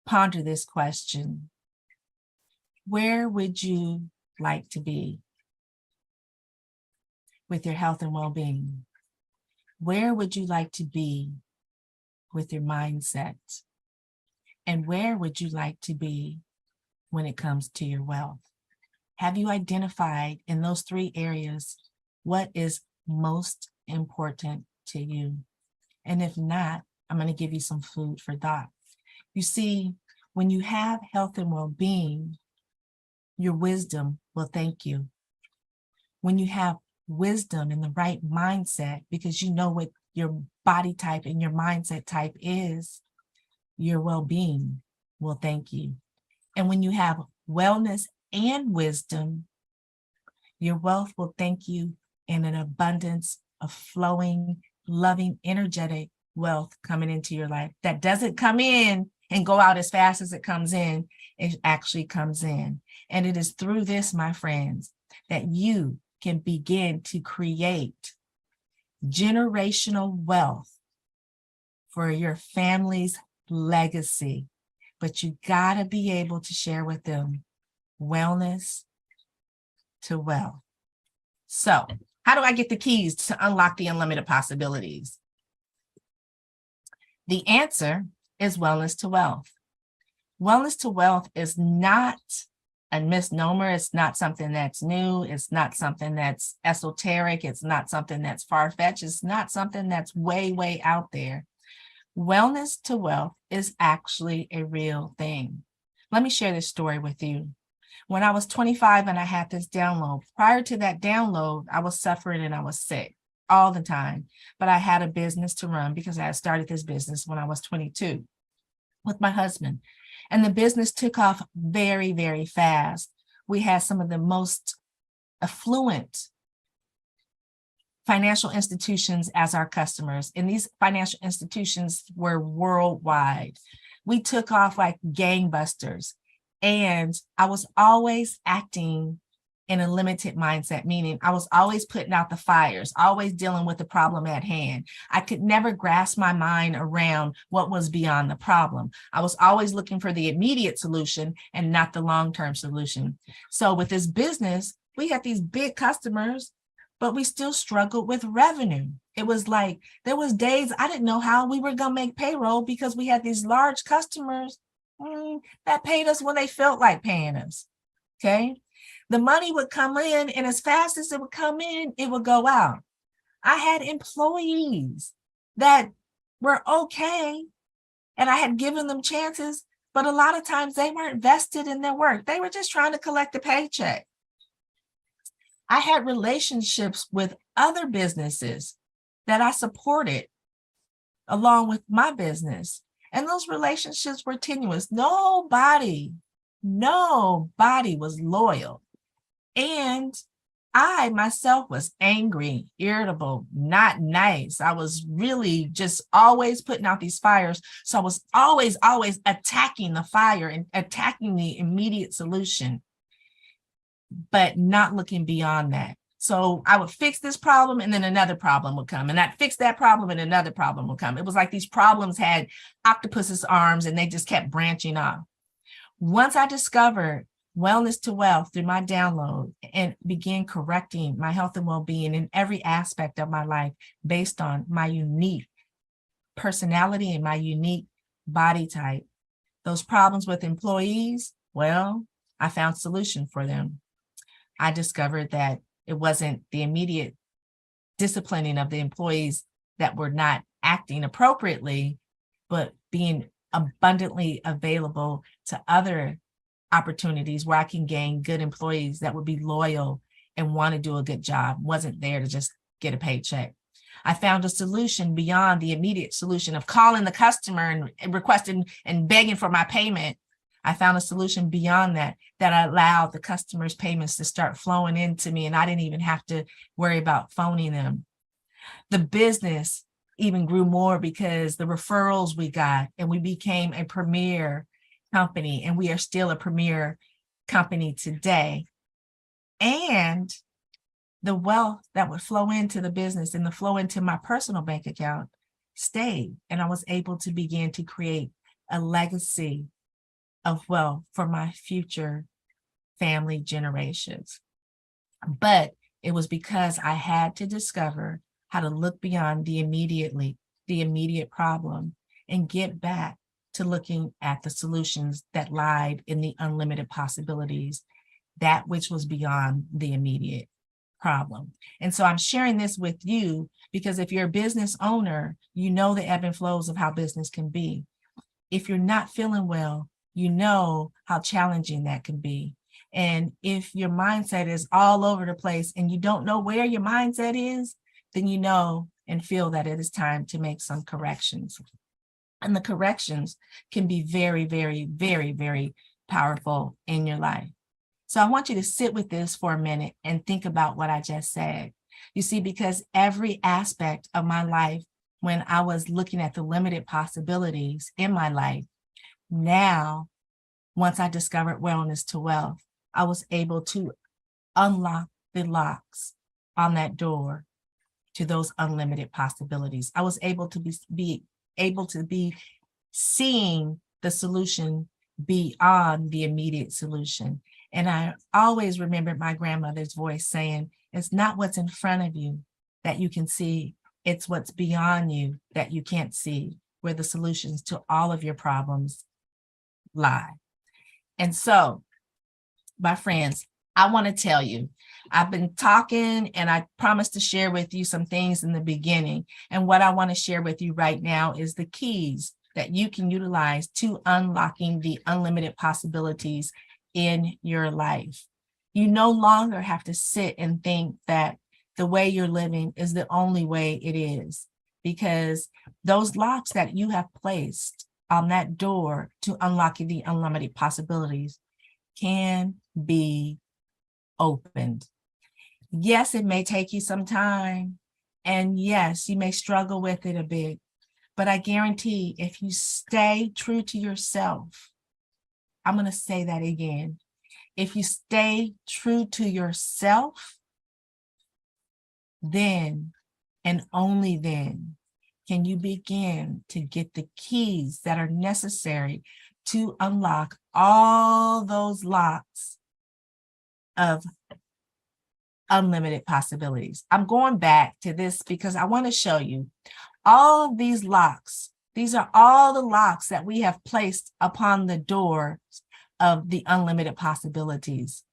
ponder this question. Where would you like to be with your health and well-being? Where would you like to be with your mindset? And where would you like to be when it comes to your wealth? Have you identified in those 3 areas what is most important to you? And if not, I'm going to give you some food for thought. You see, when you have health and well-being, your wisdom will thank you. When you have wisdom and the right mindset, because you know what your body type and your mindset type is, your well-being will thank you. And when you have wellness and wisdom, your wealth will thank you in an abundance of flowing, loving, energetic wealth coming into your life that doesn't come in and go out as fast as it comes in. It actually comes in. And it is through this, my friends, that you can begin to create generational wealth for your family's legacy. But you gotta be able to share with them wellness to wealth. So how do I get the keys to unlock the unlimited possibilities? The answer is wellness to wealth. Wellness to wealth is not a misnomer. It's not something that's new. It's not something that's esoteric. It's not something that's far-fetched. It's not something that's way, way out there. Wellness to wealth is actually a real thing. Let me share this story with you. When I was 25 and I had this download, prior to that download, I was suffering and I was sick all the time, but I had a business to run because I had started this business when I was 22 with my husband. And the business took off very, very fast. We had some of the most affluent financial institutions as our customers. And these financial institutions were worldwide. We took off like gangbusters. And I was always acting in a limited mindset, meaning I was always putting out the fires, always dealing with the problem at hand. I could never grasp my mind around what was beyond the problem. I was always looking for the immediate solution and not the long-term solution. So with this business, we had these big customers, but we still struggled with revenue. It was like, there was days I didn't know how we were gonna make payroll because we had these large customers that paid us when they felt like paying us, okay? The money would come in, and as fast as it would come in, it would go out. I had employees that were okay, and I had given them chances, but a lot of times they weren't vested in their work. They were just trying to collect a paycheck. I had relationships with other businesses that I supported along with my business, and those relationships were tenuous. Nobody was loyal. And I myself was angry, irritable, not nice. I was really just always putting out these fires. So I was always attacking the fire and attacking the immediate solution, but not looking beyond that. So I would fix this problem, and then another problem would come, and I'd fix that problem and another problem would come. It was like these problems had octopus's arms and they just kept branching off. Once I discovered Wellness to Wealth through my download and began correcting my health and well-being in every aspect of my life based on my unique personality and my unique body type, those problems with employees, well, I found solution for them. I discovered that it wasn't the immediate disciplining of the employees that were not acting appropriately, but being abundantly available to other opportunities where I can gain good employees that would be loyal and want to do a good job, wasn't there to just get a paycheck. I found a solution beyond the immediate solution of calling the customer and requesting and begging for my payment. I found a solution beyond that allowed the customer's payments to start flowing into me, and I didn't even have to worry about phoning them. The business even grew more because the referrals we got, and we became a premier company, and we are still a premier company today. And the wealth that would flow into the business and the flow into my personal bank account stayed, and I was able to begin to create a legacy of wealth for my future family generations. But it was because I had to discover how to look beyond the immediate problem and get back to looking at the solutions that lied in the unlimited possibilities, that which was beyond the immediate problem. And so I'm sharing this with you because if you're a business owner, you know the ebb and flows of how business can be. If you're not feeling well, you know how challenging that can be. And if your mindset is all over the place and you don't know where your mindset is, then you know and feel that it is time to make some corrections. And the corrections can be very, very, very, very powerful in your life. So I want you to sit with this for a minute and think about what I just said. You see, because every aspect of my life, when I was looking at the limited possibilities in my life, now, once I discovered Wellness to Wealth, I was able to unlock the locks on that door to those unlimited possibilities. I was able to be seeing the solution beyond the immediate solution. And I always remembered my grandmother's voice saying, it's not what's in front of you that you can see, it's what's beyond you that you can't see, where the solutions to all of your problems lie. And so, my friends, I want to tell you, I've been talking and I promised to share with you some things in the beginning. And what I want to share with you right now is the keys that you can utilize to unlocking the unlimited possibilities in your life. You no longer have to sit and think that the way you're living is the only way it is, because those locks that you have placed on that door to unlocking the unlimited possibilities can be opened. Yes, it may take you some time, and yes, you may struggle with it a bit, but I guarantee if you stay true to yourself, I'm going to say that again. if you stay true to yourself, then and only then can you begin to get the keys that are necessary to unlock all those locks of unlimited possibilities. I'm going back to this because I want to show you all of these locks. These are all the locks that we have placed upon the doors of the unlimited possibilities.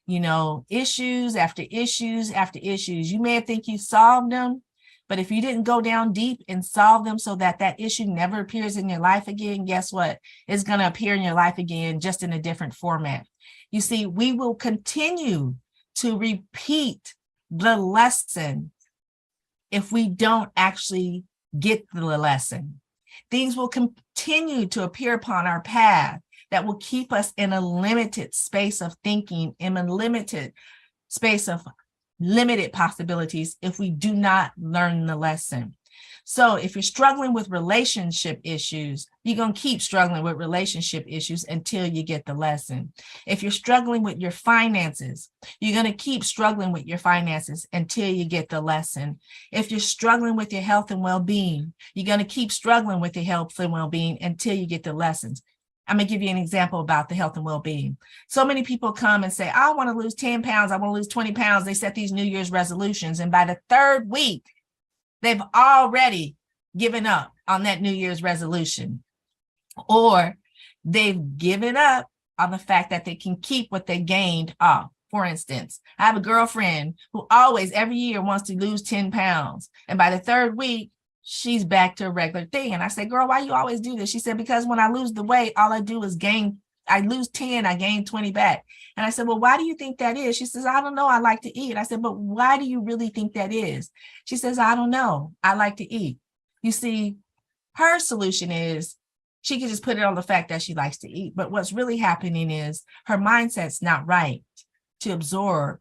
You know, issues after issues after issues. You may think you solved them, but if you didn't go down deep and solve them so that that issue never appears in your life again, guess what? It's going to appear in your life again, just in a different format. You see, we will continue to repeat the lesson if we don't actually get the lesson. Things will continue to appear upon our path that will keep us in a limited space of thinking, in a limited space of limited possibilities if we do not learn the lesson. So if you're struggling with relationship issues, you're going to keep struggling with relationship issues until you get the lesson. If you're struggling with your finances, you're going to keep struggling with your finances until you get the lesson. If you're struggling with your health and well-being, you're going to keep struggling with your health and well-being until you get the lessons. I'm going to give you an example about the health and well-being. So many people come and say, I want to lose 10 pounds. I want to lose 20 pounds. They set these New Year's resolutions. And by the third week, they've already given up on that New Year's resolution, or they've given up on the fact that they can keep what they gained off. For instance, I have a girlfriend who always every year wants to lose 10 pounds. And by the third week, she's back to a regular thing. And I say, girl, why you always do this? She said, because when I lose the weight, all I do is gain. I lose 10, I gain 20 back. And I said, well, why do you think that is? She says, I don't know. I like to eat. I said, but why do you really think that is? She says, I don't know. I like to eat. You see, her solution is she can just put it on the fact that she likes to eat. But what's really happening is her mindset's not right to absorb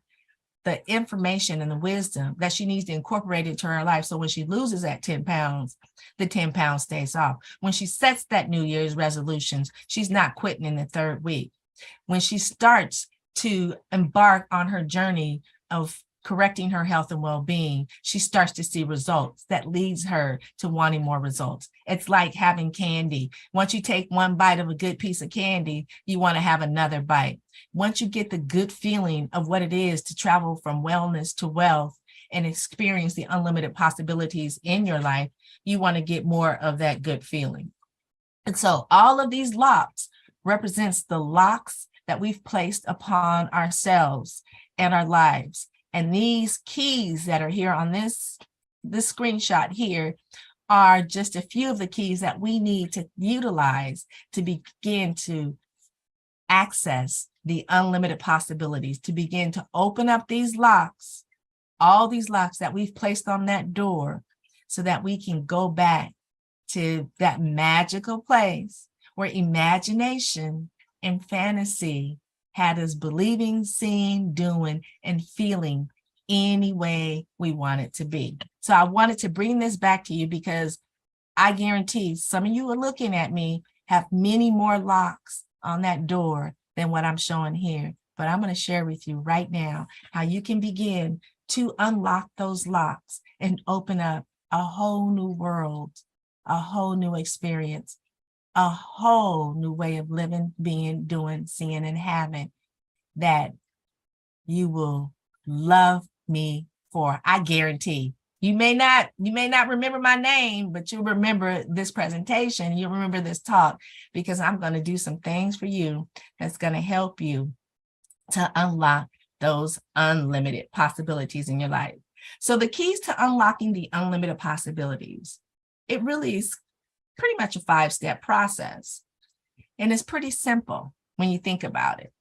the information and the wisdom that she needs to incorporate into her life. So when she loses that 10 pounds, the 10 pounds stays off. When she sets that New Year's resolutions, she's not quitting in the third week. When she starts to embark on her journey of correcting her health and well-being, she starts to see results that leads her to wanting more results. It's like having candy. Once you take one bite of a good piece of candy, you want to have another bite. Once you get the good feeling of what it is to travel from wellness to wealth and experience the unlimited possibilities in your life, you want to get more of that good feeling. And so all of these locks represents the locks that we've placed upon ourselves and our lives. And these keys that are here on this screenshot here are just a few of the keys that we need to utilize to begin to access the unlimited possibilities, to begin to open up these locks, all these locks that we've placed on that door, so that we can go back to that magical place where imagination and fantasy had us believing, seeing, doing, and feeling any way we want it to be. So I wanted to bring this back to you because I guarantee some of you are looking at me have many more locks on that door than what I'm showing here. But I'm going to share with you right now how you can begin to unlock those locks and open up a whole new world, a whole new experience, a whole new way of living, being, doing, seeing, and having that you will love me for. I guarantee. You may not remember my name, but you'll remember this presentation. You'll remember this talk, because I'm going to do some things for you that's going to help you to unlock those unlimited possibilities in your life. So the keys to unlocking the unlimited possibilities, it really is pretty much a 5-step process. And it's pretty simple when you think about it.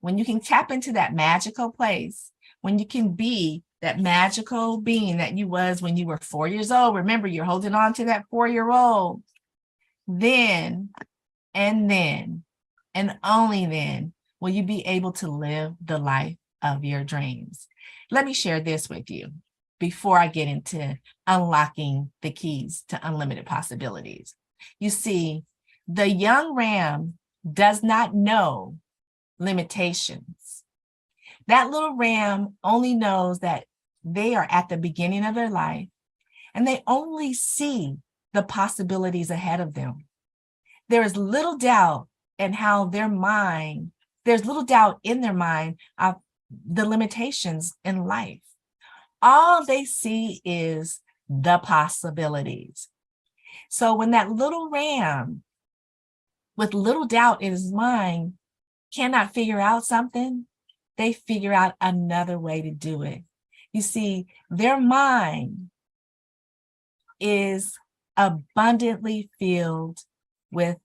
When you can tap into that magical place, when you can be that magical being that you was when you were 4 years old. Remember, you're holding on to that 4-year-old. Then, and only then will you be able to live the life of your dreams. Let me share this with you before I get into unlocking the keys to unlimited possibilities. You see, the young ram does not know limitations. That little ram only knows that they are at the beginning of their life, and they only see the possibilities ahead of them. There is little doubt in how their mind, there's little doubt in their mind of the limitations in life. All they see is the possibilities. So when that little ram with little doubt in his mind cannot figure out something, they figure out another way to do it. You see, their mind is abundantly filled with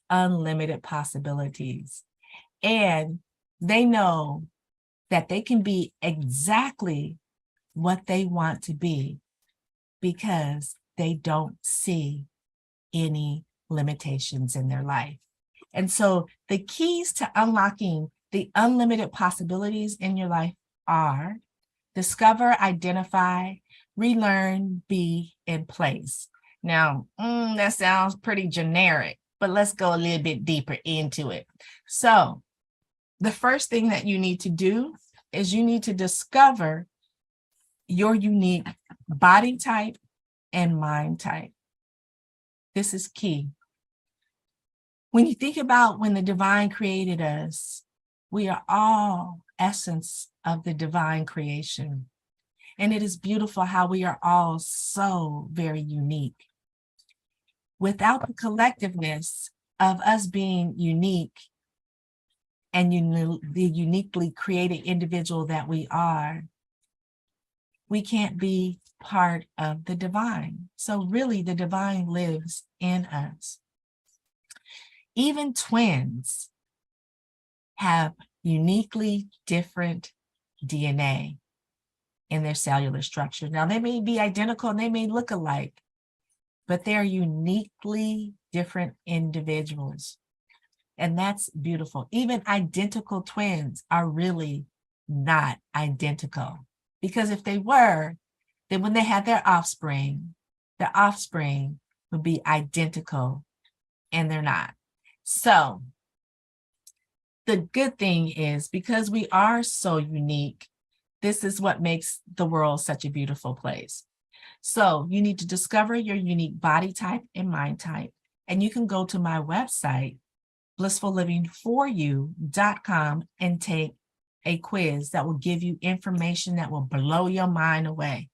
unlimited possibilities. And they know that they can be exactly what they want to be because they don't see any limitations in their life. And so the keys to unlocking the unlimited possibilities in your life are discover, identify, relearn, be, and place. Now, that sounds pretty generic, but let's go a little bit deeper into it. So the first thing that you need to do is you need to discover your unique body type and mind type. This is key. When you think about when the divine created us, we are all essence of the divine creation. And it is beautiful how we are all so very unique. Without the collectiveness of us being unique and the uniquely created individual that we are, we can't be part of the divine. So really the divine lives in us. Even twins have uniquely different DNA in their cellular structure. Now they may be identical and they may look alike, but they're uniquely different individuals. And that's beautiful. Even identical twins are really not identical, because if they were, then when they had their offspring would be identical, and they're not. So the good thing is, because we are so unique, this is what makes the world such a beautiful place. So you need to discover your unique body type and mind type. And you can go to my website, blissfullivingforyou.com, and take a quiz that will give you information that will blow your mind away.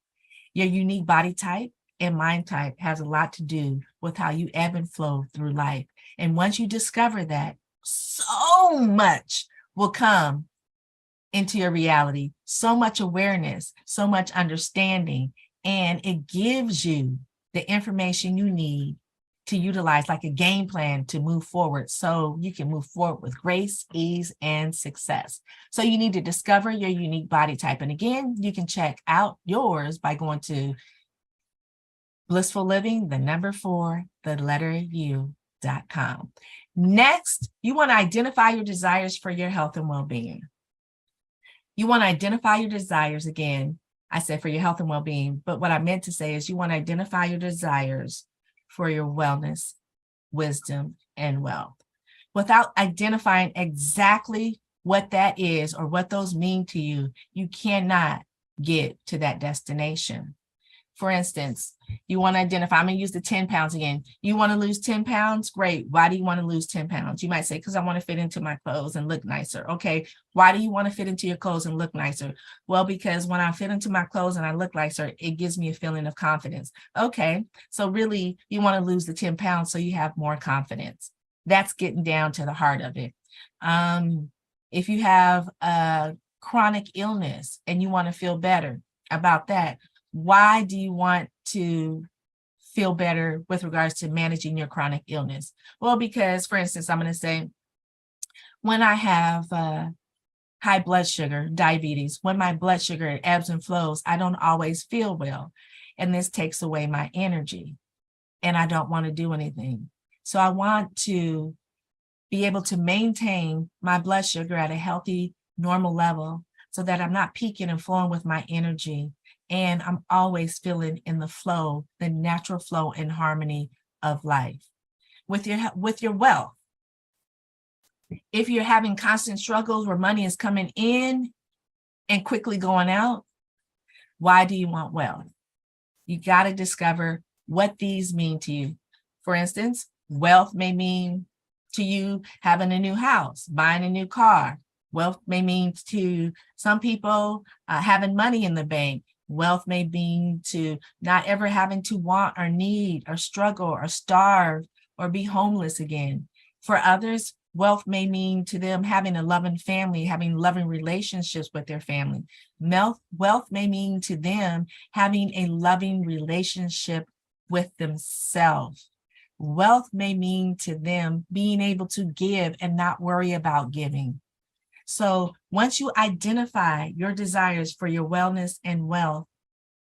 Your unique body type and mind type has a lot to do with how you ebb and flow through life. And once you discover that, so much will come into your reality, so much awareness, so much understanding, and it gives you the information you need to utilize, like a game plan to move forward, so you can move forward with grace, ease, and success. So you need to discover your unique body type. And again, you can check out yours by going to Blissful Living, 4, U.com. Next, you want to identify your desires for your health and well-being. You want to identify your desires. Again, I said for your health and well-being, but what I meant to say is you want to identify your desires for your wellness, wisdom, and wealth. Without identifying exactly what that is or what those mean to you, you cannot get to that destination. For instance, you want to identify, I'm going to use the 10 pounds again. You want to lose 10 pounds? Great. Why do you want to lose 10 pounds? You might say, because I want to fit into my clothes and look nicer. Okay. Why do you want to fit into your clothes and look nicer? Well, because when I fit into my clothes and I look nicer, it gives me a feeling of confidence. Okay. So really, you want to lose the 10 pounds so you have more confidence. That's getting down to the heart of it. If you have a chronic illness and you want to feel better about that, why do you want to feel better with regards to managing your chronic illness? Well, because, for instance, I'm going to say, when I have high blood sugar, diabetes, when my blood sugar ebbs and flows, I don't always feel well. And this takes away my energy. And I don't want to do anything. So I want to be able to maintain my blood sugar at a healthy, normal level so that I'm not peaking and flowing with my energy. And I'm always feeling in the flow, the natural flow and harmony of life. With your wealth, If you're having constant struggles where money is coming in and quickly going out, why do you want wealth? You got to discover what these mean to you. For instance, wealth may mean to you having a new house, buying a new car. Wealth may mean to some people having money in the bank. Wealth may mean to not ever having to want or need or struggle or starve or be homeless again. For others, wealth may mean to them having a loving family, having loving relationships with their family. Wealth may mean to them having a loving relationship with themselves. Wealth may mean to them being able to give and not worry about giving. So once you identify your desires for your wellness and wealth,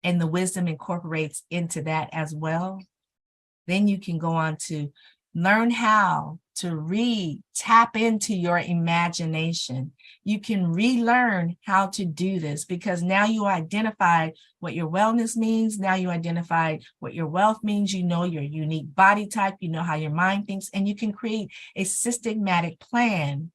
and the wisdom incorporates into that as well, then you can go on to learn how to tap into your imagination. You can relearn how to do this because now you identify what your wellness means. Now you identify what your wealth means. You know your unique body type. You know how your mind thinks, and you can create a systematic plan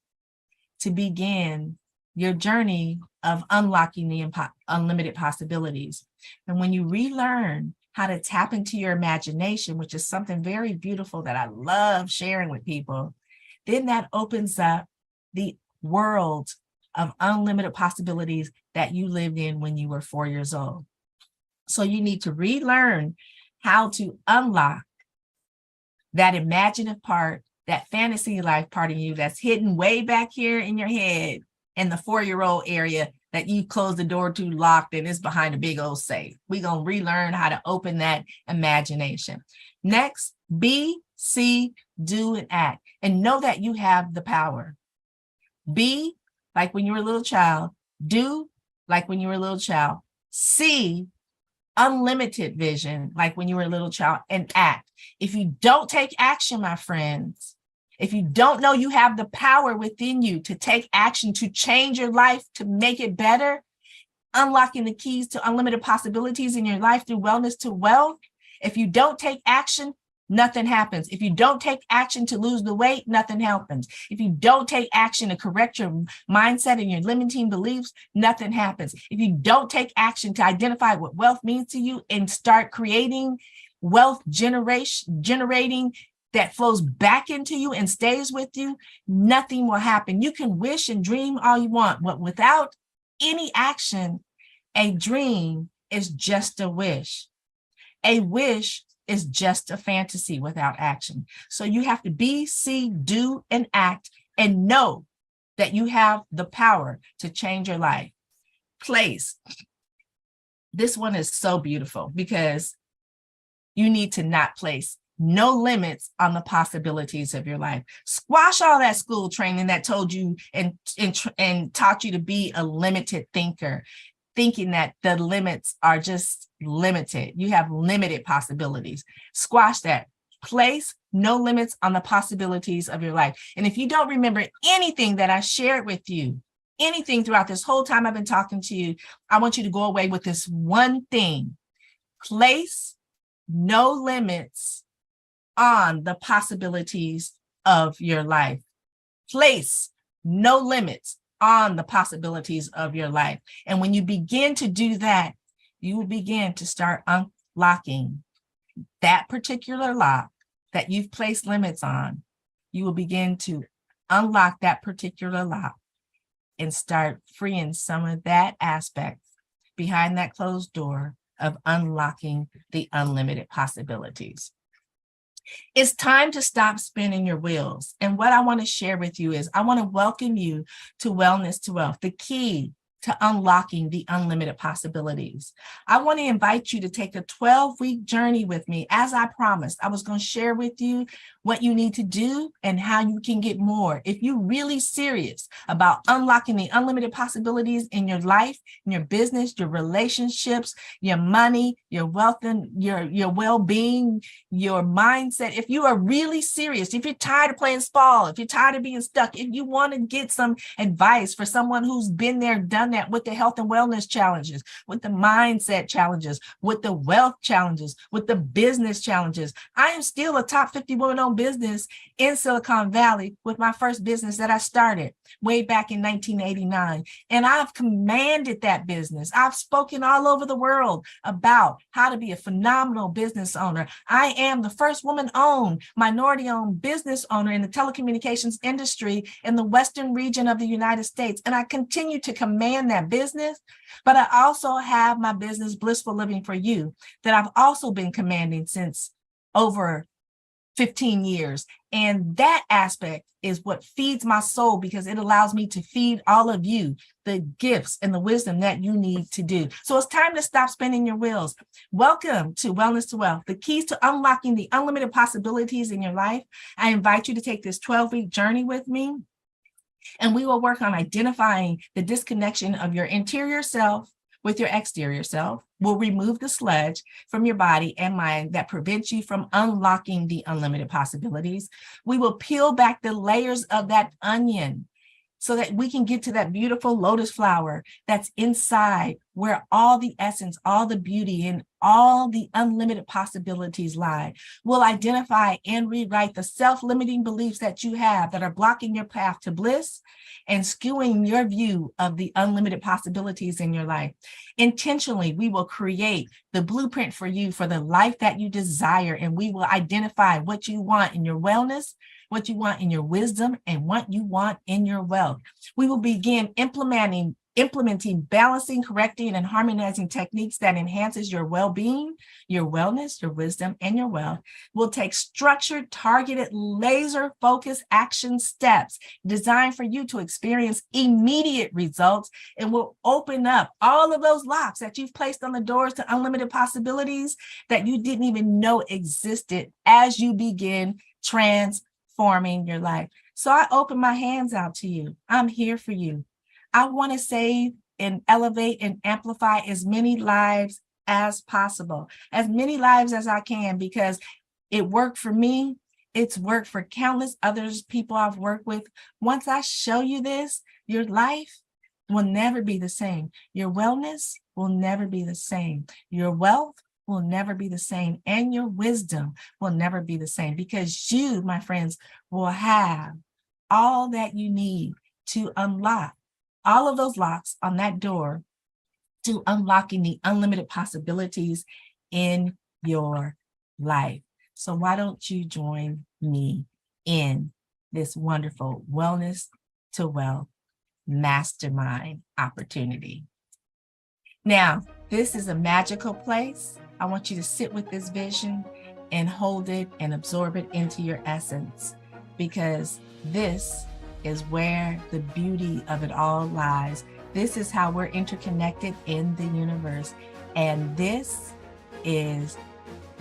to begin your journey of unlocking the unlimited possibilities. And when you relearn how to tap into your imagination, which is something very beautiful that I love sharing with people, then that opens up the world of unlimited possibilities that you lived in when you were 4 years old. So you need to relearn how to unlock that imaginative part, that fantasy life part of you that's hidden way back here in your head in the 4-year-old area that you closed the door to, locked, and it's behind a big old safe. We're going to relearn how to open that imagination. Next, be, see, do, and act. And know that you have the power. Be, like when you were a little child. Do, like when you were a little child. See, unlimited vision, like when you were a little child. And act. If you don't take action, my friends, if you don't know you have the power within you to take action, to change your life, to make it better, unlocking the keys to unlimited possibilities in your life through wellness to wealth, if you don't take action, nothing happens. If you don't take action to lose the weight, nothing happens. If you don't take action to correct your mindset and your limiting beliefs, nothing happens. If you don't take action to identify what wealth means to you and start creating wealth generating that flows back into you and stays with you, nothing will happen. You can wish and dream all you want, but without any action, a dream is just a wish. A wish is just a fantasy without action. So you have to be, see, do, and act, and know that you have the power to change your life. Place. This one is so beautiful because you need to not place no limits on the possibilities of your life. Squash all that school training that told you and taught you to be a limited thinker, thinking that the limits are just limited. You have limited possibilities. Squash that. Place no limits on the possibilities of your life. And if you don't remember anything that I shared with you, anything throughout this whole time I've been talking to you, I want you to go away with this one thing. Place no limits on the possibilities of your life. Place no limits on the possibilities of your life. And when you begin to do that, you will begin to start unlocking that particular lock that you've placed limits on. You will begin to unlock that particular lock and start freeing some of that aspect behind that closed door of unlocking the unlimited possibilities. It's time to stop spinning your wheels. And what I want to share with you is I want to welcome you to Wellness to Wealth, the key to unlocking the unlimited possibilities. I want to invite you to take a 12-week journey with me. As I promised, I was going to share with you what you need to do and how you can get more. If you're really serious about unlocking the unlimited possibilities in your life, in your business, your relationships, your money, your wealth, and your well-being, your mindset, if you are really serious, if you're tired of playing small, if you're tired of being stuck, if you want to get some advice for someone who's been there, done beyond that with the health and wellness challenges, with the mindset challenges, with the wealth challenges, with the business challenges. I am still a top 50 woman-owned business in Silicon Valley with my first business that I started way back in 1989. And I've commanded that business. I've spoken all over the world about how to be a phenomenal business owner. I am the first woman-owned, minority-owned business owner in the telecommunications industry in the Western region of the United States. And I continue to command that business, but I also have my business, Blissful Living for You, that I've also been commanding since over 15 years. And that aspect is what feeds my soul, because it allows me to feed all of you the gifts and the wisdom that you need to do. So it's time to stop spinning your wheels. Welcome to Wellness to Wealth, the keys to unlocking the unlimited possibilities in your life. I invite you to take this 12-week journey with me, and we will work on identifying the disconnection of your interior self with your exterior self. We'll remove the sludge from your body and mind that prevents you from unlocking the unlimited possibilities. We will peel back the layers of that onion so that we can get to that beautiful lotus flower that's inside, where all the essence, all the beauty, and all the unlimited possibilities lie. We'll identify and rewrite the self-limiting beliefs that you have that are blocking your path to bliss and skewing your view of the unlimited possibilities in your life. Intentionally, we will create the blueprint for you for the life that you desire, and we will identify what you want in your wellness, what you want in your wisdom, and what you want in your wealth. We will begin implementing, balancing, correcting, and harmonizing techniques that enhances your well-being, your wellness, your wisdom, and your wealth. We'll take structured, targeted, laser-focused action steps designed for you to experience immediate results, and we'll open up all of those locks that you've placed on the doors to unlimited possibilities that you didn't even know existed as you begin transforming your life. So I open my hands out to you. I'm here for you. I want to save and elevate and amplify as many lives as possible, as many lives as I can, because it worked for me. It's worked for countless others, people I've worked with. Once I show you this, your life will never be the same. Your wellness will never be the same. Your wealth will never be the same. And your wisdom will never be the same, because you, my friends, will have all that you need to unlock all of those locks on that door to unlocking the unlimited possibilities in your life. So why don't you join me in this wonderful Wellness to Wealth mastermind opportunity? Now, this is a magical place. I want you to sit with this vision and hold it and absorb it into your essence, because this is where the beauty of it all lies. This is how we're interconnected in the universe. And this is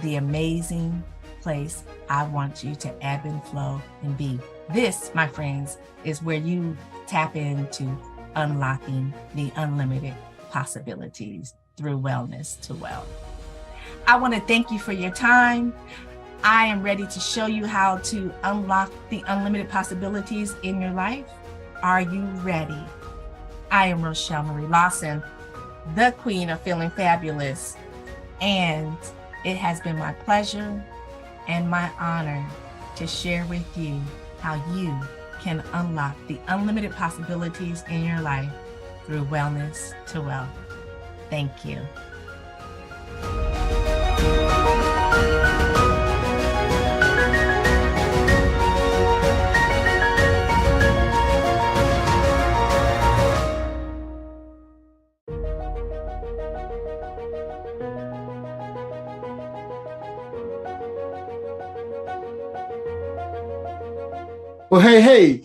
the amazing place I want you to ebb and flow and be. This, my friends, is where you tap into unlocking the unlimited possibilities through Wellness to Wealth. I want to thank you for your time. I am ready to show you how to unlock the unlimited possibilities in your life. Are you ready? I am Rochelle Marie Lawson, the Queen of Feeling Fabulous, and it has been my pleasure and my honor to share with you how you can unlock the unlimited possibilities in your life through Wellness to Wealth. Thank you. Well, hey,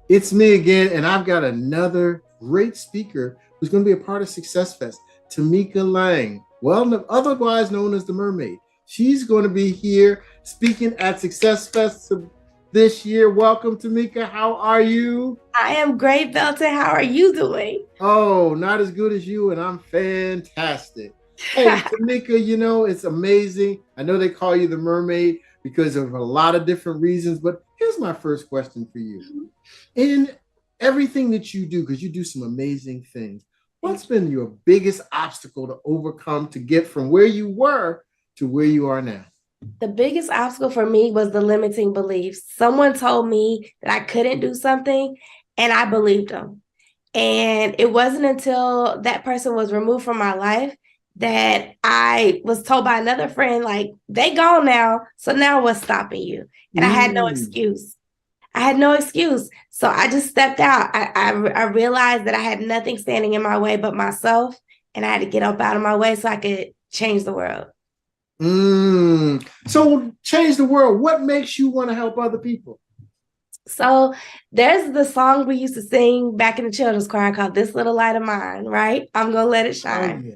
it's me again, and I've got another great speaker who's going to be a part of SuccessFest, Tamika Lang, well, otherwise known as the Mermaid. She's going to be here speaking at SuccessFest this year. Welcome, Tamika. How are you? I am great, Belton. How are you doing? Oh, not as good as you, and I'm fantastic. Hey, Tamika, you know, it's amazing. I know they call you the Mermaid because of a lot of different reasons, but here's my first question for you. In everything that you do, because you do some amazing things, What's been your biggest obstacle to overcome to get from where you were to where you are now? The biggest obstacle for me was the limiting beliefs. Someone told me that I couldn't do something, and I believed them. And it wasn't until that person was removed from my life that I was told by another friend, like, they gone now. So now what's stopping you? And I had no excuse. I had no excuse. So I just stepped out. I realized that I had nothing standing in my way but myself. And I had to get up out of my way so I could change the world. So change the world. What makes you want to help other people? So there's the song we used to sing back in the children's choir called This Little Light of Mine, right? I'm going to let it shine. Oh, yeah.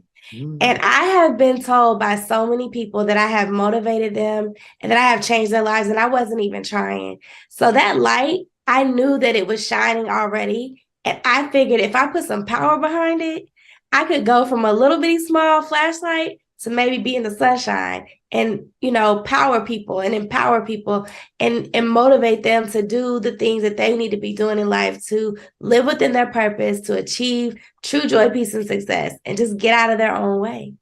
And I have been told by so many people that I have motivated them and that I have changed their lives, and I wasn't even trying. So that light, I knew that it was shining already. And I figured if I put some power behind it, I could go from a little bitty small flashlight to maybe be in the sunshine and, power people and empower people and motivate them to do the things that they need to be doing in life, to live within their purpose, to achieve true joy, peace, and success, and just get out of their own way.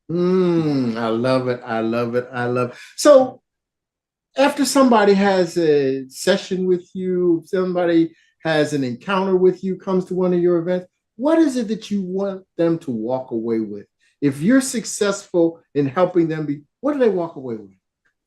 I love it. I love it. I love it. So after somebody has a session with you, somebody has an encounter with you, comes to one of your events, what is it that you want them to walk away with? If you're successful in helping them what do they walk away with?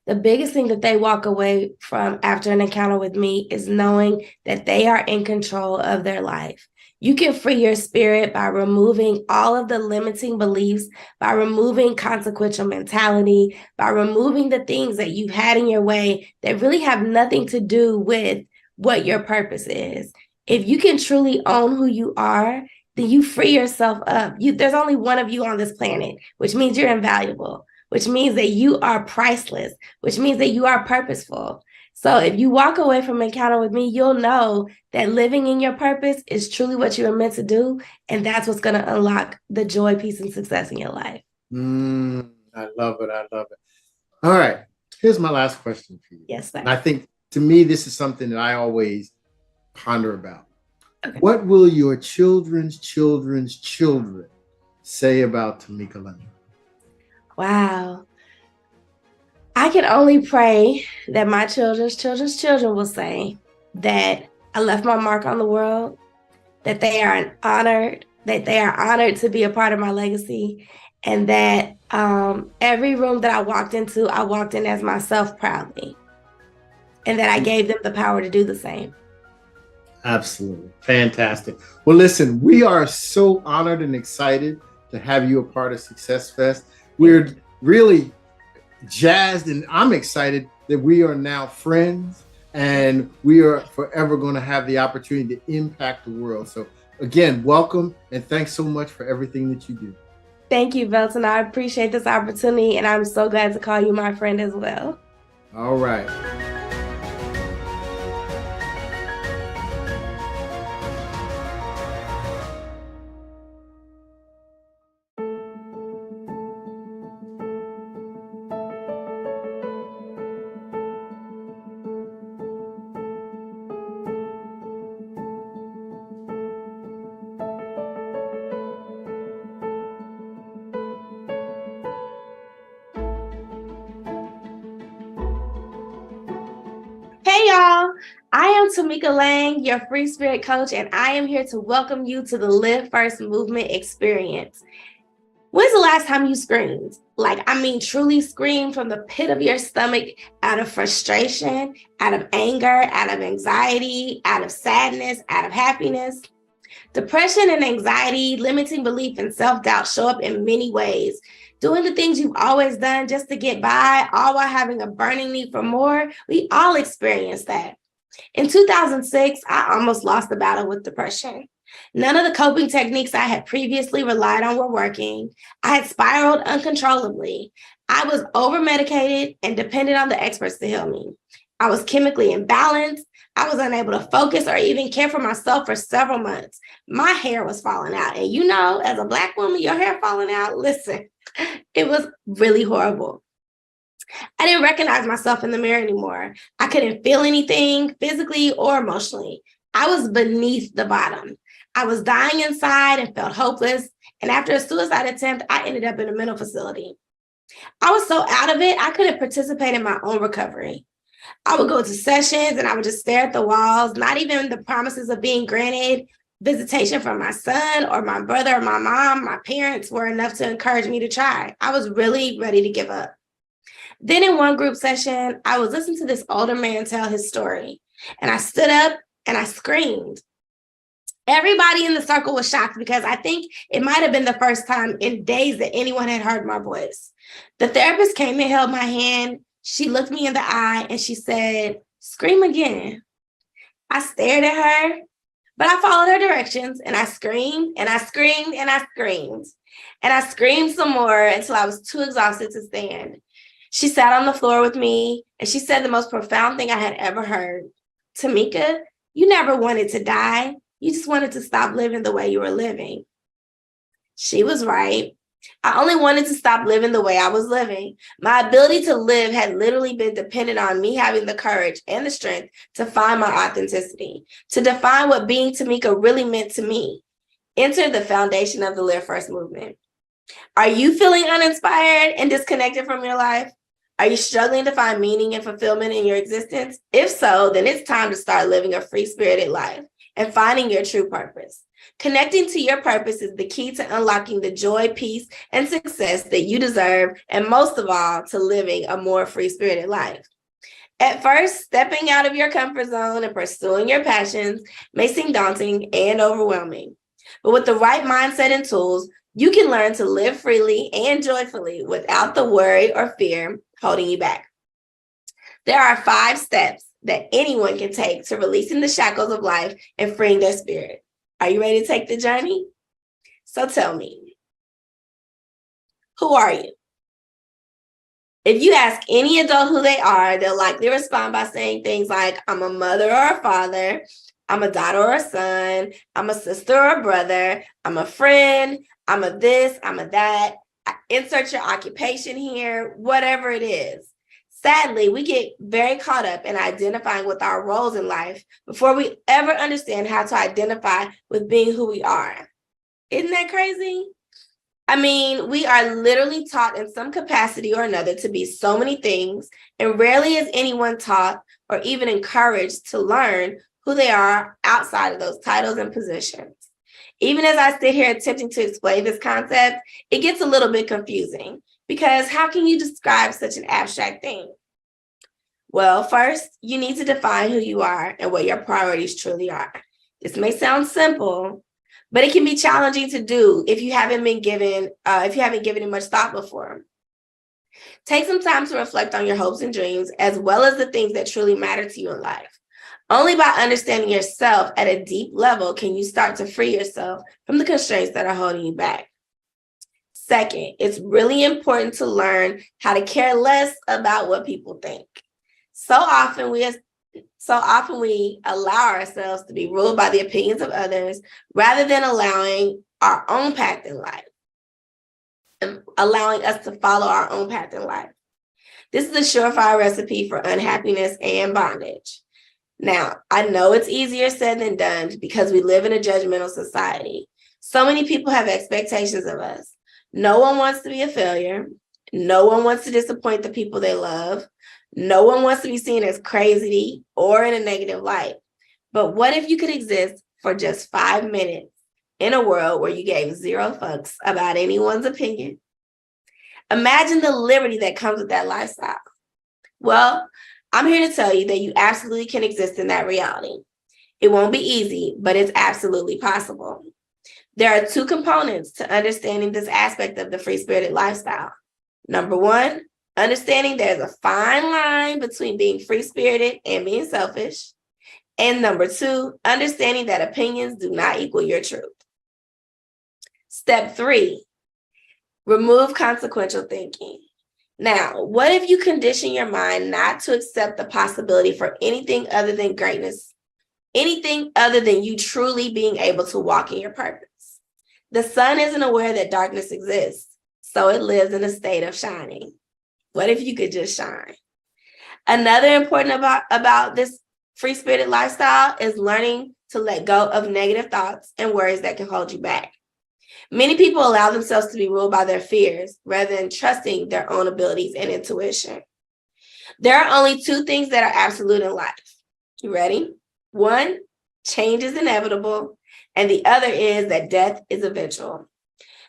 The biggest thing that they walk away from after an encounter with me is knowing that they are in control of their life. You can free your spirit by removing all of the limiting beliefs, by removing consequential mentality, by removing the things that you've had in your way that really have nothing to do with what your purpose is. If you can truly own who you are, then you free yourself up. There's only one of you on this planet, which means you're invaluable, which means that you are priceless, which means that you are purposeful. So if you walk away from an encounter with me, you'll know that living in your purpose is truly what you are meant to do. And that's what's going to unlock the joy, peace, and success in your life. I love it. I love it. All right. Here's my last question for you. Yes, sir. And I think, to me, this is something that I always ponder about. Okay. What will your children's children say about Tamika Lang? Wow. I can only pray that my children's children will say that I left my mark on the world, that they are honored to be a part of my legacy, and that every room that I walked into, I walked in as myself proudly, and that I gave them the power to do the same. Absolutely. Fantastic. Well, listen, we are so honored and excited to have you a part of SuccessFest. We're really jazzed, and I'm excited that we are now friends and we are forever going to have the opportunity to impact the world. So again, welcome, and thanks so much for everything that you do. Thank you, Belton. I appreciate this opportunity, and I'm so glad to call you my friend as well. All right. Hey y'all, I am Tamika Lang, your free spirit coach, and I am here to welcome you to the Live First movement experience. When's the last time you screamed? Truly screamed from the pit of your stomach out of frustration, out of anger, out of anxiety, out of sadness, out of happiness? Depression and anxiety, limiting belief, and self-doubt show up in many ways. Doing the things you've always done just to get by, all while having a burning need for more, we all experience that. In 2006, I almost lost the battle with depression. None of the coping techniques I had previously relied on were working. I had spiraled uncontrollably. I was over-medicated and dependent on the experts to heal me. I was chemically imbalanced. I was unable to focus or even care for myself for several months. My hair was falling out. And as a Black woman, your hair falling out, listen, it was really horrible. I didn't recognize myself in the mirror anymore. I couldn't feel anything physically or emotionally. I was beneath the bottom. I was dying inside and felt hopeless. And after a suicide attempt, I ended up in a mental facility. I was so out of it, I couldn't participate in my own recovery. I would go to sessions and I would just stare at the walls, not even the promises of being granted visitation from my son or my brother or my mom, my parents were enough to encourage me to try. I was really ready to give up. Then in one group session, I was listening to this older man tell his story, and I stood up and I screamed. Everybody in the circle was shocked because I think it might have been the first time in days that anyone had heard my voice. The therapist came and held my hand. She looked me in the eye and she said, "Scream again." I stared at her, but I followed her directions and I screamed and I screamed and I screamed. And I screamed some more until I was too exhausted to stand. She sat on the floor with me and she said the most profound thing I had ever heard. "Tamika, you never wanted to die. You just wanted to stop living the way you were living." She was right. I only wanted to stop living the way I was living. My ability to live had literally been dependent on me having the courage and the strength to find my authenticity, to define what being Tamika really meant to me. Enter the foundation of the Live First movement. Are you feeling uninspired and disconnected from your life? Are you struggling to find meaning and fulfillment in your existence? If so, then it's time to start living a free-spirited life and finding your true purpose. Connecting to your purpose is the key to unlocking the joy, peace, and success that you deserve, and most of all, to living a more free-spirited life. At first, stepping out of your comfort zone and pursuing your passions may seem daunting and overwhelming. But with the right mindset and tools, you can learn to live freely and joyfully without the worry or fear holding you back. There are 5 steps that anyone can take to releasing the shackles of life and freeing their spirit. Are you ready to take the journey? So tell me, who are you? If you ask any adult who they are, they'll likely respond by saying things like, "I'm a mother or a father, I'm a daughter or a son, I'm a sister or a brother, I'm a friend, I'm a this, I'm a that." Insert your occupation here, whatever it is. Sadly, we get very caught up in identifying with our roles in life before we ever understand how to identify with being who we are. Isn't that crazy? I mean, we are literally taught in some capacity or another to be so many things, and rarely is anyone taught or even encouraged to learn who they are outside of those titles and positions. Even as I sit here attempting to explain this concept, it gets a little bit confusing because how can you describe such an abstract thing? Well, first, you need to define who you are and what your priorities truly are. This may sound simple, but it can be challenging to do if you haven't given it much thought before. Take some time to reflect on your hopes and dreams, as well as the things that truly matter to you in life. Only by understanding yourself at a deep level can you start to free yourself from the constraints that are holding you back. Second, it's really important to learn how to care less about what people think. So often we allow ourselves to be ruled by the opinions of others rather than allowing our own path in life, and allowing us to follow our own path in life. This is a surefire recipe for unhappiness and bondage. Now, I know it's easier said than done because we live in a judgmental society. So many people have expectations of us. No one wants to be a failure. No one wants to disappoint the people they love. No one wants to be seen as crazy or in a negative light. But what if you could exist for just 5 minutes in a world where you gave 0 fucks about anyone's opinion? Imagine the liberty that comes with that lifestyle. Well, I'm here to tell you that you absolutely can exist in that reality. It won't be easy, but it's absolutely possible. There are 2 components to understanding this aspect of the free-spirited lifestyle. Number 1, understanding there's a fine line between being free-spirited and being selfish. And number 2, understanding that opinions do not equal your truth. Step 3, remove consequential thinking. Now, what if you condition your mind not to accept the possibility for anything other than greatness, anything other than you truly being able to walk in your purpose? The sun isn't aware that darkness exists, so it lives in a state of shining. What if you could just shine? Another important about this free-spirited lifestyle is learning to let go of negative thoughts and worries that can hold you back. Many people allow themselves to be ruled by their fears rather than trusting their own abilities and intuition. There are only two things that are absolute in life. You ready? One, change is inevitable, and the other is that death is eventual.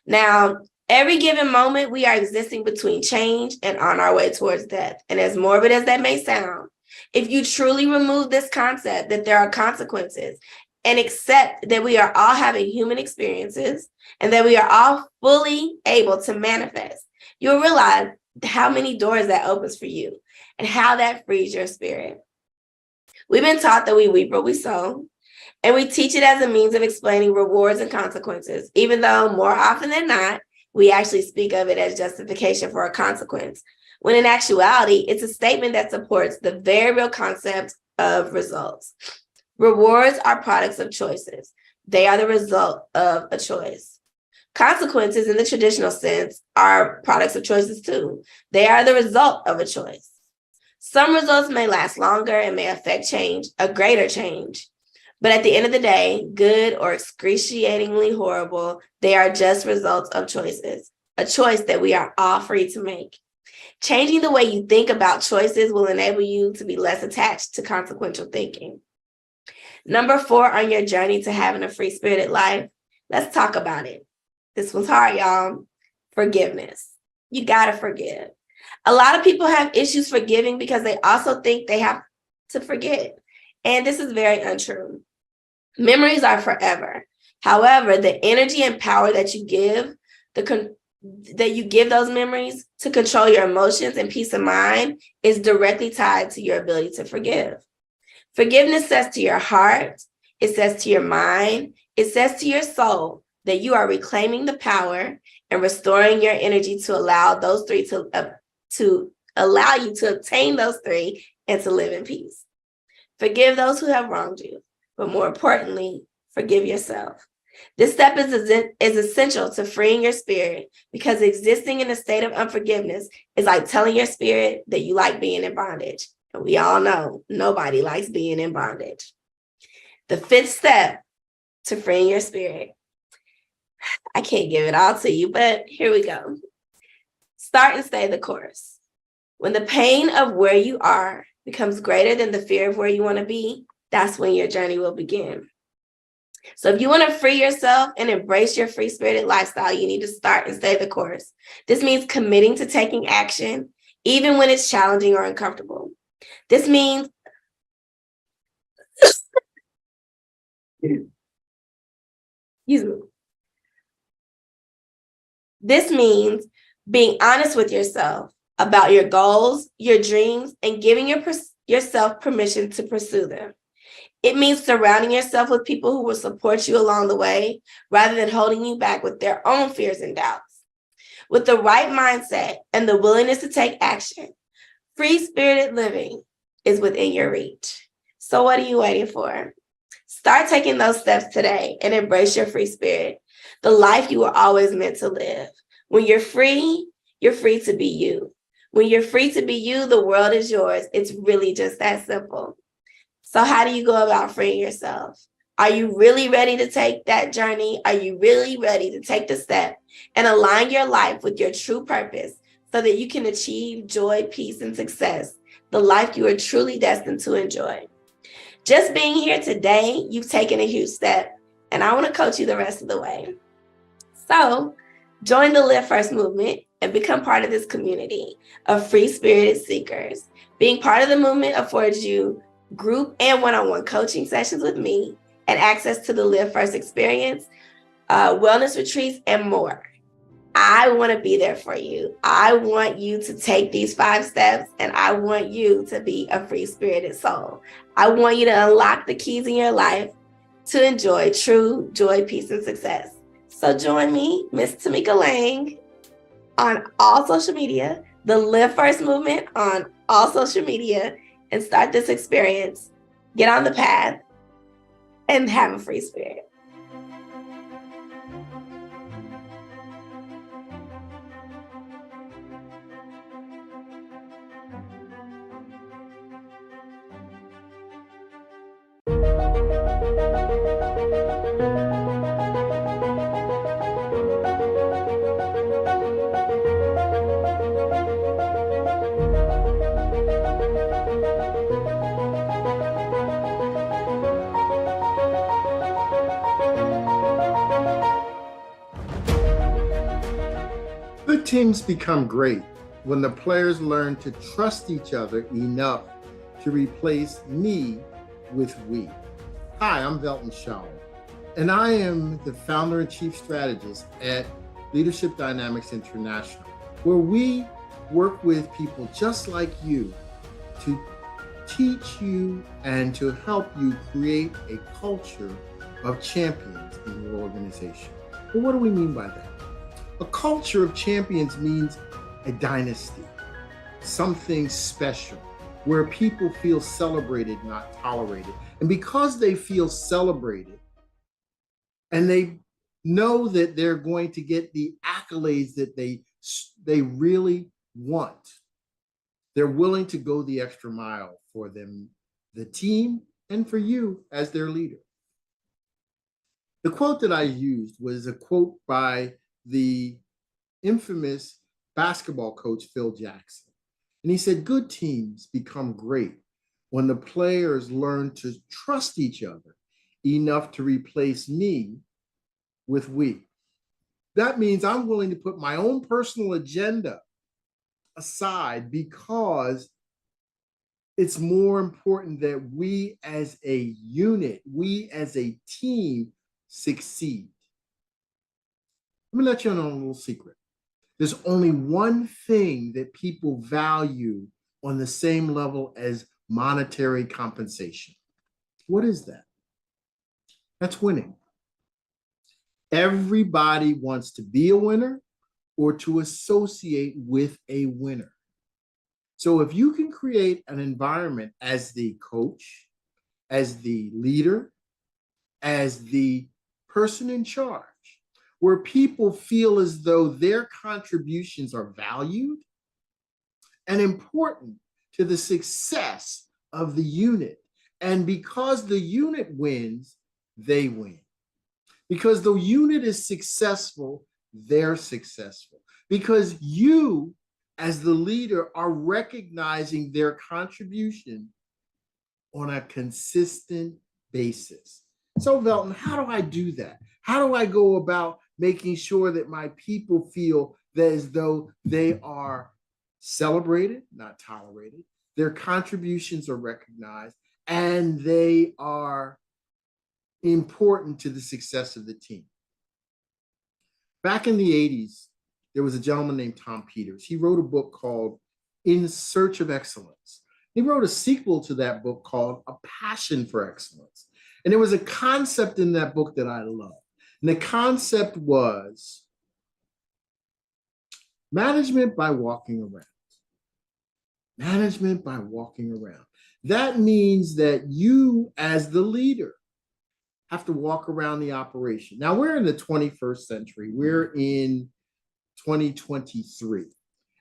Now, every given moment, we are existing between change and on our way towards death. And as morbid as that may sound, if you truly remove this concept that there are consequences and accept that we are all having human experiences and that we are all fully able to manifest, you'll realize how many doors that opens for you and how that frees your spirit. We've been taught that we reap what we sow, and we teach it as a means of explaining rewards and consequences, even though more often than not, we actually speak of it as justification for a consequence, when in actuality, it's a statement that supports the very real concept of results. Rewards are products of choices. They are the result of a choice. Consequences, in the traditional sense, are products of choices too. They are the result of a choice. Some results may last longer and may affect change, a greater change. But at the end of the day, good or excruciatingly horrible, they are just results of choices, a choice that we are all free to make. Changing the way you think about choices will enable you to be less attached to consequential thinking. Number 4 on your journey to having a free-spirited life, let's talk about it. This one's hard, y'all. Forgiveness. You gotta forgive. A lot of people have issues forgiving because they also think they have to forget. And this is very untrue. Memories are forever. However, the energy and power that you give, those memories to control your emotions and peace of mind is directly tied to your ability to forgive. Forgiveness says to your heart, it says to your mind, it says to your soul that you are reclaiming the power and restoring your energy to allow those three to allow you to obtain those three and to live in peace. Forgive those who have wronged you, but more importantly, forgive yourself. This step is essential to freeing your spirit because existing in a state of unforgiveness is like telling your spirit that you like being in bondage. And we all know nobody likes being in bondage. The 5th step to freeing your spirit. I can't give it all to you, but here we go. Start and stay the course. When the pain of where you are becomes greater than the fear of where you want to be, that's when your journey will begin. So if you want to free yourself and embrace your free-spirited lifestyle, you need to start and stay the course. This means committing to taking action, even when it's challenging or uncomfortable. This means This means being honest with yourself about your goals, your dreams, and giving yourself permission to pursue them. It means surrounding yourself with people who will support you along the way rather than holding you back with their own fears and doubts. With the right mindset and the willingness to take action, free-spirited living is within your reach. So what are you waiting for? Start taking those steps today and embrace your free spirit, the life you were always meant to live. When you're free to be you. When you're free to be you, the world is yours. It's really just that simple. So how do you go about freeing yourself? Are you really ready to take that journey? Are you really ready to take the step and align your life with your true purpose so that you can achieve joy, peace, and success, the life you are truly destined to enjoy? Just being here today, you've taken a huge step, and I want to coach you the rest of the way. So join the Live First movement and become part of this community of free-spirited seekers. Being part of the movement affords you group and one-on-one coaching sessions with me and access to the Live First experience, wellness retreats, and more. I want to be there for you. I want you to take these 5 steps, and I want you to be a free-spirited soul. I want you to unlock the keys in your life to enjoy true joy, peace, and success. So join me, Miss Tamika Lang, on all social media, the Live First movement on all social media, and start this experience. Get on the path and have a free spirit. Good teams become great when the players learn to trust each other enough to replace me with we. Hi, I'm Velton Shaw, and I am the founder and chief strategist at Leadership Dynamics International, where we work with people just like you to teach you and to help you create a culture of champions in your organization. Well, what do we mean by that? A culture of champions means a dynasty, something special, where people feel celebrated, not tolerated. And because they feel celebrated and they know that they're going to get the accolades that they really want, they're willing to go the extra mile for them, the team, and for you as their leader. The quote that I used was a quote by the infamous basketball coach, Phil Jackson. And he said, good teams become great when the players learn to trust each other enough to replace me with we. That means I'm willing to put my own personal agenda aside because it's more important that we as a unit, we as a team succeed. Let me let you in on a little secret. There's only one thing that people value on the same level as monetary compensation. What is that? That's winning. Everybody wants to be a winner or to associate with a winner. So if you can create an environment as the coach, as the leader, as the person in charge, where people feel as though their contributions are valued and important to the success of the unit. And because the unit wins, they win. Because the unit is successful, they're successful. Because you, as the leader, are recognizing their contribution on a consistent basis. So, Velton, how do I do that? How do I go about making sure that my people feel that as though they are celebrated, not tolerated, their contributions are recognized, and they are important to the success of the team? Back in the 80s, there was a gentleman named Tom Peters. He wrote a book called In Search of Excellence. He wrote a sequel to that book called A Passion for Excellence. And there was a concept in that book that I loved. And the concept was management by walking around. Management by walking around. That means that you, as the leader, have to walk around the operation. Now, we're in the 21st century. We're in 2023.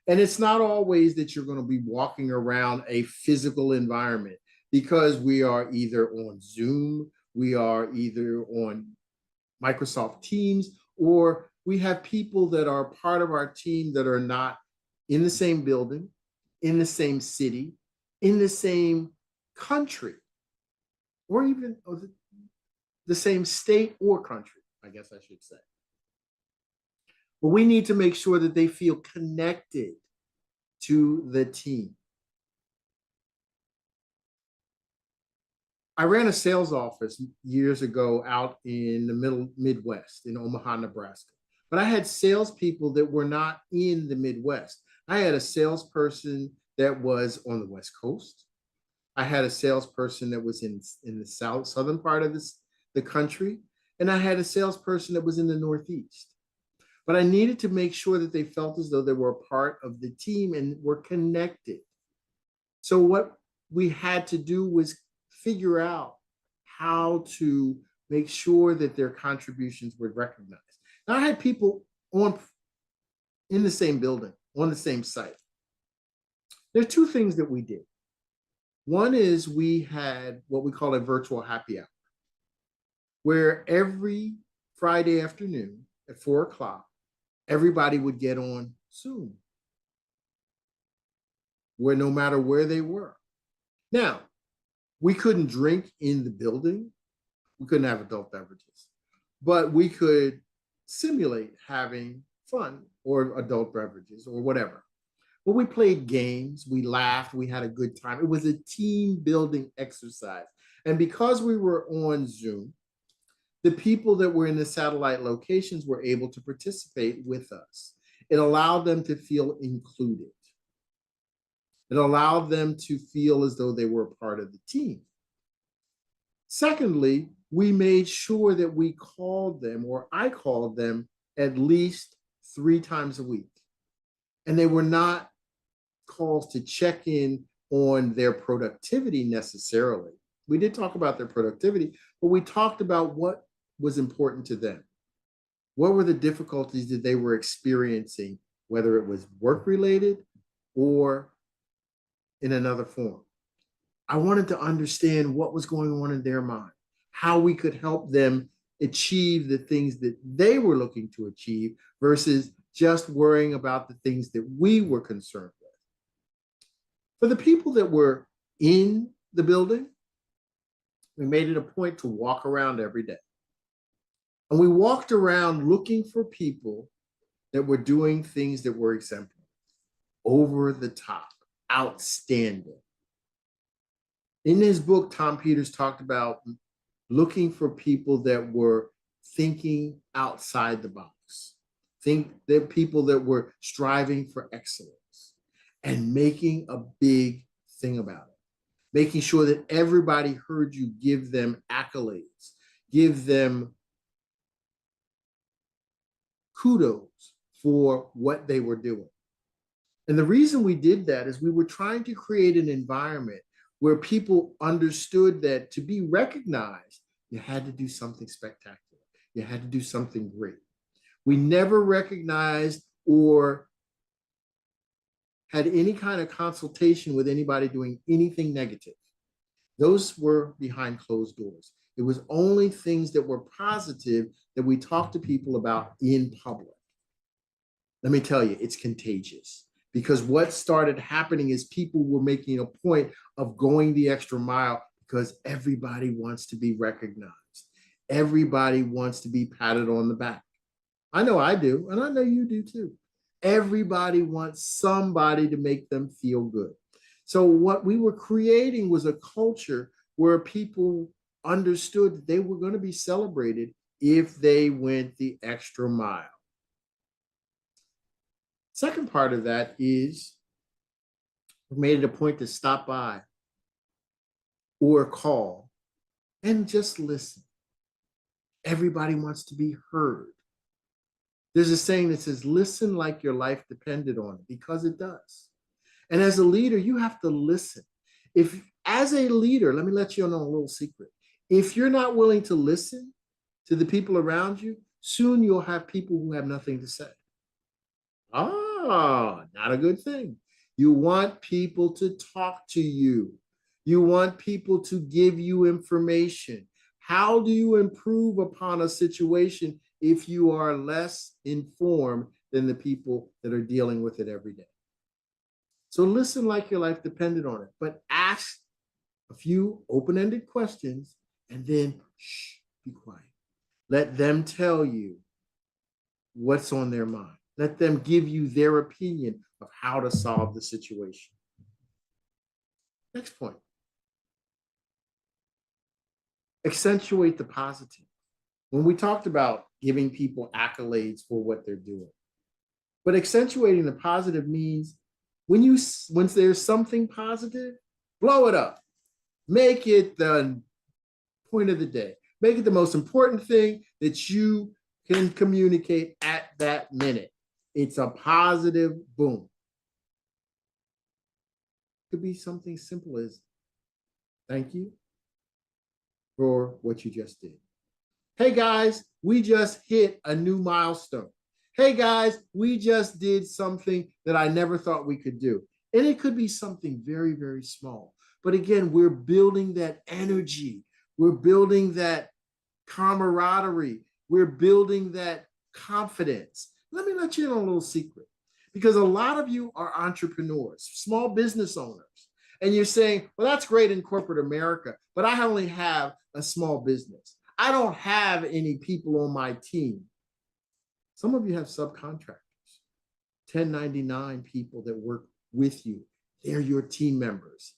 And it's not always that you're going to be walking around a physical environment, because we are either on Zoom, we are either on Microsoft Teams, or we have people that are part of our team that are not in the same building, in the same city, in the same country, or even the same state or country, I guess I should say. But we need to make sure that they feel connected to the team. I ran a sales office years ago out in the Midwest in Omaha, Nebraska. But I had salespeople that were not in the Midwest. I had a salesperson that was on the West Coast. I had a salesperson that was in the southern part of the country. And I had a salesperson that was in the Northeast. But I needed to make sure that they felt as though they were a part of the team and were connected. So what we had to do was figure out how to make sure that their contributions were recognized. Now, I had people in the same building, on the same site. There are two things that we did. One is we had what we call a virtual happy hour, where every Friday afternoon at 4 o'clock, everybody would get on Zoom, where no matter where they were. Now, we couldn't drink in the building. We couldn't have adult beverages, but we could simulate having fun or adult beverages or whatever. But we played games, we laughed, we had a good time. It was a team building exercise. And because we were on Zoom, the people that were in the satellite locations were able to participate with us. It allowed them to feel included. It allowed them to feel as though they were a part of the team. Secondly, we made sure that we called them, or I called them, at least 3 times a week. And they were not calls to check in on their productivity necessarily. We did talk about their productivity, but we talked about what was important to them. What were the difficulties that they were experiencing, whether it was work related or in another form. I wanted to understand what was going on in their mind, how we could help them achieve the things that they were looking to achieve versus just worrying about the things that we were concerned with. For the people that were in the building, we made it a point to walk around every day. And we walked around looking for people that were doing things that were exemplary, over the top, outstanding. In his book, Tom Peters talked about looking for people that were thinking outside the box, people that were striving for excellence and making a big thing about it, making sure that everybody heard you give them accolades, give them kudos for what they were doing. And the reason we did that is we were trying to create an environment where people understood that to be recognized, you had to do something spectacular. You had to do something great. We never recognized or had any kind of consultation with anybody doing anything negative. Those were behind closed doors. It was only things that were positive that we talked to people about in public. Let me tell you, it's contagious. Because what started happening is people were making a point of going the extra mile because everybody wants to be recognized. Everybody wants to be patted on the back. I know I do, and I know you do too. Everybody wants somebody to make them feel good. So what we were creating was a culture where people understood that they were going to be celebrated if they went the extra mile. Second part of that is we made it a point to stop by or call and just listen. Everybody wants to be heard. There's a saying that says, listen like your life depended on it, because it does. And as a leader, you have to listen. As a leader, let me let you know a little secret. If you're not willing to listen to the people around you, soon you'll have people who have nothing to say. Not a good thing. You want people to talk to you. You want people to give you information. How do you improve upon a situation if you are less informed than the people that are dealing with it every day? So listen like your life depended on it, but ask a few open-ended questions and then be quiet. Let them tell you what's on their mind. Let them give you their opinion of how to solve the situation. Next point. Accentuate the positive. When we talked about giving people accolades for what they're doing, but accentuating the positive means once there's something positive, blow it up. Make it the point of the day. Make it the most important thing that you can communicate at that minute. It's a positive boom. It could be something simple as thank you for what you just did. Hey guys, we just hit a new milestone. Hey guys, we just did something that I never thought we could do. And it could be something very, very small. But again, we're building that energy. We're building that camaraderie. We're building that confidence. Let me let you in on a little secret, because a lot of you are entrepreneurs, small business owners, and you're saying, well, that's great in corporate America, but I only have a small business. I don't have any people on my team. Some of you have subcontractors, 1099 people that work with you. They're your team members.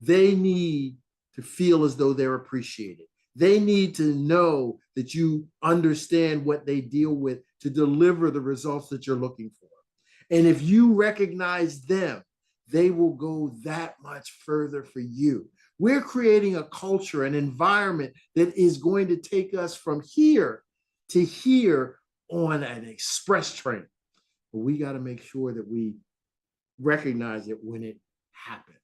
They need to feel as though they're appreciated. They need to know that you understand what they deal with to deliver the results that you're looking for. And if you recognize them, they will go that much further for you. We're creating a culture, an environment that is going to take us from here to here on an express train. But we got to make sure that we recognize it when it happens.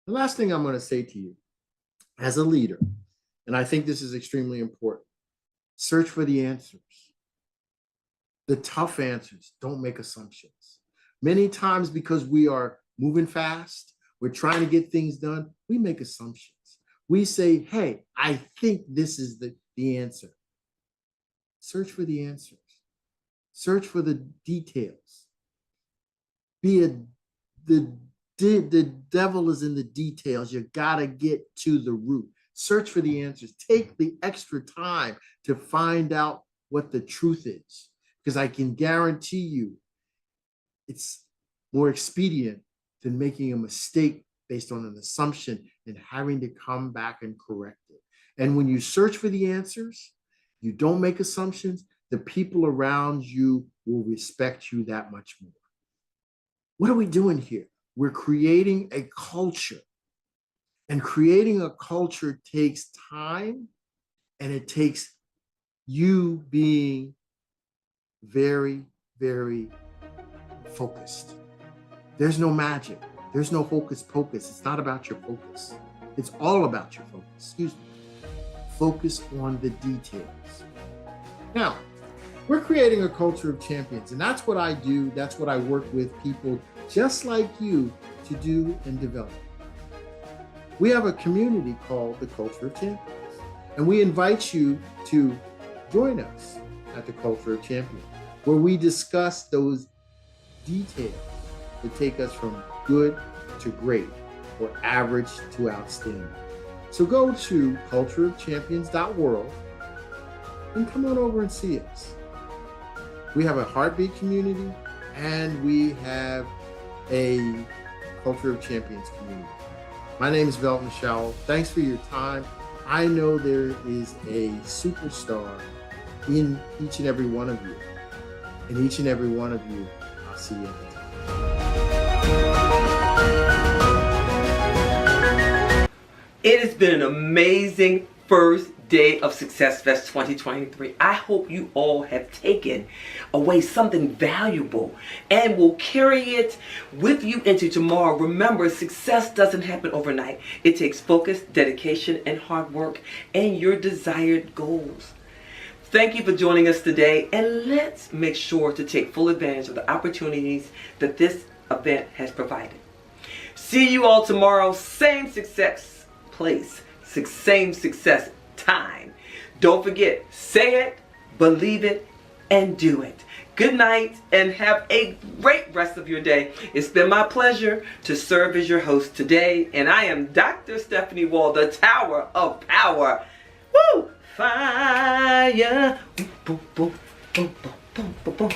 The last thing I'm going to say to you as a leader, and I think this is extremely important, search for the answers. The tough answers. Don't make assumptions. Many times, because we are moving fast, we're trying to get things done, we make assumptions. We say, hey, I think this is the answer. Search for the answers. Search for the details. The devil is in the details. You gotta get to the root. Search for the answers. Take the extra time to find out what the truth is, because I can guarantee you it's more expedient than making a mistake based on an assumption and having to come back and correct it. And when you search for the answers, you don't make assumptions, the people around you will respect you that much more. What are we doing here? We're creating a culture. And creating a culture takes time, and it takes you being very, very focused. There's no magic. There's no hocus pocus. It's not about your focus. It's all about your focus. Excuse me. Focus on the details. Now, we're creating a culture of champions, and that's what I do. That's what I work with people just like you to do and develop. We have a community called the Culture of Champions, and we invite you to join us at the Culture of Champions, where we discuss those details that take us from good to great or average to outstanding. So go to cultureofchampions.world and come on over and see us. We have a heartbeat community, and we have a Culture of Champions community. My name is Velton Showell. Thanks for your time. I know there is a superstar in each and every one of you. And each and every one of you, I'll see you at the top. It has been an amazing first day of SuccessFest 2023. I hope you all have taken away something valuable and will carry it with you into tomorrow. Remember, success doesn't happen overnight. It takes focus, dedication, and hard work and your desired goals. Thank you for joining us today, and let's make sure to take full advantage of the opportunities that this event has provided. See you all tomorrow, same success place, same success time. Don't forget, say it, believe it, and do it. Good night, and have a great rest of your day. It's been my pleasure to serve as your host today, and I am Dr. Stephanie Wall, the Tower of Power. Woo! Fire! Boom, boom, boom, boom, boom, boom, boom.